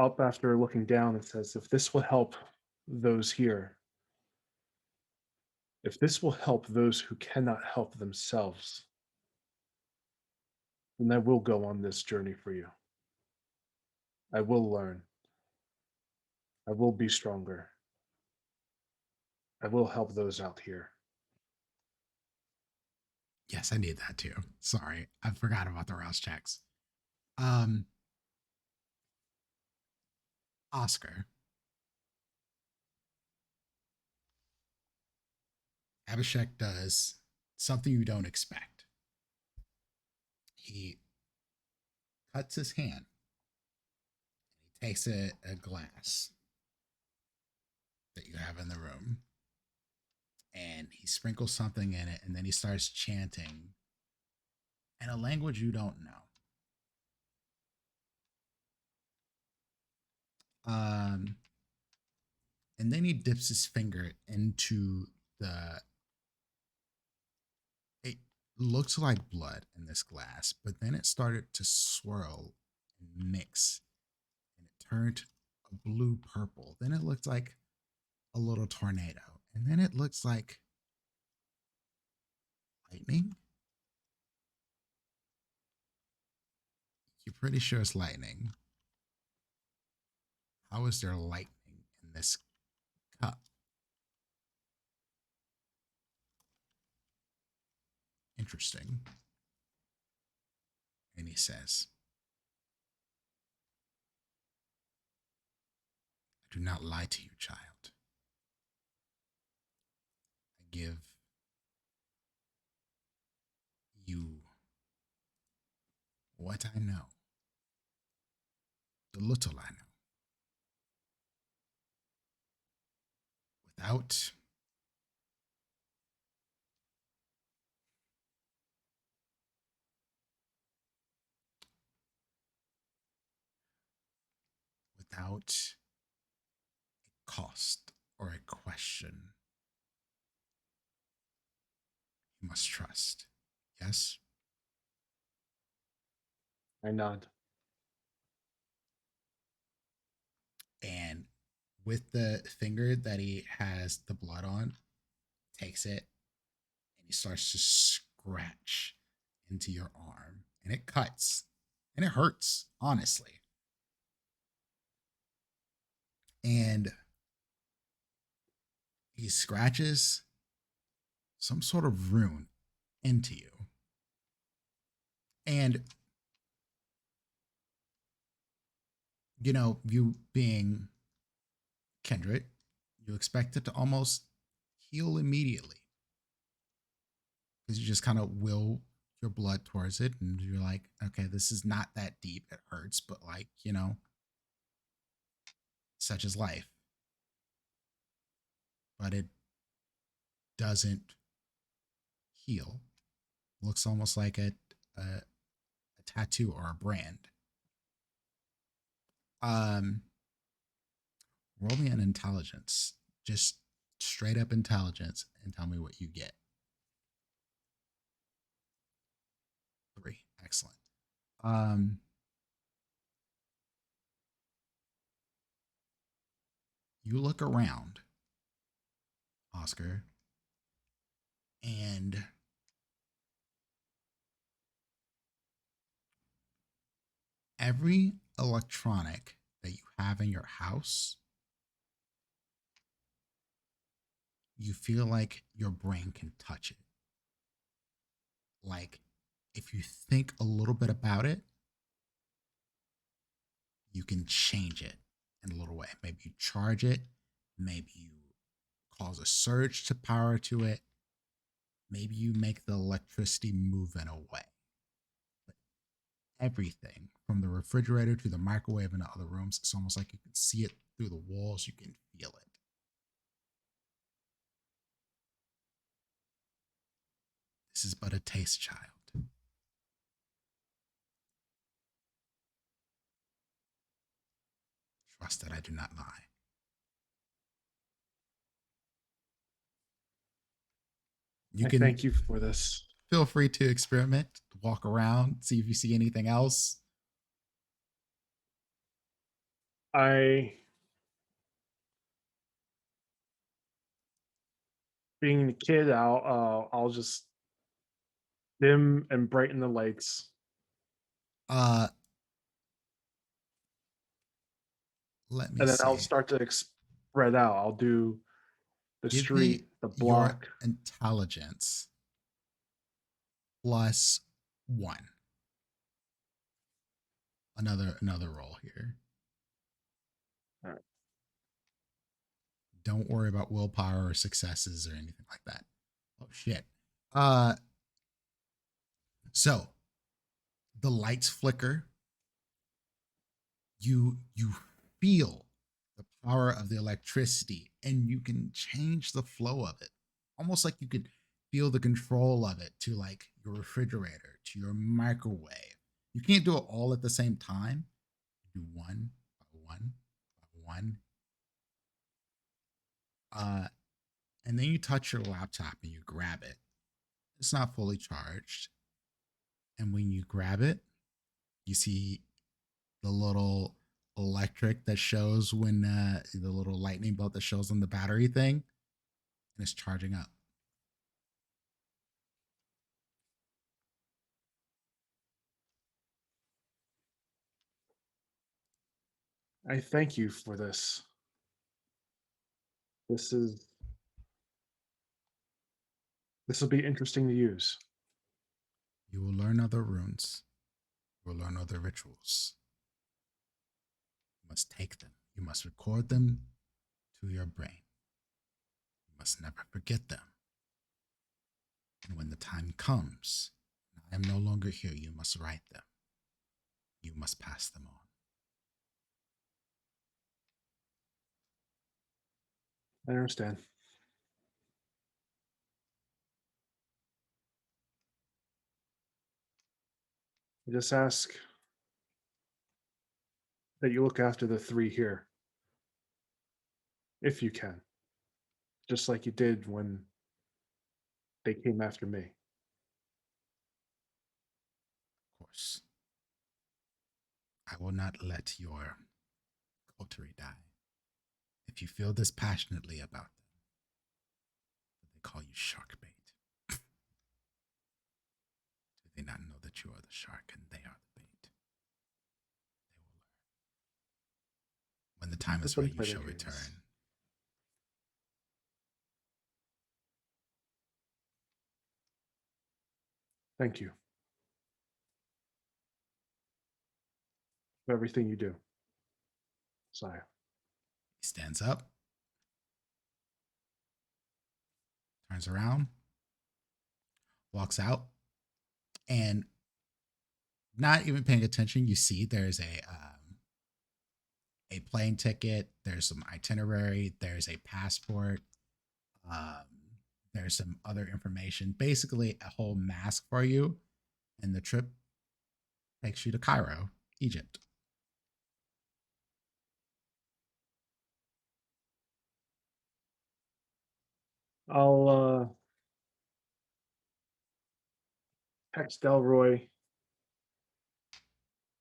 up after looking down and says, if this will help those here, if this will help those who cannot help themselves, then I will go on this journey for you. I will learn. I will be stronger. I will help those out here. Yes, I need that too. Sorry, I forgot about the rouse checks. Um, Oscar, Abhishek does something you don't expect. He cuts his hand. He takes a glass that you have in the room and he sprinkles something in it and then he starts chanting in a language you don't know. And then he dips his finger into the. It looks like blood in this glass, but then it started to swirl and mix, and it turned a blue purple. Then it looked like a little tornado, and then it looks like lightning. You're pretty sure it's lightning. How is there lightning in this cup? Interesting. And he says, I do not lie to you, child. I give you what I know, the little I know, without without a cost or a question. You must trust. Yes? I nod. And with the finger that he has the blood on, takes it and he starts to scratch into your arm. And it cuts. And it hurts, honestly. And he scratches some sort of rune into you. And, you know, you being kindred, you expect it to almost heal immediately because you just kind of will your blood towards it and you're like, okay, this is not that deep. It hurts, but like, you know, such is life. But it doesn't heal. Looks almost like a tattoo or a brand. Um, Roll me an intelligence, just straight up intelligence, and tell me what you get. 3, excellent. You look around, Oscar, and every electronic that you have in your house, you feel like your brain can touch it. Like if you think a little bit about it, you can change it in a little way. Maybe you charge it. Maybe you cause a surge to power to it. Maybe you make the electricity move in a way. But everything from the refrigerator to the microwave and the other rooms, it's almost like you can see it through the walls. You can feel it. This is but a taste, child. Trust that I do not lie. You I can thank you for this. feel free to experiment, walk around, see if you see anything else. Being a kid, I'll just dim and brighten the lights. Uh, let me And then I'll see. start to spread out. I'll do the Give me street, the your block. intelligence plus 1. Another roll here. All right. Don't worry about willpower or successes or anything like that. Oh shit. So the lights flicker. You feel the power of the electricity and you can change the flow of it. Almost like you could feel the control of it to like your refrigerator, to your microwave. You can't do it all at the same time. Do one by one by one. And then you touch your laptop and you grab it. It's not fully charged. And when you grab it, you see the little electric that shows when the little lightning bolt that shows on the battery thing, and it's charging up. I thank you for this. This will be interesting to use. You will learn other runes. You will learn other rituals. You must take them. You must record them to your brain. You must never forget them. And when the time comes, and I am no longer here, you must write them. You must pass them on. I understand. I just ask that you look after the 3 here, if you can, just like you did when they came after me. Of course, I will not let your coterie die. If you feel this passionately about them, they call you shark bait. Do they not know that you are the shark and they are the bait? They will learn. When the time is Let them right, you play their shall games. return. Thank you for everything you do, sire. He stands up, turns around, walks out, and not even paying attention, you see there's a plane ticket, there's some itinerary, there's a passport, um, there's some other information, basically a whole mask for you, and the trip takes you to Cairo, Egypt. I'll text Delroy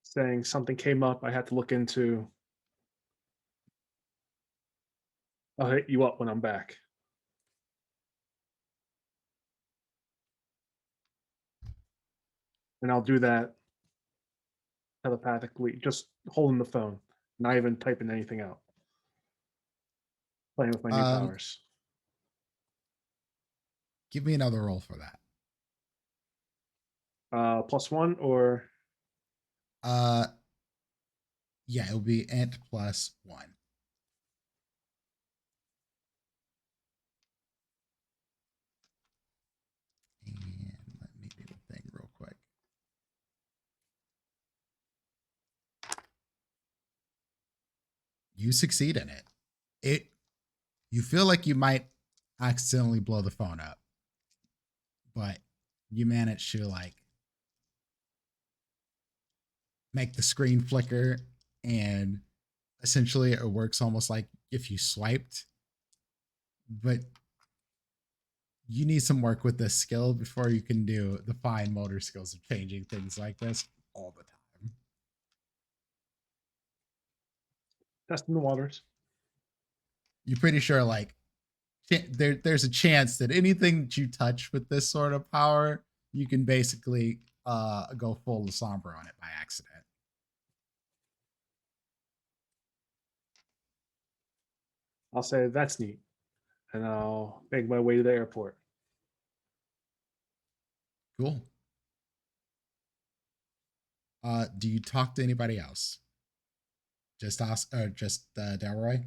saying something came up I had to look into. I'll hit you up when I'm back. And I'll do that telepathically, just holding the phone, not even typing anything out. Playing with my new powers. Give me another roll for that. +1 or Uh, Yeah, it'll be int plus 1. And let me do the thing real quick. You succeed in it. You feel like you might accidentally blow the phone up, but you manage to like make the screen flicker, and essentially it works almost like if you swiped, but you need some work with this skill before you can do the fine motor skills of changing things like this all the time. Testing the waters. You're pretty sure like there's a chance that anything that you touch with this sort of power, you can basically go full Lasombra on it by accident. I'll say that's neat, and I'll make my way to the airport. Cool. Do you talk to anybody else? Just us, or just Delroy?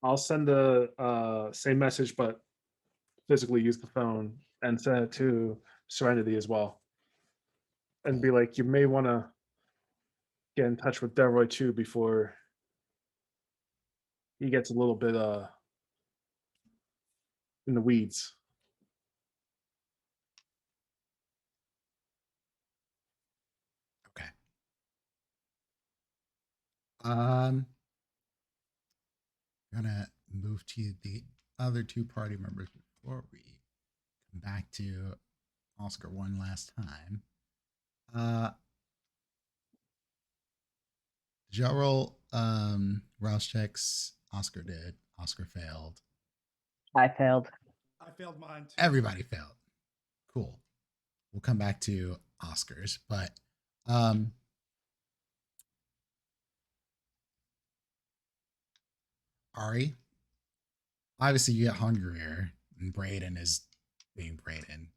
I'll send the same message, but physically use the phone and send it to Serenity as well, and be like, you may want to get in touch with Delroy too before he gets a little bit in the weeds. Okay. I'm gonna move to the other two party members before we come back to Oscar one last time. Did y'all roll Rouse checks? Oscar did. Oscar failed. I failed. I failed mine too. Everybody failed. Cool. We'll come back to Oscars, but Ari, obviously you get hungrier, and Braden is being Braden.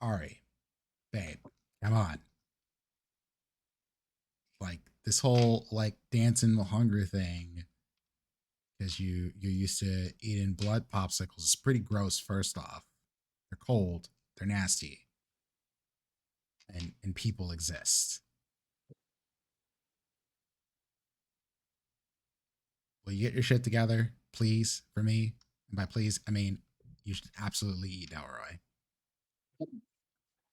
Ari, babe, come on. Like this whole like dancing the hunger thing, because you're used to eating blood popsicles, is pretty gross. First off, they're cold, they're nasty, and people exist. Will you get your shit together, please, for me? And by please, I mean you should absolutely eat Delroy.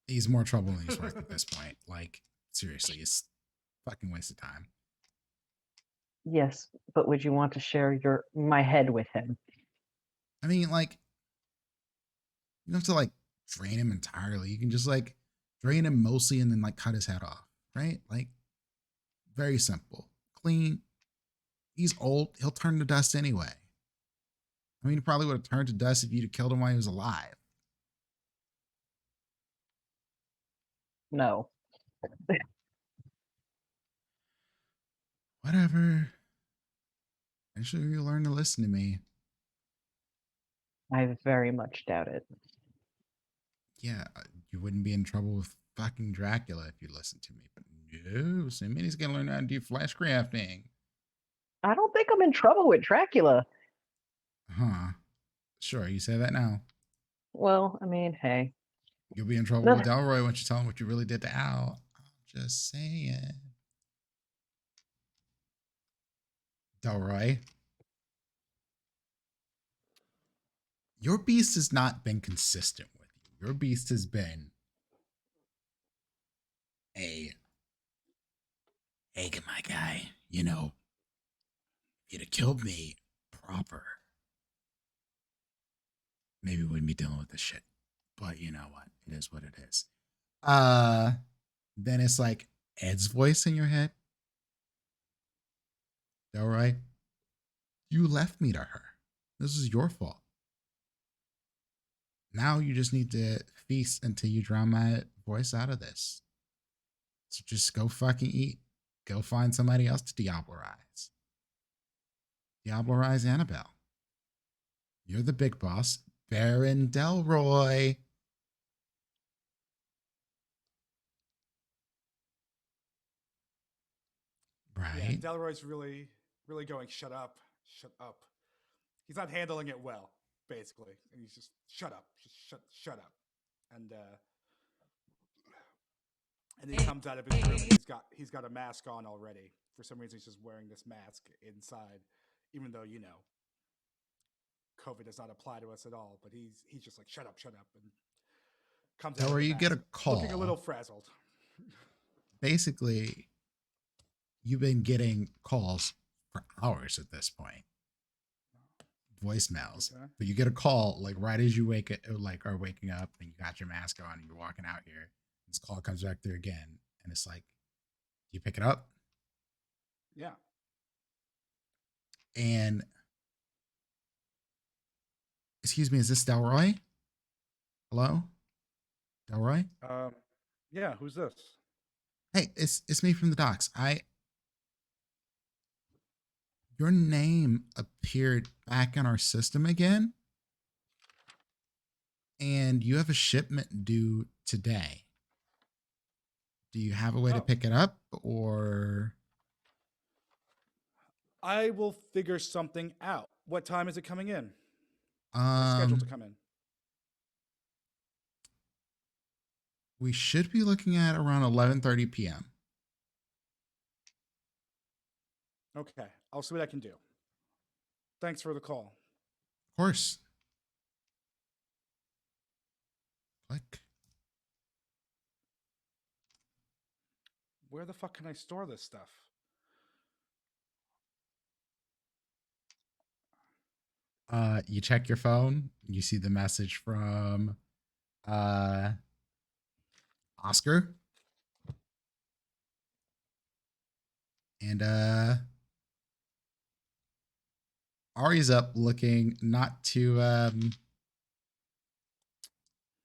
He's more trouble than he's worth at this point. Like, seriously, it's fucking waste of time. Yes, but would you want to share my head with him? I mean, like, you don't have to like drain him entirely. You can just like drain him mostly and then like cut his head off, right? Like, very simple, clean. He's old. He'll turn to dust anyway. I mean, he probably would have turned to dust if you'd have killed him while he was alive. No. Whatever. Eventually, you'll learn to listen to me. I very much doubt it. Yeah, you wouldn't be in trouble with fucking Dracula if you listened to me. But no, Simoni's gonna learn how to do flash crafting. I don't think I'm in trouble with Dracula. Huh. Sure, you say that now. Well, I mean, hey. You'll be in trouble with Delroy once you tell him what you really did to Al. I'm just saying. Delroy, your beast has not been consistent with you. Your beast has been a, hey, my guy, you know, if you'd have killed me proper, maybe we wouldn't be dealing with this shit. But you know what? It is what it is. Then it's like Ed's voice in your head. Delroy, you left me to her. This is your fault. Now you just need to feast until you drown my voice out of this. So just go fucking eat. Go find somebody else to Diablerize. Diablerize Annabelle. You're the big boss. Baron Delroy. Yeah, Right. Delroy's really, really going, shut up, shut up. He's not handling it well, basically. And he's just, shut up, just shut up. And he comes out of his room and he's got a mask on already. For some reason, he's just wearing this mask inside, even though, you know, COVID does not apply to us at all. But he's just like, shut up, and comes out of Delroy, the you get a mask, call. looking a little frazzled. Basically, you've been getting calls for hours at this point. Voicemails. Okay. But you get a call like right as you are waking up and you got your mask on and you're walking out here. This call comes back through again. And it's like, do you pick it up? Yeah. And excuse me, is this Delroy? Hello? Delroy? Yeah, who's this? Hey, it's me from the docks. Your name appeared back in our system again. And you have a shipment due today. Do you have a way to Oh. pick it up or I will figure something out. What time is it coming in? Or scheduled to come in? we should be looking at around 11:30 p.m. Okay, I'll see what I can do. Thanks for the call. Of course. Click. Where the fuck can I store this stuff? You check your phone, you see the message from Oscar. And Ari's up looking not too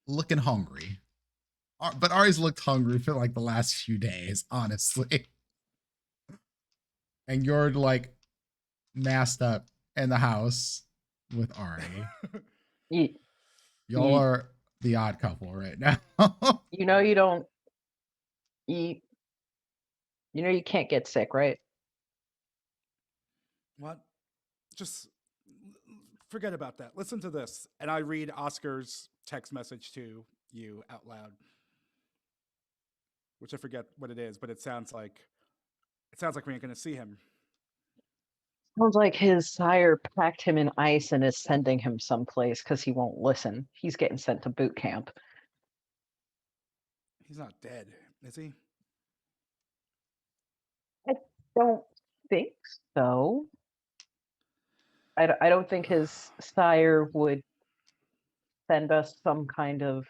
looking hungry. But Ari's looked hungry for like the last few days, honestly. And you're like masked up in the house with Ari. You, Y'all are the odd couple right now. you know you don't you you know you can't get sick, right? What? Just forget about that. Listen to this. And I read Oscar's text message to you out loud, which I forget what it is, but it sounds like we ain't gonna see him. Sounds like his sire packed him in ice and is sending him someplace because he won't listen. He's getting sent to boot camp. He's not dead, is he? I don't think so. I don't think his sire would send us some kind of,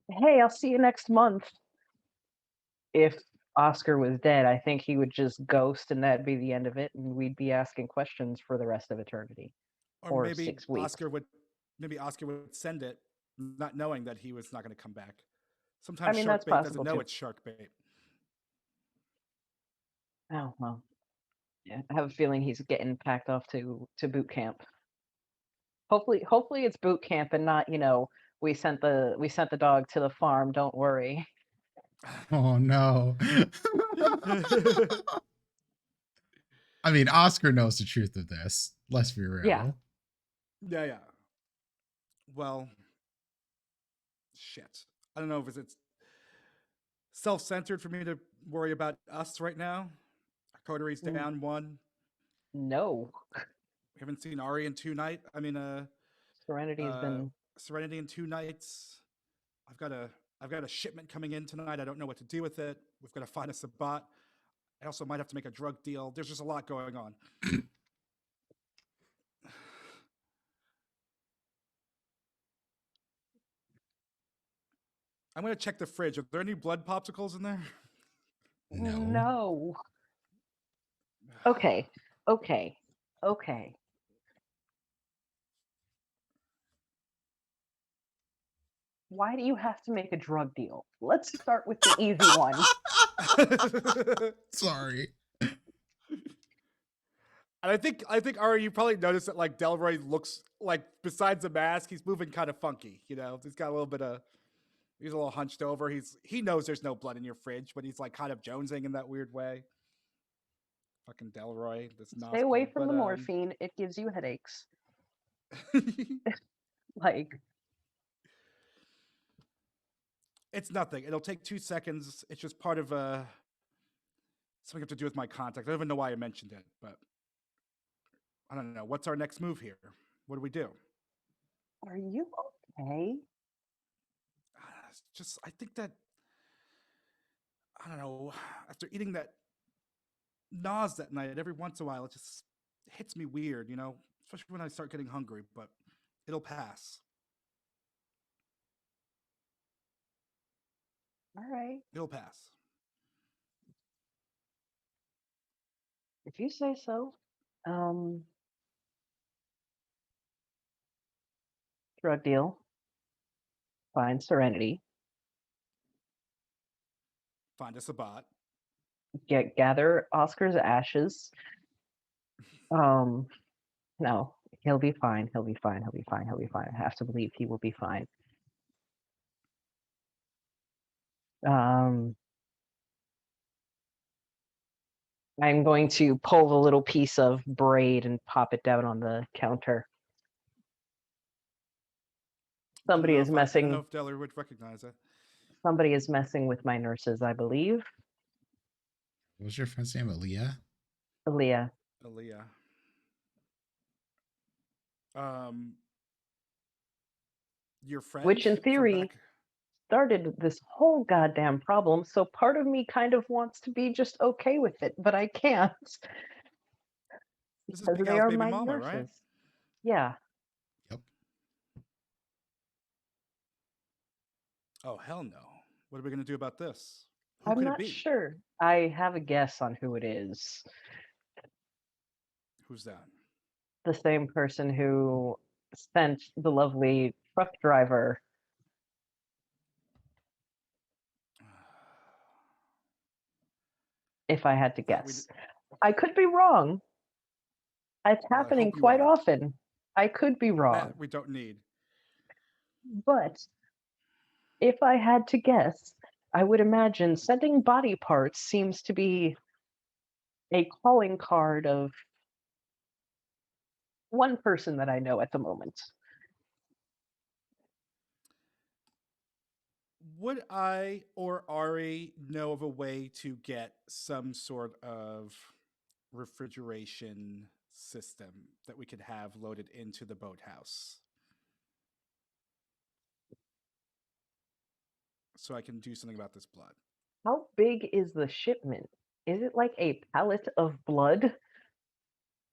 hey, I'll see you next month. If Oscar was dead, I think he would just ghost and that'd be the end of it, and we'd be asking questions for the rest of eternity. Or Or maybe 6 weeks. Maybe Oscar would send it, not knowing that he was not going to come back. Sometimes I mean, shark that's bait doesn't possible know too. it's shark bait. Oh well. Yeah, I have a feeling he's getting packed off to boot camp. Hopefully it's boot camp and not, we sent the dog to the farm, don't worry. Oh no. I mean, Oscar knows the truth of this. Let's be real. Yeah. Yeah. Well, shit. I don't know if it's self-centered for me to worry about us right now. Our coteries down one. No. We haven't seen Ari in 2 nights. I mean, Serenity's been Serenity in 2 nights. I've got a shipment coming in tonight. I don't know what to do with it. We've got to find us a bot. I also might have to make a drug deal. There's just a lot going on. I'm going to check the fridge. Are there any blood popsicles in there? No. Okay. Why do you have to make a drug deal? Let's start with the easy one. Sorry. And I think Ari, you probably noticed that like Delroy looks like besides the mask, he's moving kind of funky. You know, he's got a little bit of he's a little hunched over. He knows there's no blood in your fridge, but he's like kind of jonesing in that weird way. Fucking Delroy, this Stay away nostril. from the morphine. It gives you headaches. Like, it's nothing. It'll take 2 seconds. It's just part of something I have to do with my contact. I don't even know why I mentioned it, but I don't know. What's our next move here? What do we do? are you okay? It's just I think that I don't know. After eating that Nas that night, every once in a while, it just hits me weird, you know, especially when I start getting hungry. But it'll pass. All right. It'll pass. If you say so. Drug deal. Find Serenity. Find us a bot. Gather Oscar's ashes. No, he'll be fine. He'll be fine. He'll be fine. He'll be fine. I have to believe he will be fine. I'm going to pull the little piece of braid and pop it down on the counter. Somebody is I don't know messing. if Deller would recognize it. Somebody is messing with my nurses, I believe. What was your friend's name? Aaliyah? Aaliyah. Aaliyah. Your friend, Which in from theory back- started this whole goddamn problem. So part of me kind of wants to be just okay with it, but I can't. this is Because Big they Al's are baby my mama, nurses. right? Yeah. Yep. Oh hell no! What are we gonna do about this? Who I'm could it not be? sure. I have a guess on who it is. Who's that? The same person who sent the lovely truck driver. If I had to That we guess, I could be wrong. It's Well, I happening hope you quite are. often. I could be wrong. That we don't need. But if I had to guess, I would imagine sending body parts seems to be a calling card of one person that I know at the moment. Would I or Ari know of a way to get some sort of refrigeration system that we could have loaded into the boathouse? So I can do something about this blood. How big is the shipment? Is it like a pallet of blood?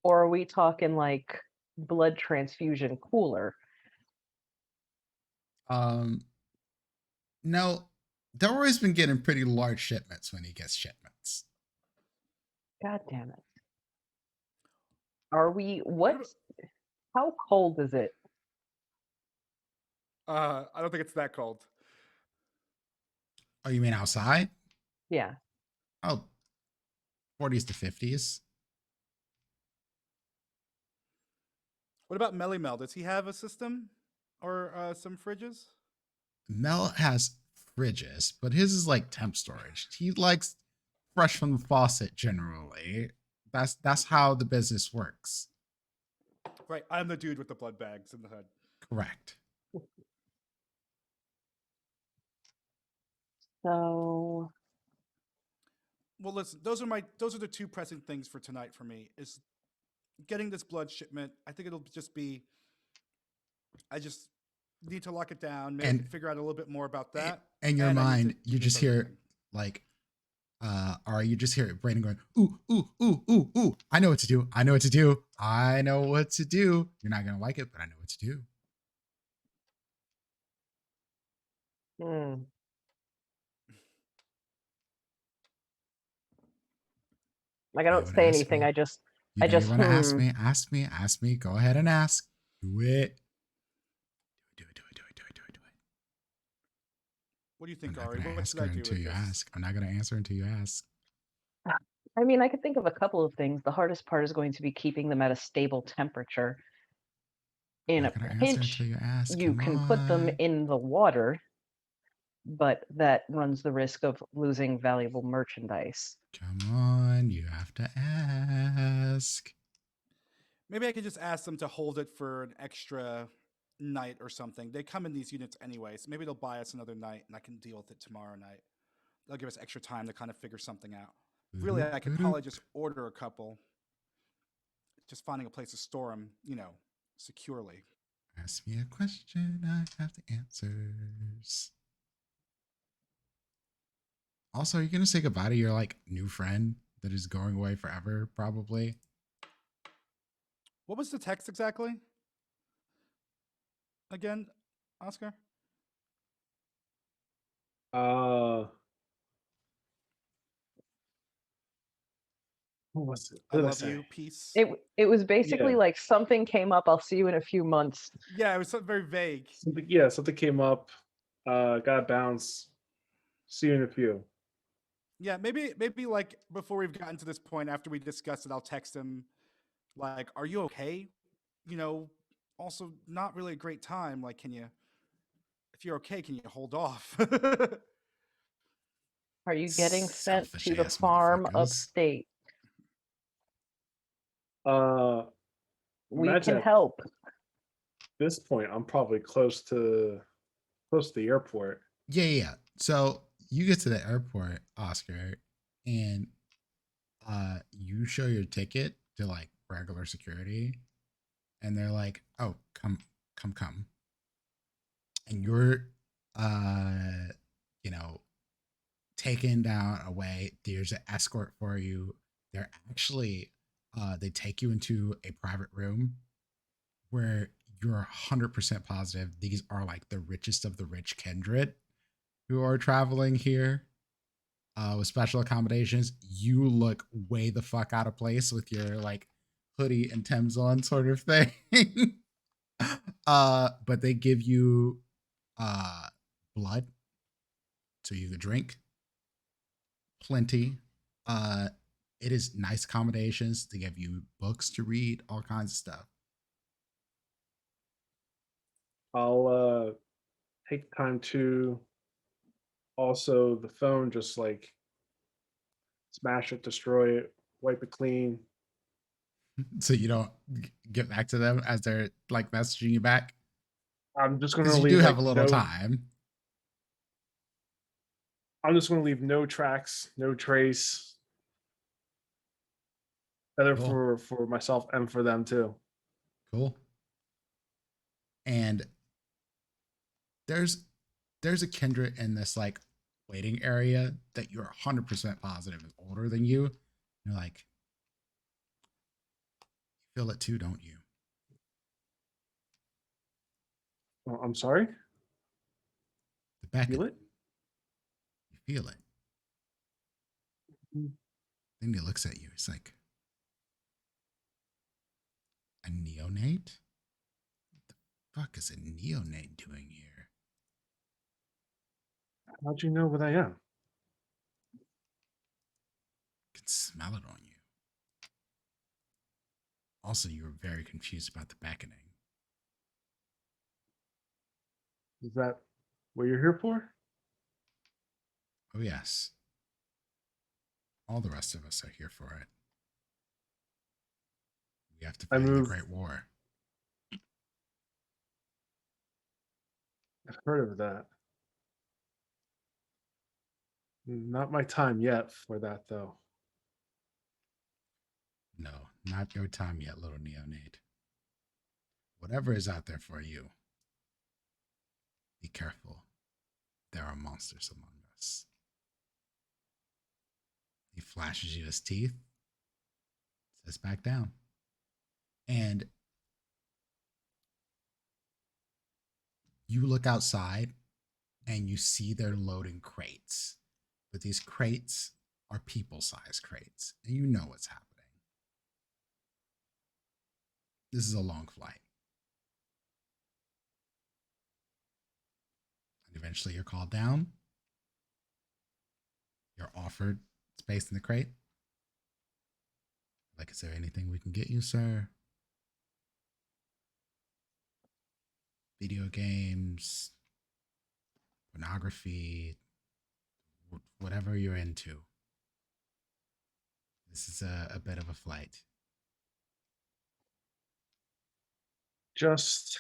Or are we talking like blood transfusion cooler? No, Delroy's been getting pretty large shipments when he gets shipments. God damn it. Are we what? How cold is it? I don't think it's that cold. Oh, you mean outside? Yeah. Oh, 40s to 50s. What about Melly Mel? Does he have a system or some fridges? Mel has fridges, but his is like temp storage. He likes fresh from the faucet generally. That's how the business works. Right, I'm the dude with the blood bags in the hood. Correct. So Well, listen, those are the two pressing things for tonight for me is getting this blood shipment. I think it'll just be I just need to lock it down, maybe And- figure out a little bit more about that. In your and I need mind, to do you this just other hear thing. like or you just hear Brandon going, ooh, ooh, ooh, ooh, ooh. I know what to do. I know what to do. I know what to do. You're not gonna like it, but I know what to do. like I You don't wanna say ask anything. me? I just You know you wanna ask hmm. me? Ask me, ask me. Go ahead and ask. Do it. Do it, do it, do it, do it, do it, do it. What do you I'm think, not Ari? gonna What ask should her I do until with you this? ask. I'm not gonna answer until you ask. I mean, I could think of a couple of things. The hardest part is going to be keeping them at a stable temperature. In a Not gonna answer until pinch, you ask. you Come can put them on. in the water, but that runs the risk of losing valuable merchandise. Come on. You have to ask. Maybe I could just ask them to hold it for an extra night or something. They come in these units anyway, so maybe they'll buy us another night and I can deal with it tomorrow night. They'll give us extra time to kind of figure something out. Really, I could probably just order a couple. Just finding a place to store them, securely. Ask me a question. I have the answers. Also, are you gonna say goodbye to your like new friend that is going away forever? Probably. What was the text exactly? Again, Oscar? Uh, what was it? I What did I love say? you, peace. It was basically Yeah. like something came up. I'll see you in a few months. Yeah, it was very vague. Something came up. Got a bounce. See you in a few. Yeah, maybe like before we've gotten to this point, after we discuss it, I'll text him like, "Are you okay?" Also not really a great time. Like, if you're okay, can you hold off? Are you getting sent Selfish to the ass farm motherfuckers. upstate? Uh, We Imagine can at help. this point, I'm probably close to the airport. Yeah. So you get to the airport, Oscar, and you show your ticket to like regular security, and they're like, "Oh, come," and you're, uh, you know, taken down away. There's an escort for you. They're actually, they take you into a private room where you're 100% positive these are like the richest of the rich kindred who are traveling here with special accommodations. You look way the fuck out of place with your like hoodie and Thames on sort of thing. But they give you uh blood so you could drink plenty. Uh it is nice accommodations. They give you books to read, all kinds of stuff. I'll take time to also the phone, just like smash it, destroy it, wipe it clean. So you don't get back to them as they're like messaging you back I'm just gonna because you do leave have like a little no. time. I'm just gonna leave no tracks, no trace. Better Cool. for myself and for them too. Cool. And there's a kindred in this like waiting area that you're 100% positive is older than you. You're like, you feel it too, don't you? Oh, I'm sorry. The beckon, Feel it? you feel it. Mm. Then he looks at you. It's like, a neonate? What the fuck is a neonate doing here? How'd you know what I am? I can smell it on you. Also, you were very confused about the beckoning. Is that what you're here for? Oh, yes. All the rest of us are here for it. We have to I fight in the move. Great War. I've heard of that. Not my time yet for that though. No, not your time yet, little neonate. Whatever is out there for you, be careful. There are monsters among us. He flashes you his teeth, says back down. And you look outside and you see they're loading crates. But these crates are people-sized crates. And you know what's happening. This is a long flight. And eventually you're called down. You're offered space in the crate. Like, is there anything we can get you, sir? Video games, pornography, whatever you're into. This is a bit of a flight. Just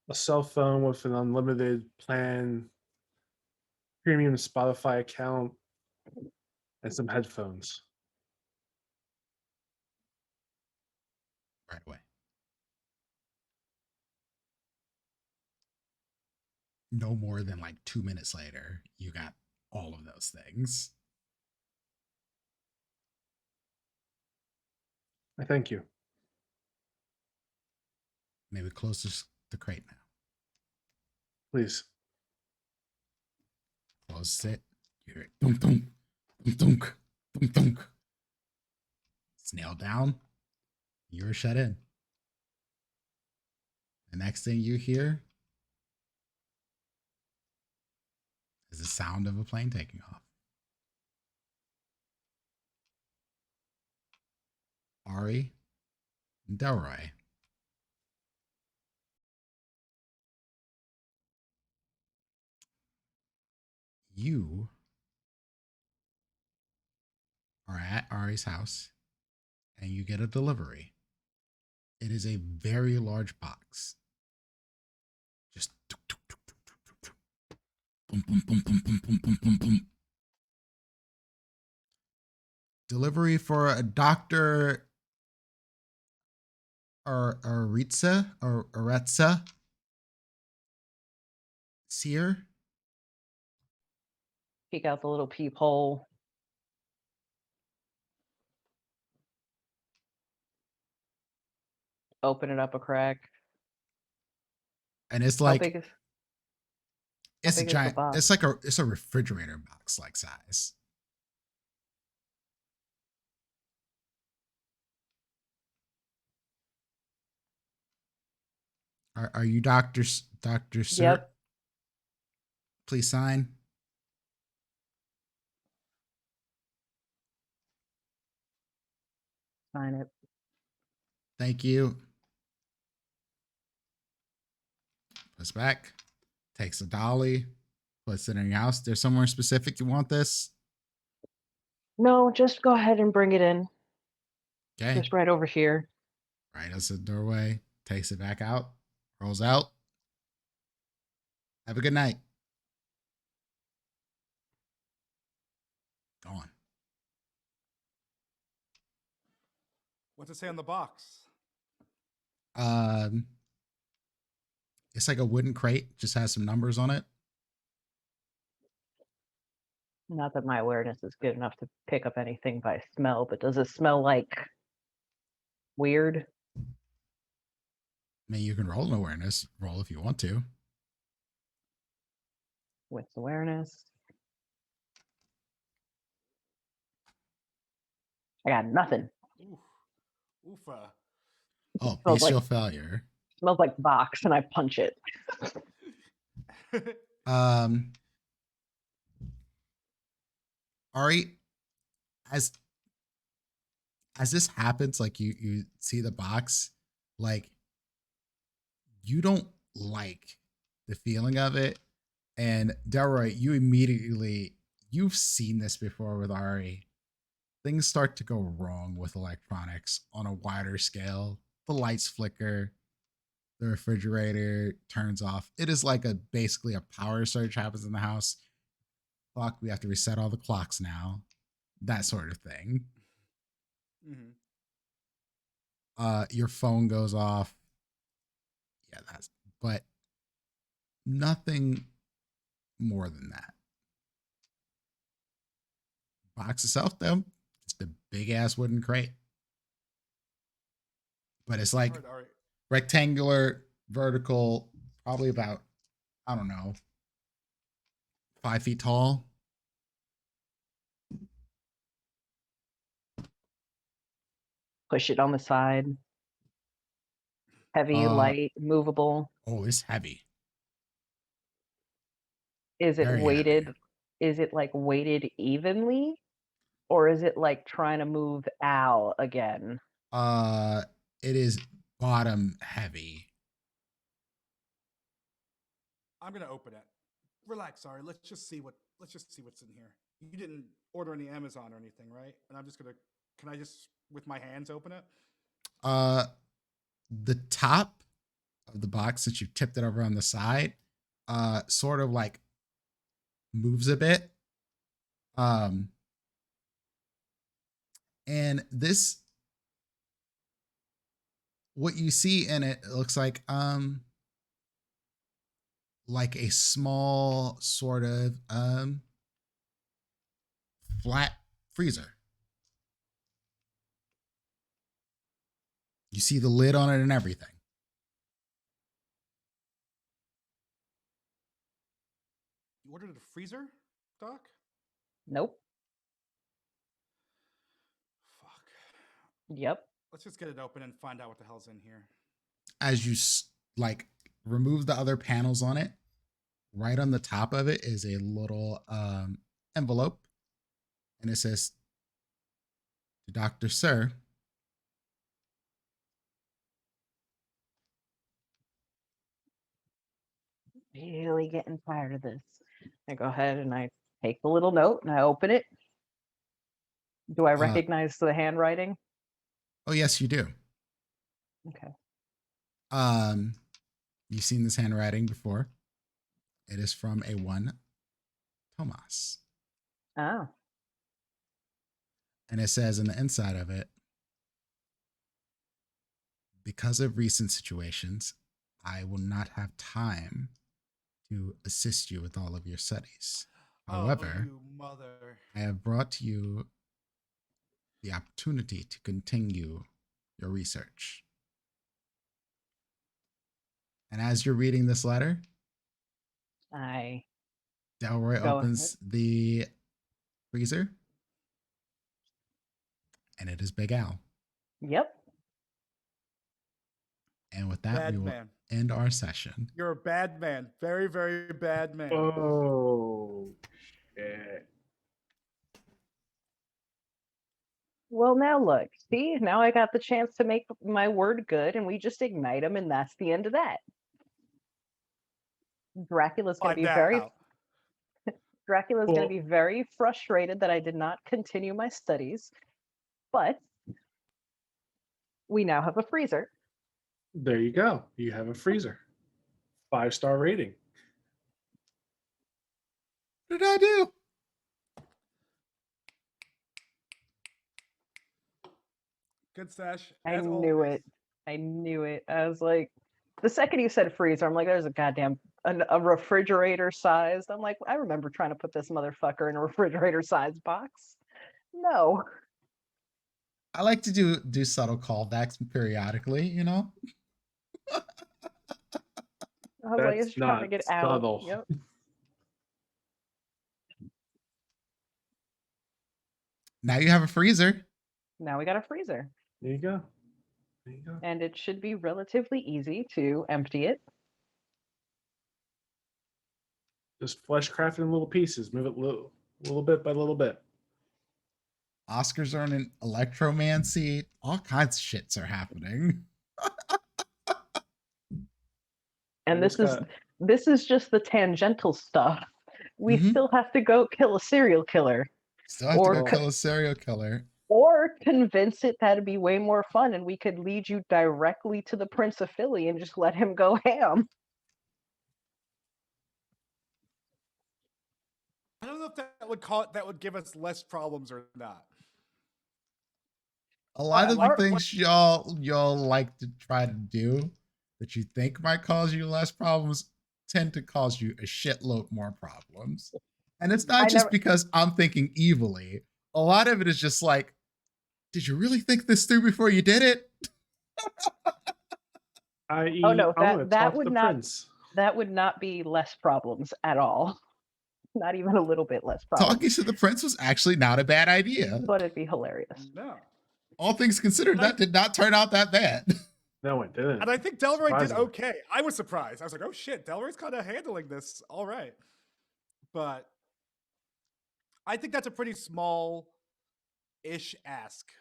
a cell phone with an unlimited plan, premium Spotify account, and some headphones. Right away. No more than like 2 minutes later, you got all of those things. I thank you. Maybe close the crate now. Please. Close it. You hear it. Dunk, dunk, dunk, dunk, dunk, dunk. It's nailed down. You're shut in. The next thing you hear is the sound of a plane taking off. Ari and Delroy. You are at Ari's house and you get a delivery. It is a very large box. Just boom, boom, boom, boom, boom, boom, boom, boom, boom. Delivery for a Dr. Aretsa Sear. Peek out the little peephole. Open it up a crack. And it's How like big is it's a big is the giant. box? It's a refrigerator box like size. Are you Doctor Sir? Yep. Please sign. Sign it. Thank you. Puts back. Takes a dolly. Puts it in your house. There's somewhere specific you want this? No, just go ahead and bring it in. Okay. Just right over here. Right as the doorway. Takes it back out. Rolls out. Have a good night. Gone. What's it say on the box? Um, it's like a wooden crate. Just has some numbers on it. Not that my awareness is good enough to pick up anything by smell, but does it smell like weird? I mean, you can roll an awareness roll if you want to. With awareness. I got nothing. Oof. Oofa. Oh, Smells like bestial failure. smells like box, and I punch it. Um, Ari, as this happens, like you see the box, like you don't like the feeling of it, and Delroy, you've seen this before with Ari. Things start to go wrong with electronics on a wider scale. The lights flicker, the refrigerator turns off. It is like basically a power surge happens in the house. Fuck, we have to reset all the clocks now. That sort of thing. Mm-hmm. Your phone goes off. Yeah, but nothing more than that. Box itself, though, just a big ass wooden crate. But it's like All right. rectangular, vertical, probably about, I don't know, 5 feet tall. Push it on the side. Heavy, light, movable. Oh, it's heavy. Is it Very weighted? heavy. Is it like weighted evenly? Or is it like trying to move Al again? It is bottom heavy. I'm gonna open it. Relax, sorry. Let's just see what's in here. You didn't order any Amazon or anything, right? And I'm just gonna. Can I just with my hands open it? The top of the box, since you tipped it over on the side, sort of like moves a bit. And this, what you see in it looks like a small sort of flat freezer. You see the lid on it and everything. You ordered a freezer, Doc? Nope. Fuck. Yep. Let's just get it open and find out what the hell's in here. As you like remove the other panels on it, right on the top of it is a little envelope, and it says, "To Dr. Sir." Really getting tired of this. I go ahead and I take the little note and I open it. Do I recognize the handwriting? Oh, yes, you do. Okay. You've seen this handwriting before. It is from a one Tomas. Oh. And it says in the inside of it, "Because of recent situations, I will not have time to assist you with all of your studies. However, you mother. I have brought to you the opportunity to continue your research." And as you're reading this letter, Delroy opens the freezer, and it is Big Al. Yep. And with that, we will end our session. You're a bad man. Very, very bad man. Oh, shit. Well, now look. See, now I got the chance to make my word good, and we just ignite him, and that's the end of that. Dracula's going to be Dracula's going to be very frustrated that I did not continue my studies, but we now have a freezer. There you go. You have a freezer. 5-star rating. What did I do? Good stash. I knew it. I was like, the second you said freezer, I'm like, there's a goddamn a refrigerator sized. I'm like, I remember trying to put this motherfucker in a refrigerator sized box. No. I like to do subtle callbacks periodically, you know? I was like, it's trying to get out. Subtle. Yep. Now you have a freezer. Now we got a freezer. There you go. There you go. And it should be relatively easy to empty it. Just flesh craft it in little pieces. Move it little bit by little bit. Oscar's earning electromancy. All kinds of shits are happening. And this is just the tangential stuff. We still have to go kill a serial killer. Still have to go kill a serial killer. Or convince it that'd be way more fun and we could lead you directly to the Prince of Philly and just let him go ham. I don't know if that would give us less problems or not. A lot of the things y'all like to try to do that you think might cause you less problems tend to cause you a shitload more problems. And it's not just because I'm thinking evilly. A lot of it is just like, did you really think this through before you did it? Oh no, that would not be less problems at all. Not even a little bit less problems. Talking to the prince was actually not a bad idea. But it'd be hilarious. No. All things considered, that did not turn out that bad. No, it didn't. And I think Delroy did okay. I was surprised. I was like, oh shit, Delroy's kind of handling this all right. But I think that's a pretty small ish ask.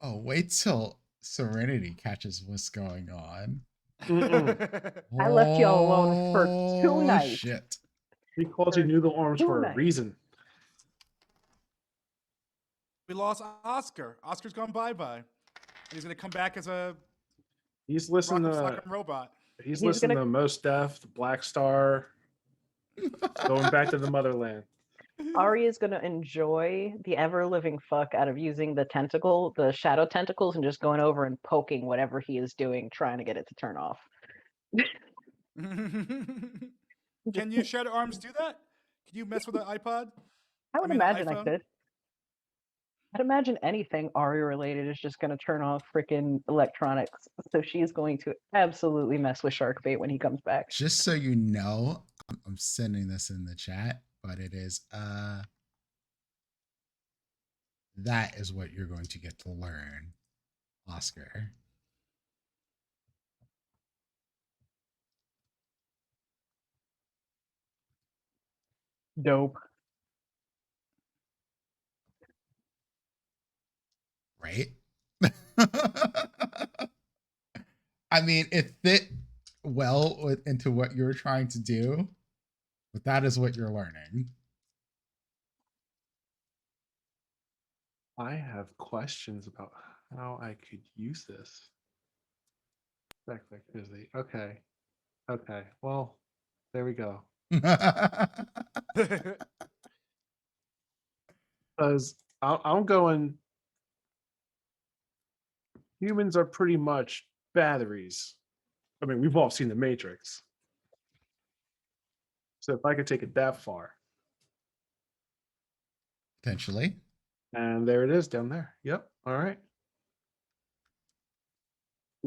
Oh, wait till Serenity catches what's going on. I left y'all alone for 2 Oh, nights. shit. He called you For noodle arms 2 for a nights. reason. We lost Oscar. Oscar's gone bye-bye. And he's gonna come back as a He's listening rock'em to sock'em robot. he's He's listening gonna- to Mos Def, Black Star, going back to the motherland. Ari is going to enjoy the ever living fuck out of using the shadow tentacles, and just going over and poking whatever he is doing, trying to get it to turn off. Can you Shadow Arms do that? Can you mess with an iPod? I would mean, an imagine I iPhone? could. I'd imagine anything Ari related is just going to turn off freaking electronics. So she's going to absolutely mess with Sharkbait when he comes back. Just so you know, I'm sending this in the chat, but it is that is what you're going to get to learn, Oscar. Dope. Right? I mean, it fit well into what you're trying to do, but that is what you're learning. I have questions about how I could use this. Backpack Disney. Okay. Okay. Well, there we go. Because I'm going. Humans are pretty much batteries. I mean, we've all seen The Matrix. So if I could take it that far. Potentially. And there it is down there. Yep. All right.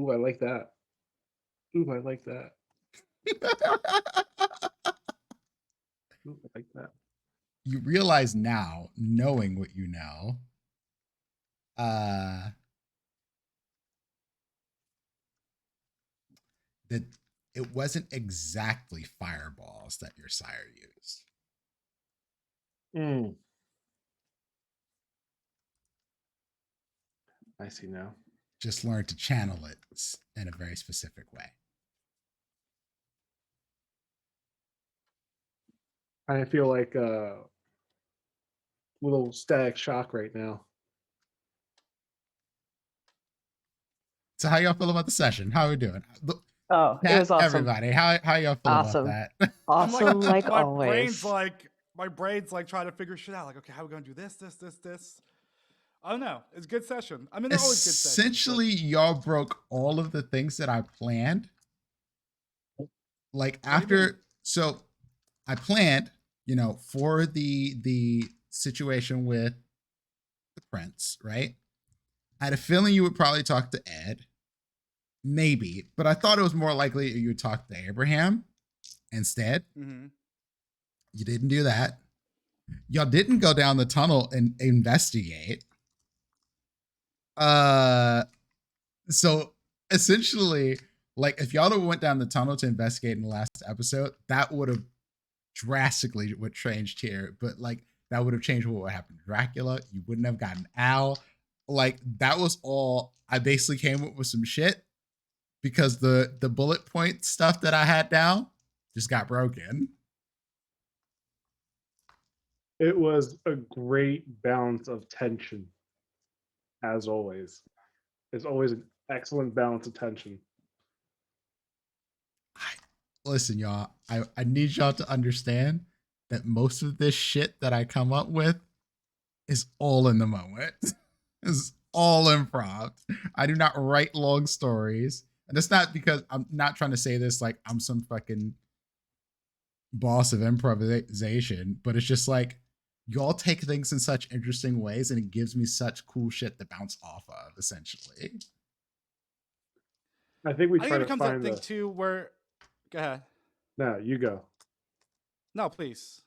Ooh, I like that. Ooh, I like that. Ooh, I like that. You realize now, knowing what you know, that it wasn't exactly fireballs that your sire used. I see now. Just learn to channel it in a very specific way. I feel like a little static shock right now. So how y'all feel about the session? How are we doing? Oh, it was awesome. Everybody, how y'all feel Awesome. about that? Awesome, like my always. my brain's like trying to figure shit out. Like, okay, how are we gonna do this? I don't know. It's a good session. I mean, they're always good sessions. Essentially, y'all broke all of the things that I planned. Like after, so I planned, for the situation with the prince, right? I had a feeling you would probably talk to Ed, maybe, but I thought it was more likely you would talk to Abraham instead. Mm-hmm. You didn't do that. Y'all didn't go down the tunnel and investigate. So essentially, like if y'all went down the tunnel to investigate in the last episode, that would have drastically what changed here. But like that would have changed what would happen to Dracula. You wouldn't have gotten Al. Like that was all. I basically came up with some shit because the bullet point stuff that I had down just got broken. It was a great balance of tension, as always. It's always an excellent balance of tension. Listen, y'all, I need y'all to understand that most of this shit that I come up with is all in the moment. It's all improv. I do not write long stories. And it's not because I'm not trying to say this like I'm some fucking boss of improvisation, but it's just like y'all take things in such interesting ways and it gives me such cool shit to bounce off of, essentially. I think we I try think it to becomes that find thing too where. Go ahead. No, you go. No, please.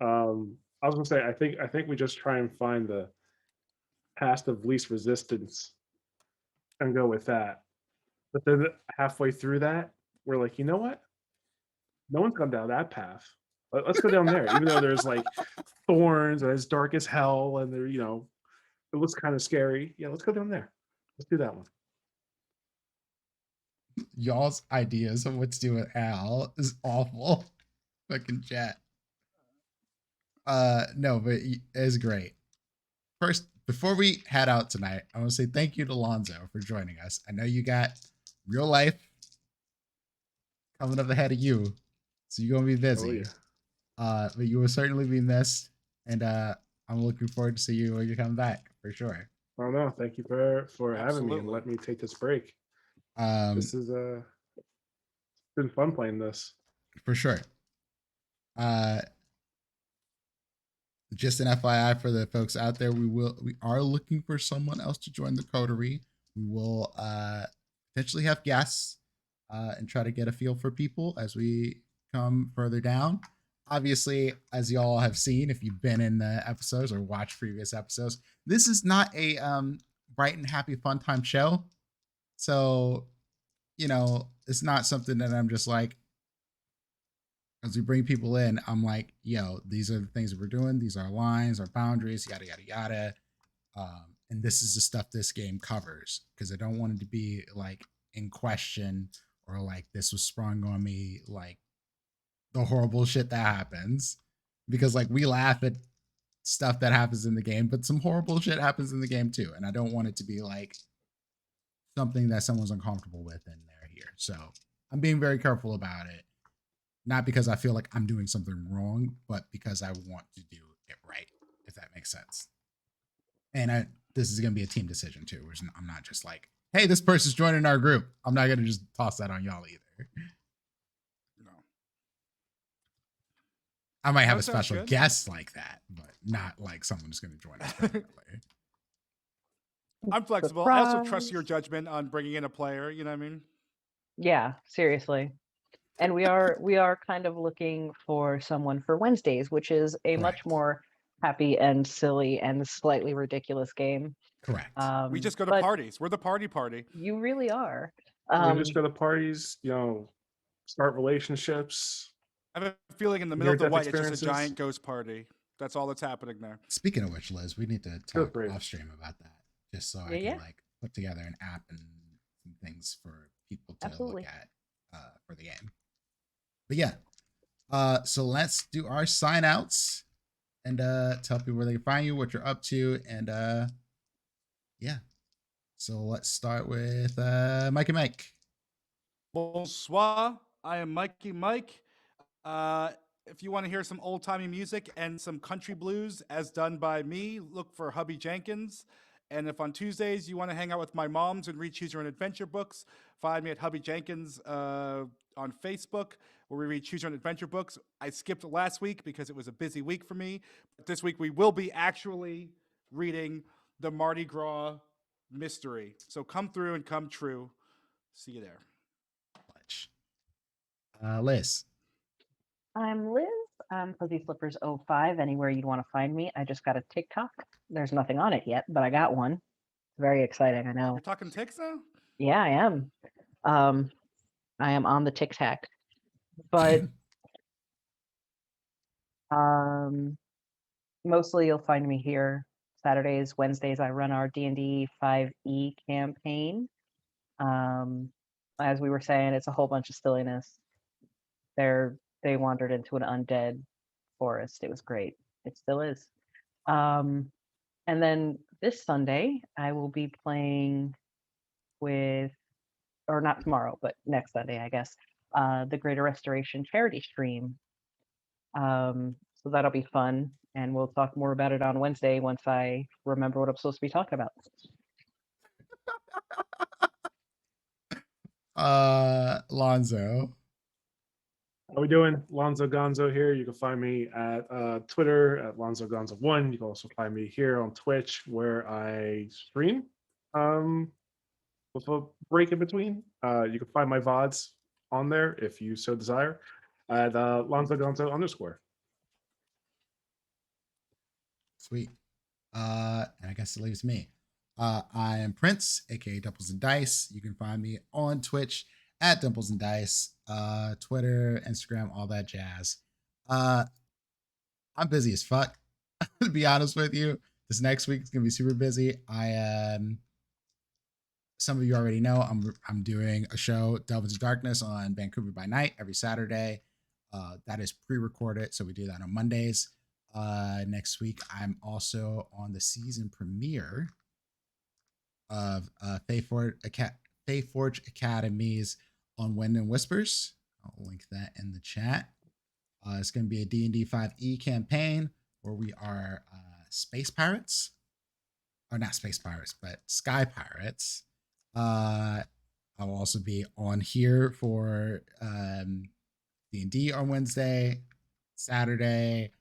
I was gonna say, I think we just try and find the path of least resistance and go with that. But then halfway through that, we're like, you know what? No one's gone down that path. Let's go down there, even though there's like thorns and it's dark as hell, and there, It looks kind of scary. Yeah, let's go down there. Let's do that one. Y'all's ideas of what to do with Al is awful. Fucking chat. No, but it's great. First, before we head out tonight, I want to say thank you to Lonzo for joining us. I know you got real life coming up ahead of you, so you're gonna be busy. Oh, yeah. But you will certainly be missed, and I'm looking forward to see you when you come back for sure. Oh no, thank you for having me and Absolutely. let me take this break. This This is been fun playing this. For sure. Just an FYI for the folks out there, we are looking for someone else to join the coterie. We will potentially have guests and try to get a feel for people as we come further down. Obviously, as y'all have seen, if you've been in the episodes or watched previous episodes, this is not a bright and happy fun time show. So, it's not something that I'm just like, as we bring people in, I'm like, yo, these are the things that we're doing. These are our lines, our boundaries, yada, yada, yada. And this is the stuff this game covers, because I don't want it to be like in question or like this was sprung on me, like the horrible shit that happens. Because like we laugh at stuff that happens in the game, but some horrible shit happens in the game too. And I don't want it to be like something that someone's uncomfortable with in there here. So I'm being very careful about it. Not because I feel like I'm doing something wrong, but because I want to do it right, if that makes sense. And this is going to be a team decision too. I'm not just like, hey, this person's joining our group. I'm not going to just toss that on y'all either. No. I might have That a sounds special good. guest like that, but not like someone who's going to join us permanently. I'm flexible. I also trust your judgment on bringing in a player. You know what I mean? Yeah, seriously. And we are kind of looking for someone for Wednesdays, which is a much Correct. more happy and silly and slightly ridiculous game. Correct. We just go to But parties. We're the party. you really are. We just go to parties, start relationships. I have a feeling in the middle of the Near-death white, it's just a experiences. giant ghost party. That's all that's happening there. Speaking of which, Liz, we need to Go talk for it. off stream about that, just so I Yeah, can yeah. like put together an app and some things for people to Absolutely. look at for the game. But yeah, so let's do our sign outs and tell people where they can find you, what you're up to, and yeah. So let's start with Mike and Mike. Bonsoir. I am Mikey Mike. If you want to hear some old timey music and some country blues as done by me, look for Hubby Jenkins. And if on Tuesdays you want to hang out with my moms and read Choose Your Own Adventure books, find me at Hubby Jenkins on Facebook, where we read Choose Your Own Adventure books. I skipped last week because it was a busy week for me. But this week we will be actually reading the Mardi Gras mystery. So come through and come true. See you there. Liz. I'm Liz. I'm Fuzzy Slippers 05. Anywhere you'd want to find me. I just got a TikTok. There's nothing on it yet, but I got one. Very exciting, I know. You're talking ticks now? Yeah, I am. I am on the TikTok. But mostly you'll find me here. Saturdays, Wednesdays, I run our D&D 5e campaign. As we were saying, it's a whole bunch of silliness. They wandered into an undead forest. It was great. It still is. And then this Sunday, I will be playing with, or not tomorrow, but next Sunday, I guess, the Greater Restoration charity stream. So that'll be fun. And we'll talk more about it on Wednesday once I remember what I'm supposed to be talking about. Lonzo. How we doing? Lonzo Gonzo here. You can find me at Twitter at Lonzo Gonzo1. You can also find me here on Twitch, where I stream with a break in between. You can find my VODs on there if you so desire at Lonzo Gonzo _. Sweet. And I guess it leaves me. I am Prince, aka Dimples and Dice. You can find me on Twitch at Dimples and Dice, Twitter, Instagram, all that jazz. I'm busy as fuck, to be honest with you. This next week is gonna be super busy. Some of you already know I'm doing a show, Delve into Darkness, on Vancouver by Night every Saturday. That is pre-recorded, so we do that on Mondays. Next week, I'm also on the season premiere of Faeforge Academy's On Wind and Whispers. I'll link that in the chat. It's going to be a D&D 5e campaign where we are space pirates. Or not space pirates, but sky pirates. I will also be on here for D&D on Wednesday. Saturday,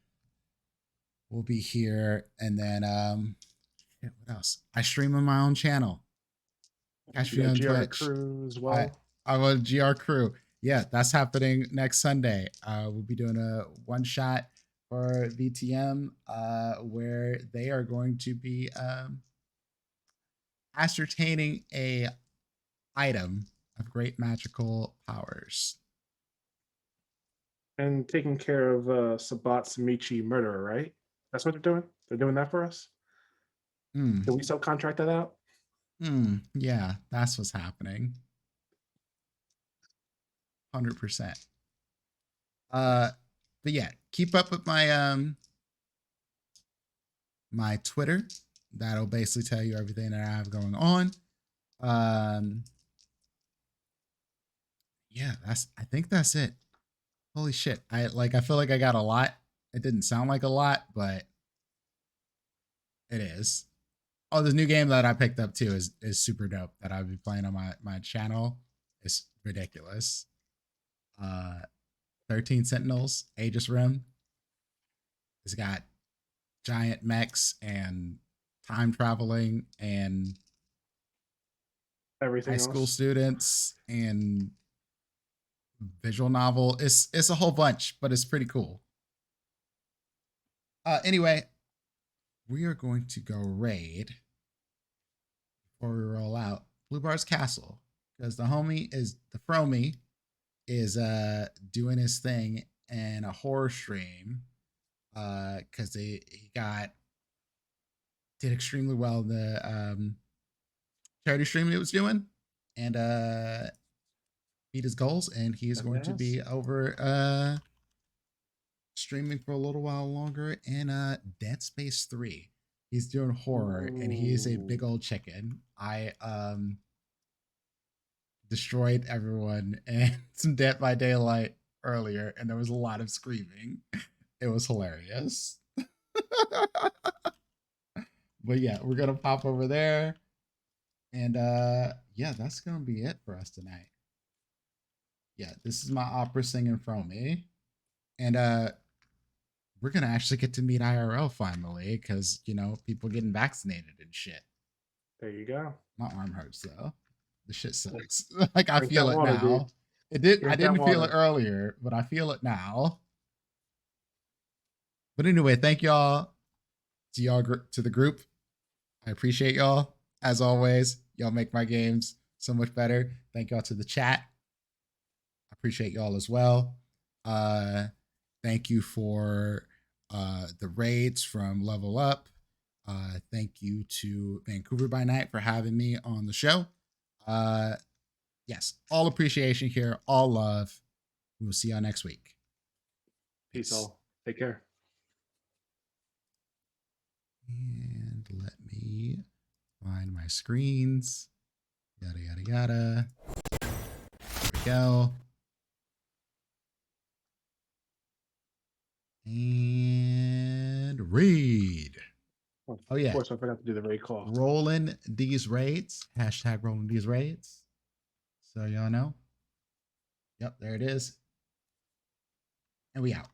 we'll be here. And then, what else? I stream on my own channel. Catch me on GR Twitch. Crew as well. I'm on GR Crew. Yeah, that's happening next Sunday. We'll be doing a one shot for VtM where they are going to be ascertaining a item of great magical powers. And taking care of Sabat's Michi murderer, right? That's what they're doing? They're doing that for us? Can we subcontract that out? Yeah, that's what's happening. 100%. But yeah, keep up with my my Twitter. That'll basically tell you everything that I have going on. Yeah, I think that's it. Holy shit. I feel like I got a lot. It didn't sound like a lot, but it is. Oh, this new game that I picked up too is super dope that I'll be playing on my channel. It's ridiculous. 13 Sentinels, Aegis Rim. It's got giant mechs and time traveling and Everything high school else. students and visual novel. It's a whole bunch, but it's pretty cool. Anyway, we are going to go raid before we roll out Blue Bar's Castle because the Fromie is doing his thing in a horror stream because he did extremely well in the charity stream he was doing and beat his goals, and he's going to be over streaming for a little while longer in Dead Space 3. He's doing horror and he is a big old chicken. I destroyed everyone in some Dead by Daylight earlier, and there was a lot of screaming. It was hilarious. But yeah, we're gonna pop over there. And yeah, that's gonna be it for us tonight. Yeah, this is my opera singing from me. And we're gonna actually get to meet IRL finally, because people getting vaccinated and shit. There you go. My arm hurts though. The shit sucks. Like I Drink feel that it water, now. dude. I didn't feel it earlier, but I feel it now. But anyway, thank y'all to the group. I appreciate y'all. As always, y'all make my games so much better. Thank y'all to the chat. I appreciate y'all as well. Thank you for the raids from Level Up. Thank you to Vancouver by Night for having me on the show. Yes, all appreciation here, all love. We will see y'all next week. Peace all. Take care. And let me find my screens. Yada, yada, yada. There we go. And read. Oh, yeah. Of course, I forgot to do the raid call. Rolling these raids. Hashtag rolling these raids. So y'all know. Yep, there it is. And we out.